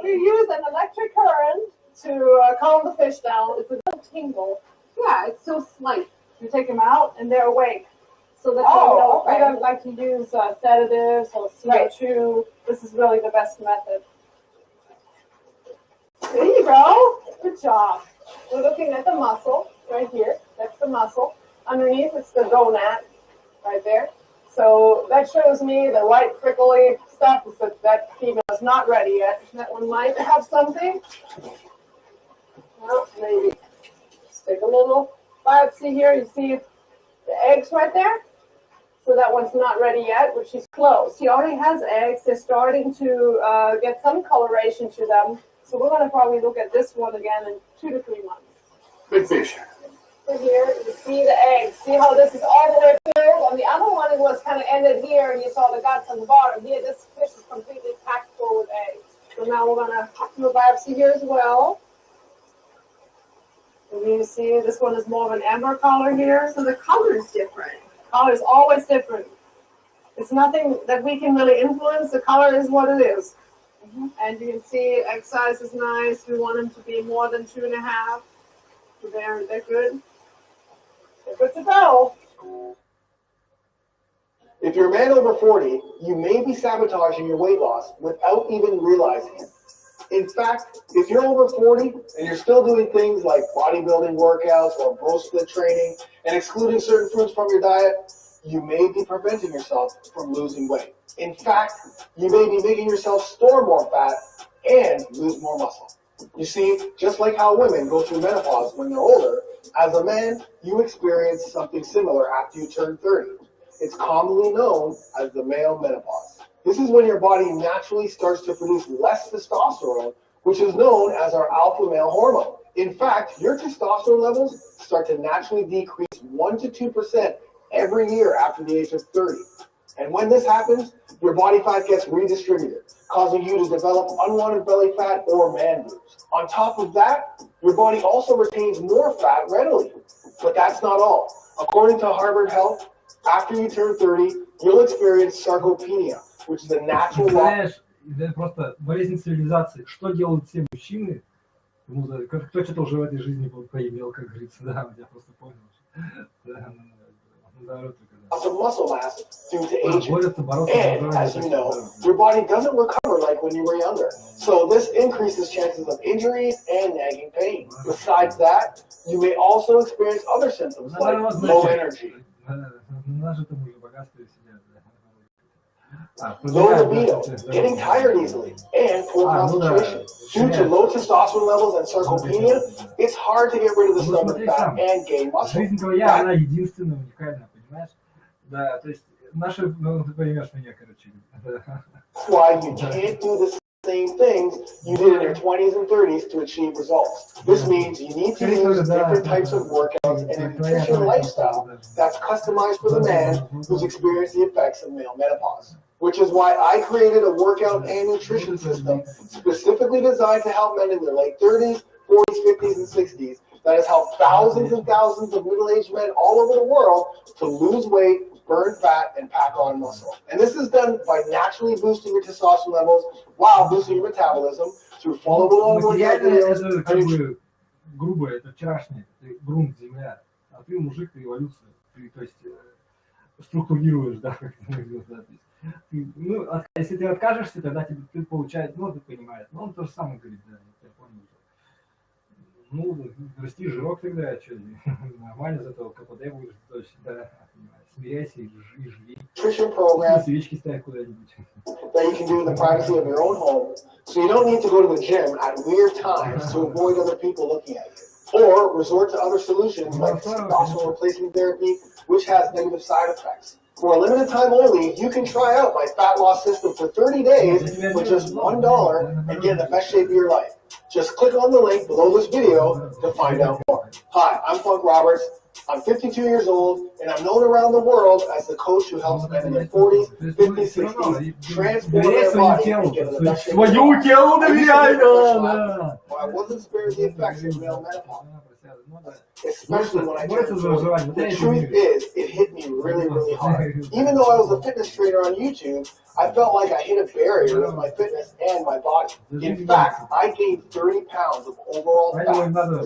B: We use an electric current to calm the fish down. It's a little tingle.
I: Yeah, it's so slight.
B: You take them out and they're awake. So that's
I: Oh,
B: why we
I: okay.
B: don't like to use sedatives or CO2. This is really the best method. There you go. Good job. We're looking at the muscle right here. That's the muscle. Underneath it's the gonad right there. So that shows me the white prickly stuff is that female is not ready yet. That one might have something. Well, maybe. Let's take a little biopsy here. You see the eggs right there? So that one's not ready yet, but she's close. She already has eggs. They're starting to get some coloration to them. So we're going to probably look at this one again in 2 to 3 months.
H: Big fish.
B: So here, you see the eggs. See how this is all the way filled? On the other one, it was kind of ended here, and you saw the guts on the bottom. Here, this fish is completely packed full with eggs. So now we're going to do a biopsy here as well. And you see this one is more of an amber color here. So the color is different. Color is always different. It's nothing that we can really influence. The color is what it is. And you can see egg size is nice. We want them to be more than 2.5. So they're good. They're good to go.
J: If you're a man over 40, you may be sabotaging your weight loss without even realizing it. In fact, if you're over 40 and you're still doing things like bodybuilding workouts or bro split training and excluding certain foods from your diet, you may be preventing yourself from losing weight. In fact, you may be making yourself store more fat and lose more muscle. You see, just like how women go through menopause when they're older, as a man, you experience something similar after you turn 30. It's commonly known as the male menopause. This is when your body naturally starts to produce less testosterone, which is known as our alpha male hormone. In fact, your testosterone levels start to naturally decrease 1 to 2% every year after the age of 30. And when this happens, your body fat gets redistributed, causing you to develop unwanted belly fat or man boobs. On top of that, your body also retains more fat readily. But that's not all. According to Harvard Health, after you turn 30, you'll experience sarcopenia, which is a natural loss.
A: это просто болезнь цивилизации. Что делают все мужчины? Ну, кто что-то уже в этой жизни поимел, как говорится, да, я просто понял. Да,
J: Loss of muscle mass due to aging.
A: борются, бороться,
J: And as you know, your body doesn't recover like when you were younger. So this increases chances of injuries and nagging pain. Besides that, you may also experience other symptoms like low energy, low libido, getting tired easily, and poor concentration. Due to low testosterone levels and sarcopenia, it's hard to get rid of the stomach fat and gain muscle.
A: Жизнь твоя, она единственная, уникальная, понимаешь? Да, то есть наши, ну ты поймешь меня, короче.
J: That's why you can't do the same things you did in your 20s and 30s to achieve results. This means you need to use different types of workouts and a nutrition lifestyle that's customized for the man who's experienced the effects of male menopause. Which is why I created a workout and nutrition system specifically designed to help men in their late 30s, 40s, 50s, and 60s that has helped thousands and thousands of middle-aged men all over the world to lose weight, burn fat, and pack on muscle. And this is done by naturally boosting your testosterone levels while boosting your metabolism through follow-along workout videos.
A: Это как бы грубо, это вчерашнее, ты грунт, земля, а ты мужик, ты эволюция, ты, то есть, структурируешь, да, как ты говорил, да, ты, ну, если ты откажешься, тогда ты получаешь, ну, ты понимаешь, ну, он то же самое говорит, да, я понял. Ну, расти жирок тогда, что, нормально, зато КПД будешь, то есть, да, смиряйся и живи. Свечки ставь куда-нибудь.
J: That you can do in the privacy of your own home, so you don't need to go to the gym at weird times to avoid other people looking at you. Or resort to other solutions like testosterone replacement therapy, which has negative side effects. For a limited time only, you can try out my fat loss system for 30 days for just $1 and get in the best shape of your life. Just click on the link below this video to find out more. Hi, I'm Funk Roberts. I'm 52 years old, and I'm known around the world as the coach who helps men in their 40s, 50s, 60s transform their body and get to the best shape of their life. I wasn't spared the effects of male menopause. Especially when I turned 40. The truth is, it hit me really, really hard. Even though I was a fitness trainer on YouTube, I felt like I hit a barrier with my fitness and my body. In fact, I gained 30 pounds of overall fat,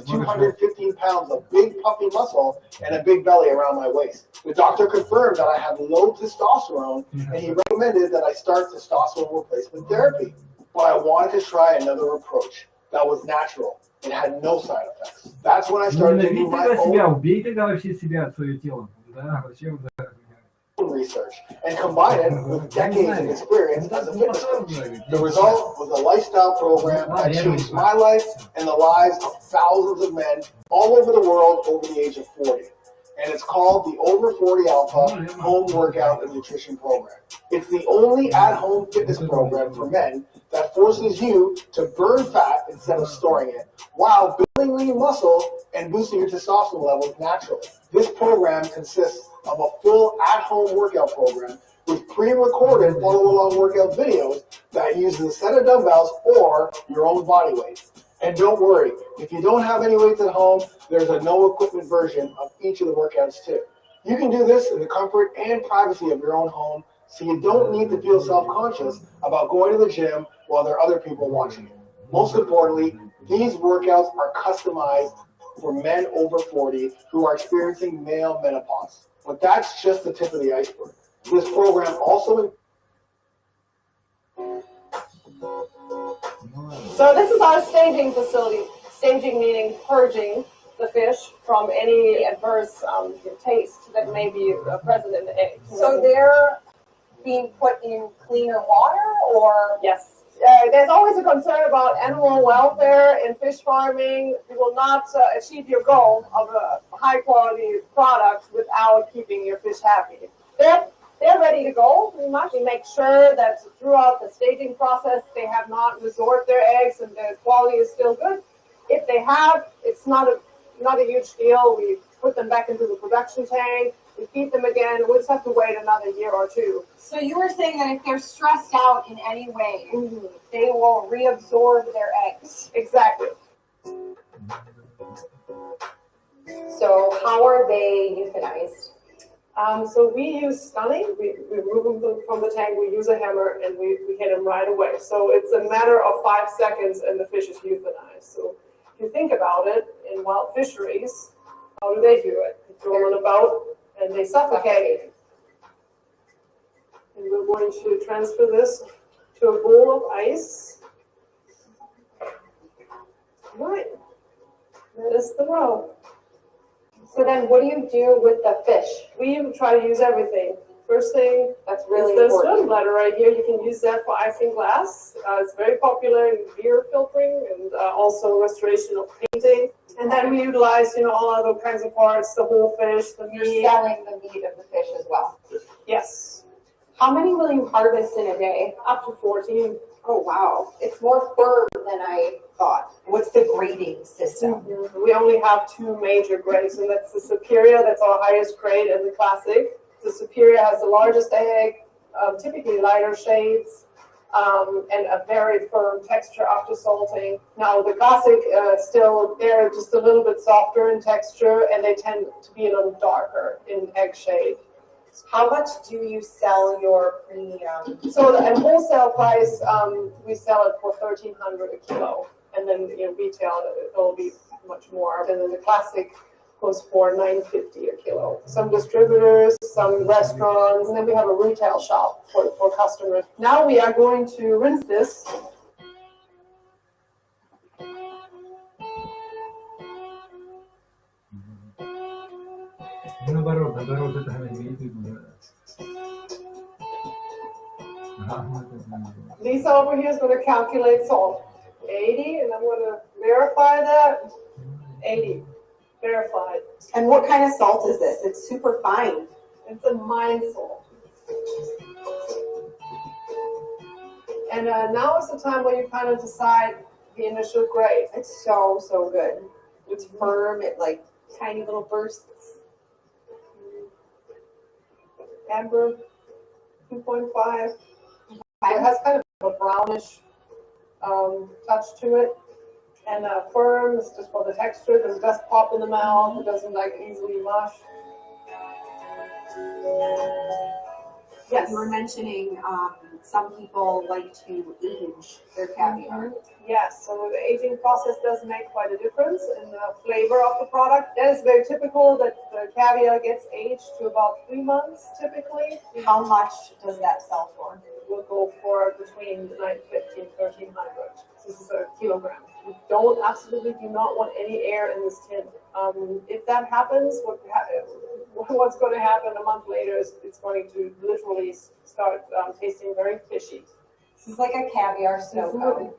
J: 215 pounds of big puffy muscle, and a big belly around my waist. The doctor confirmed that I had low testosterone, and he recommended that I start testosterone replacement therapy. But I wanted to try another approach that was natural. It had no side effects. That's when I started to do my own research and combine it with decades of experience as a fitness coach. The result was a lifestyle program that changed my life and the lives of thousands of men all over the world over the age of 40. And it's called the Over 40 Alpha Home Workout and Nutrition Program. It's the only at-home fitness program for men that forces you to burn fat instead of storing it, while building lean muscle and boosting your testosterone levels naturally. This program consists of a full at-home workout program with pre-recorded follow-along workout videos that uses a set of dumbbells or your own body weight. And don't worry, if you don't have any weights at home, there's a no-equipment version of each of the workouts too. You can do this in the comfort and privacy of your own home, so you don't need to feel self-conscious about going to the gym while there are other people watching you. Most importantly, these workouts are customized for men over 40 who are experiencing male menopause. But that's just the tip of the iceberg. This program also...
B: So this is our staging facility. Staging meaning purging the fish from any adverse taste that may be present in the egg.
I: So they're being put in cleaner water, or?
B: Yes. There's always a concern about animal welfare in fish farming. You will not achieve your goal of a high quality product without keeping your fish happy. They're ready to go, pretty much. We make sure that throughout the staging process, they have not resorbed their eggs and the quality is still good. If they have, it's not a huge deal. We put them back into the production tank. We feed them again. We'll just have to wait another year or two.
I: So you were saying that if they're stressed out in any way, they will reabsorb their eggs.
B: Exactly.
K: So how are they euthanized?
B: So we use stunning. We remove them from the tank. We use a hammer and we hit them right away. So it's a matter of 5 seconds and the fish is euthanized. So if you think about it, in wild fisheries, how do they do it? They throw them on a boat and they suffocate. And we're going to transfer this to a bowl of ice. Right. That is the roe.
I: So then what do you do with the fish?
B: We try to use everything. First thing,
I: That's really
B: is the
I: important.
B: swim bladder right here. You can use that for icing glass. It's very popular in beer filtering and also restoration of painting. And then we utilize, all other kinds of parts, the whole fish, the
I: You're
B: meat.
I: selling the meat of the fish as well.
B: Yes,
I: How many will you harvest in a day?
B: up to 14.
I: Oh, wow. It's more firm than I thought. What's the grading system?
B: We only have 2 major grades, and that's the Superior, that's our highest grade, and the Classic. The Superior has the largest egg, typically lighter shades, and a very firm texture after salting. Now the Classic, still, they're just a little bit softer in texture, and they tend to be a little darker in egg shade.
I: How much do you sell your premium?
B: So at wholesale price, we sell it for $1,300 a kilo, and then retail it'll be much more. And then the Classic goes for $9.50 a kilo. Some distributors, some restaurants, and then we have a retail shop for customers. Now we are going to rinse this.
A: Наоборот, это имеет в виду.
B: Lisa over here is going to calculate salt. 80, and I'm going to verify that. 80, verified.
I: And what kind of salt is this? It's super fine.
B: It's a mine salt. And now is the time where you kind of decide the initial grade.
I: It's so, so good. It's firm. It like tiny little bursts.
B: Amber, 2.5. It has kind of a brownish touch to it. And firm is just for the texture. It doesn't just pop in the mouth. It doesn't easily mush.
I: Yes. You were mentioning some people like to age their caviar.
B: Yes, so the aging process does make quite a difference in the flavor of the product. That is very typical that the caviar gets aged to about 3 months typically.
I: How much does that sell for?
B: We'll go for between $9.50 and $1,300. This is a kilogram. We absolutely do not want any air in this tin. If that happens, what's going to happen a month later is it's going to literally start tasting very fishy.
I: This is like a caviar snow cone.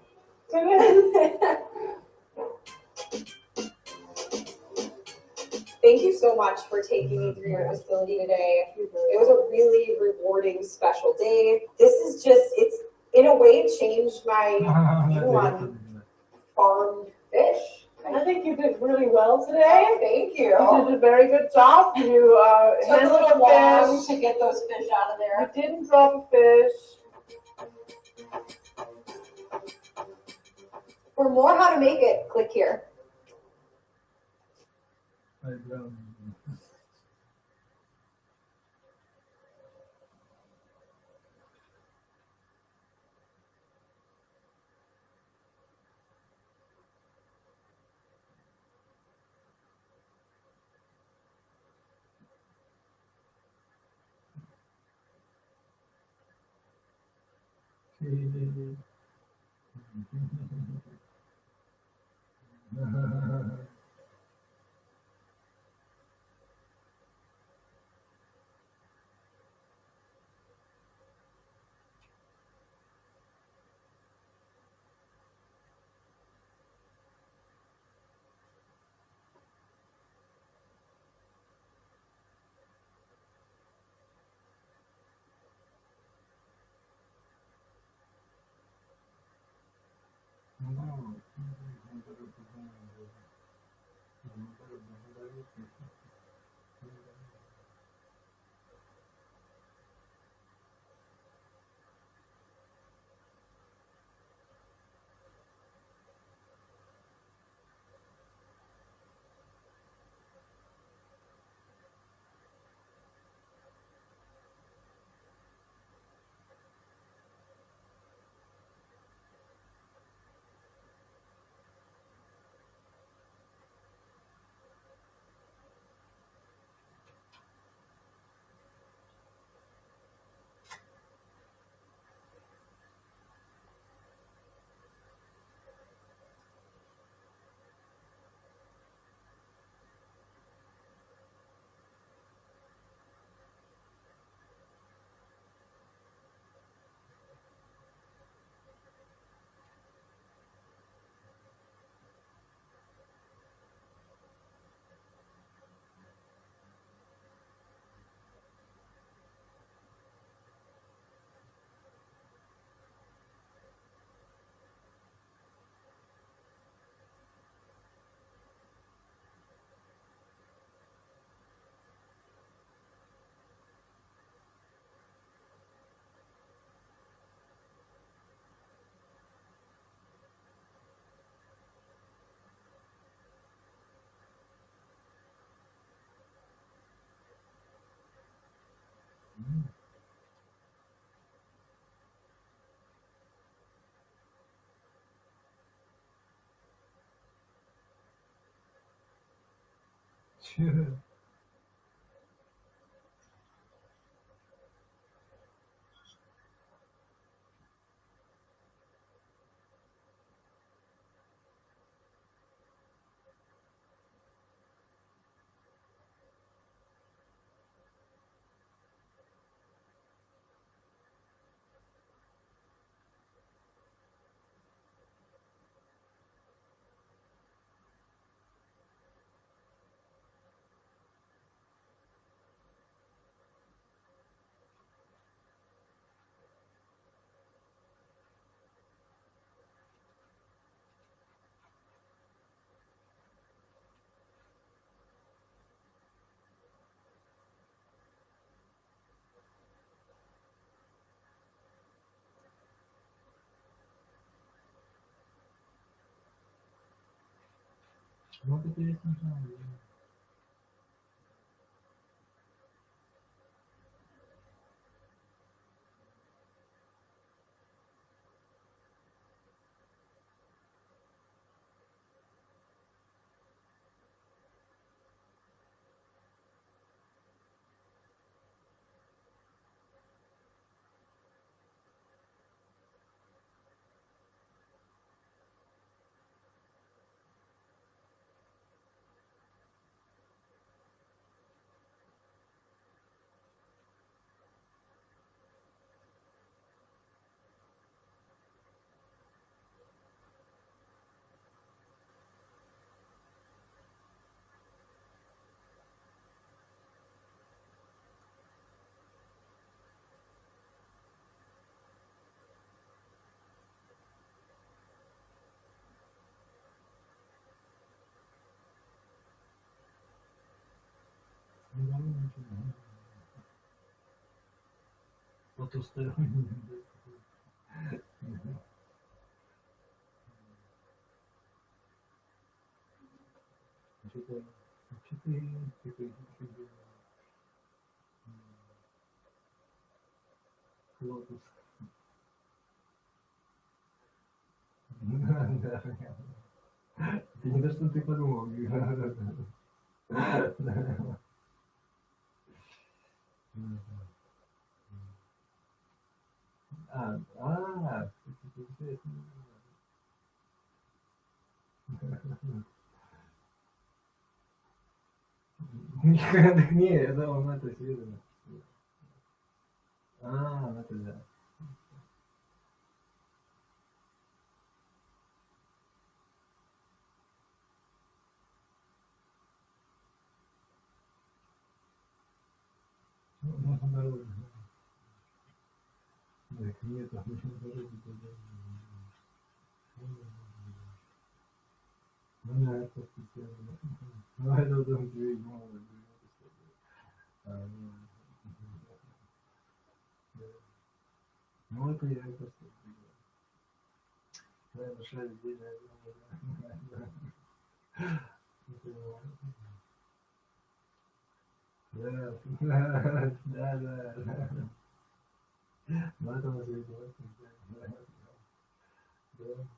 I: Thank you so much for taking me through your facility today. It was a really rewarding, special day. This is just, it's in a way changed my view on farmed fish.
B: I think you did really well today.
I: Thank you.
B: You did a very good job. You
I: Took a
B: handled
I: little
B: the
I: long
B: fish.
I: to get those fish out of there.
B: You didn't drop a fish.
I: For more how to make it, click here.
A: Вот это есть на самом деле. Потусторонний. Что-то лотос. Да. Это не то, что ты подумал. Так не, это он это связано. Это да. Ну, на дороге. Так нет, на дороге. Ну, это постепенно. Ну, это вот он говорит, ну, это я просто. Наверное, 6 дней, да. Ну, это у нас есть, да. Да.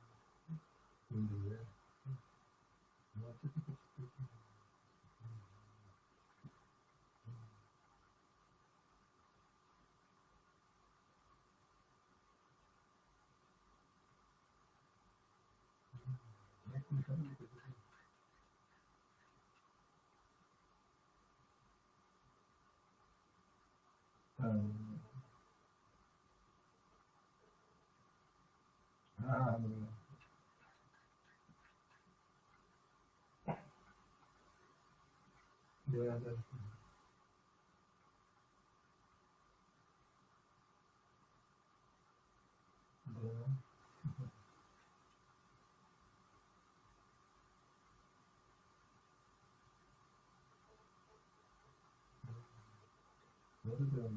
A: Вот это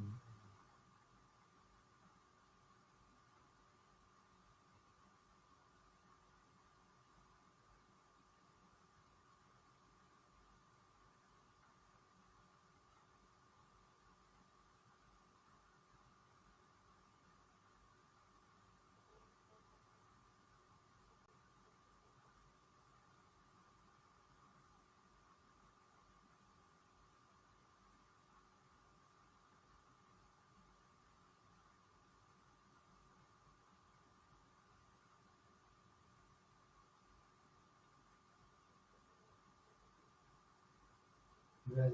A: Да.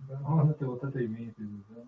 A: Да, это вот это имеет в виду. Да?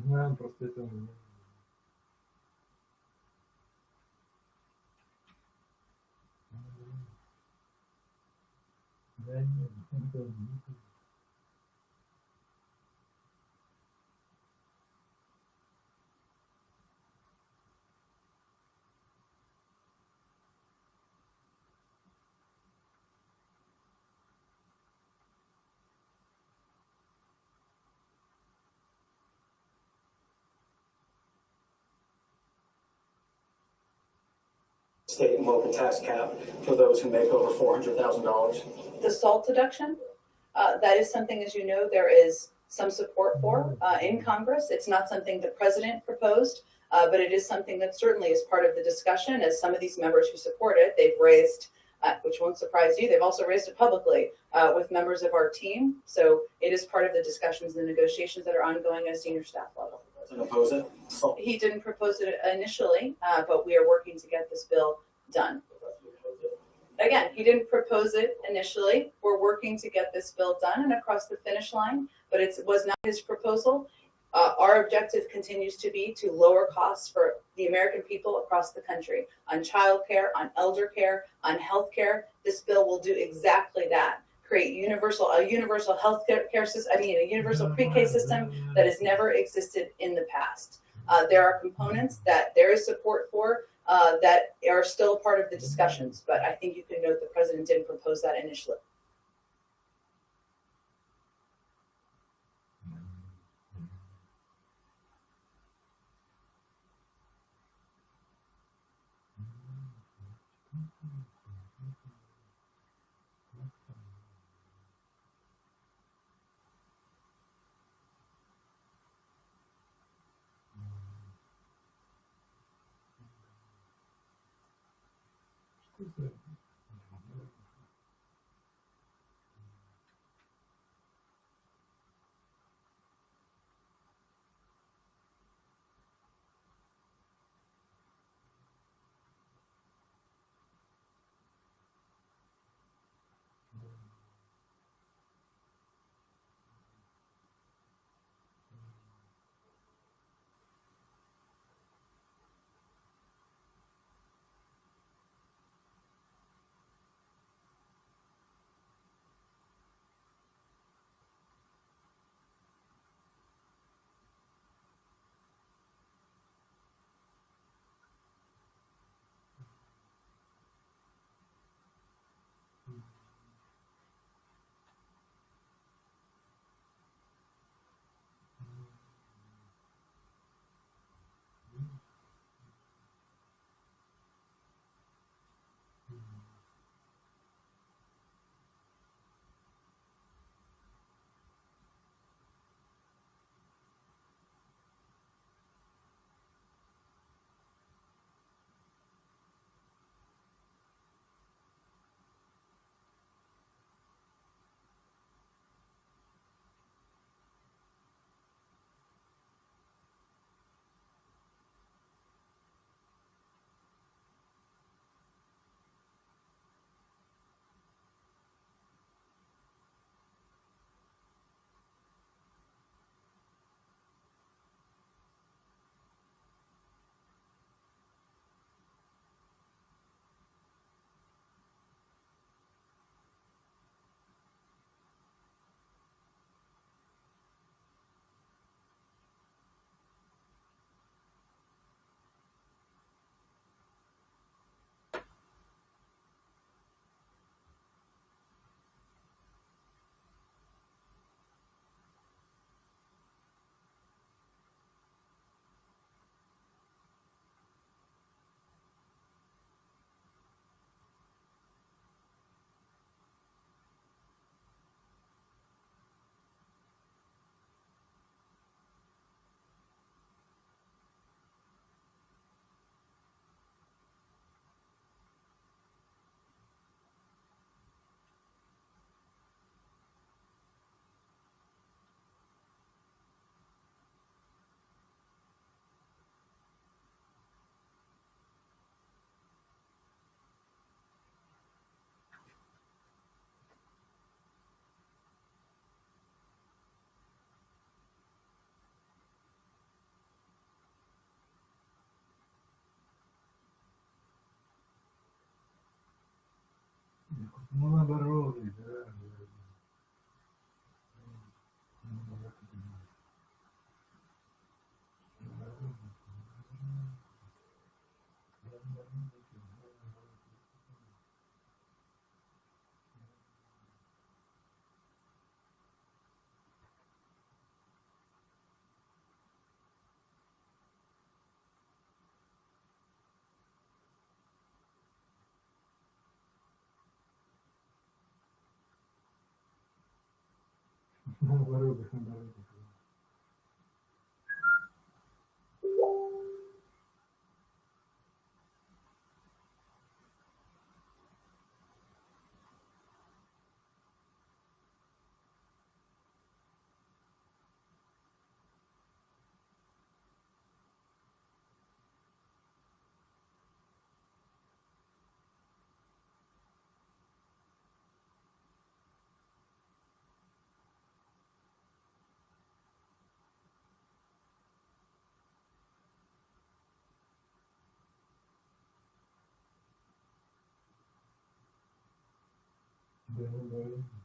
A: Знаем, просто это да, нет, это
K: state and local tax cap for those who make over $400,000.
L: The SALT deduction, that is something, as you know, there is some support for in Congress. It's not something the president proposed, but it is something that certainly is part of the discussion. As some of these members who support it, they've raised, which won't surprise you, they've also raised it publicly with members of our team. So it is part of the discussions and the negotiations that are ongoing at a senior staff level.
K: Doesn't oppose it? So,
L: He didn't propose it initially, but we are working to get this bill done. Again, he didn't propose it initially. We're working to get this bill done and across the finish line, but it was not his proposal. Our objective continues to be to lower costs for the American people across the country on childcare, on elder care, on healthcare. This bill will do exactly that. Create a universal health care system, a universal pre-K system that has never existed in the past. There are components that there is support for that are still part of the discussions, but I think you can note the president didn't propose that initially.
A: Ну, наоборот, да. Наоборот, наоборот. Да, да.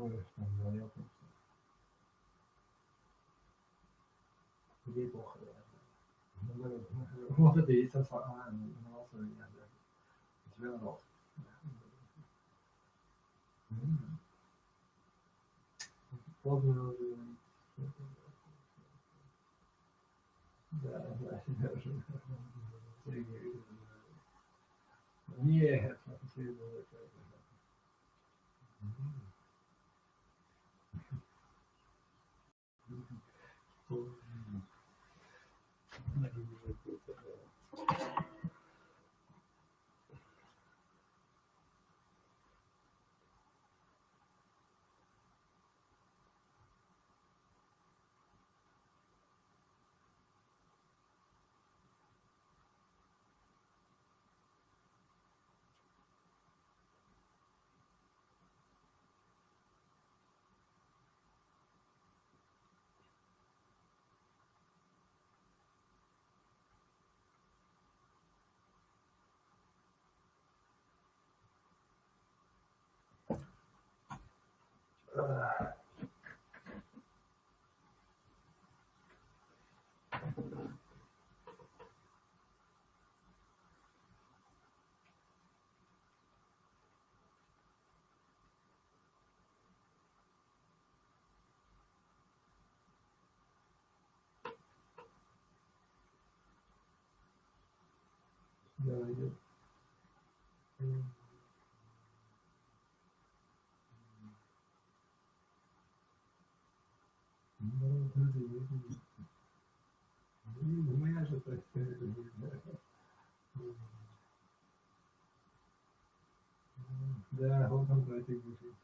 A: Ой, что звонил. Тебе плохо, да. Наоборот. Вот это и есть основная инновация. У тебя народ. Поздно. Да, да, даже. Нет, спасибо. Да, идет. Моя же так да, вот он против души.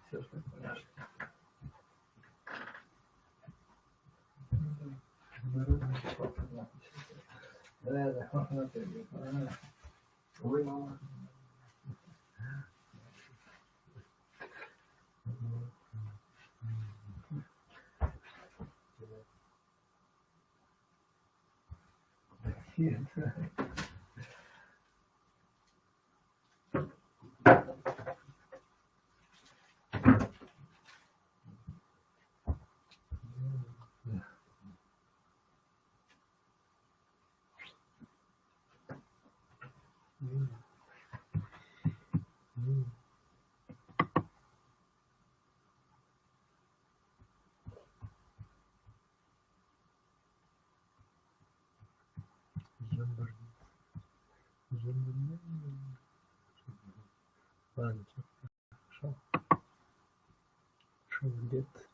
A: Все, что понимаешь. Да, да, он это делает. Ой, мама. Нет.
M: Ладно, что? Шо в обед?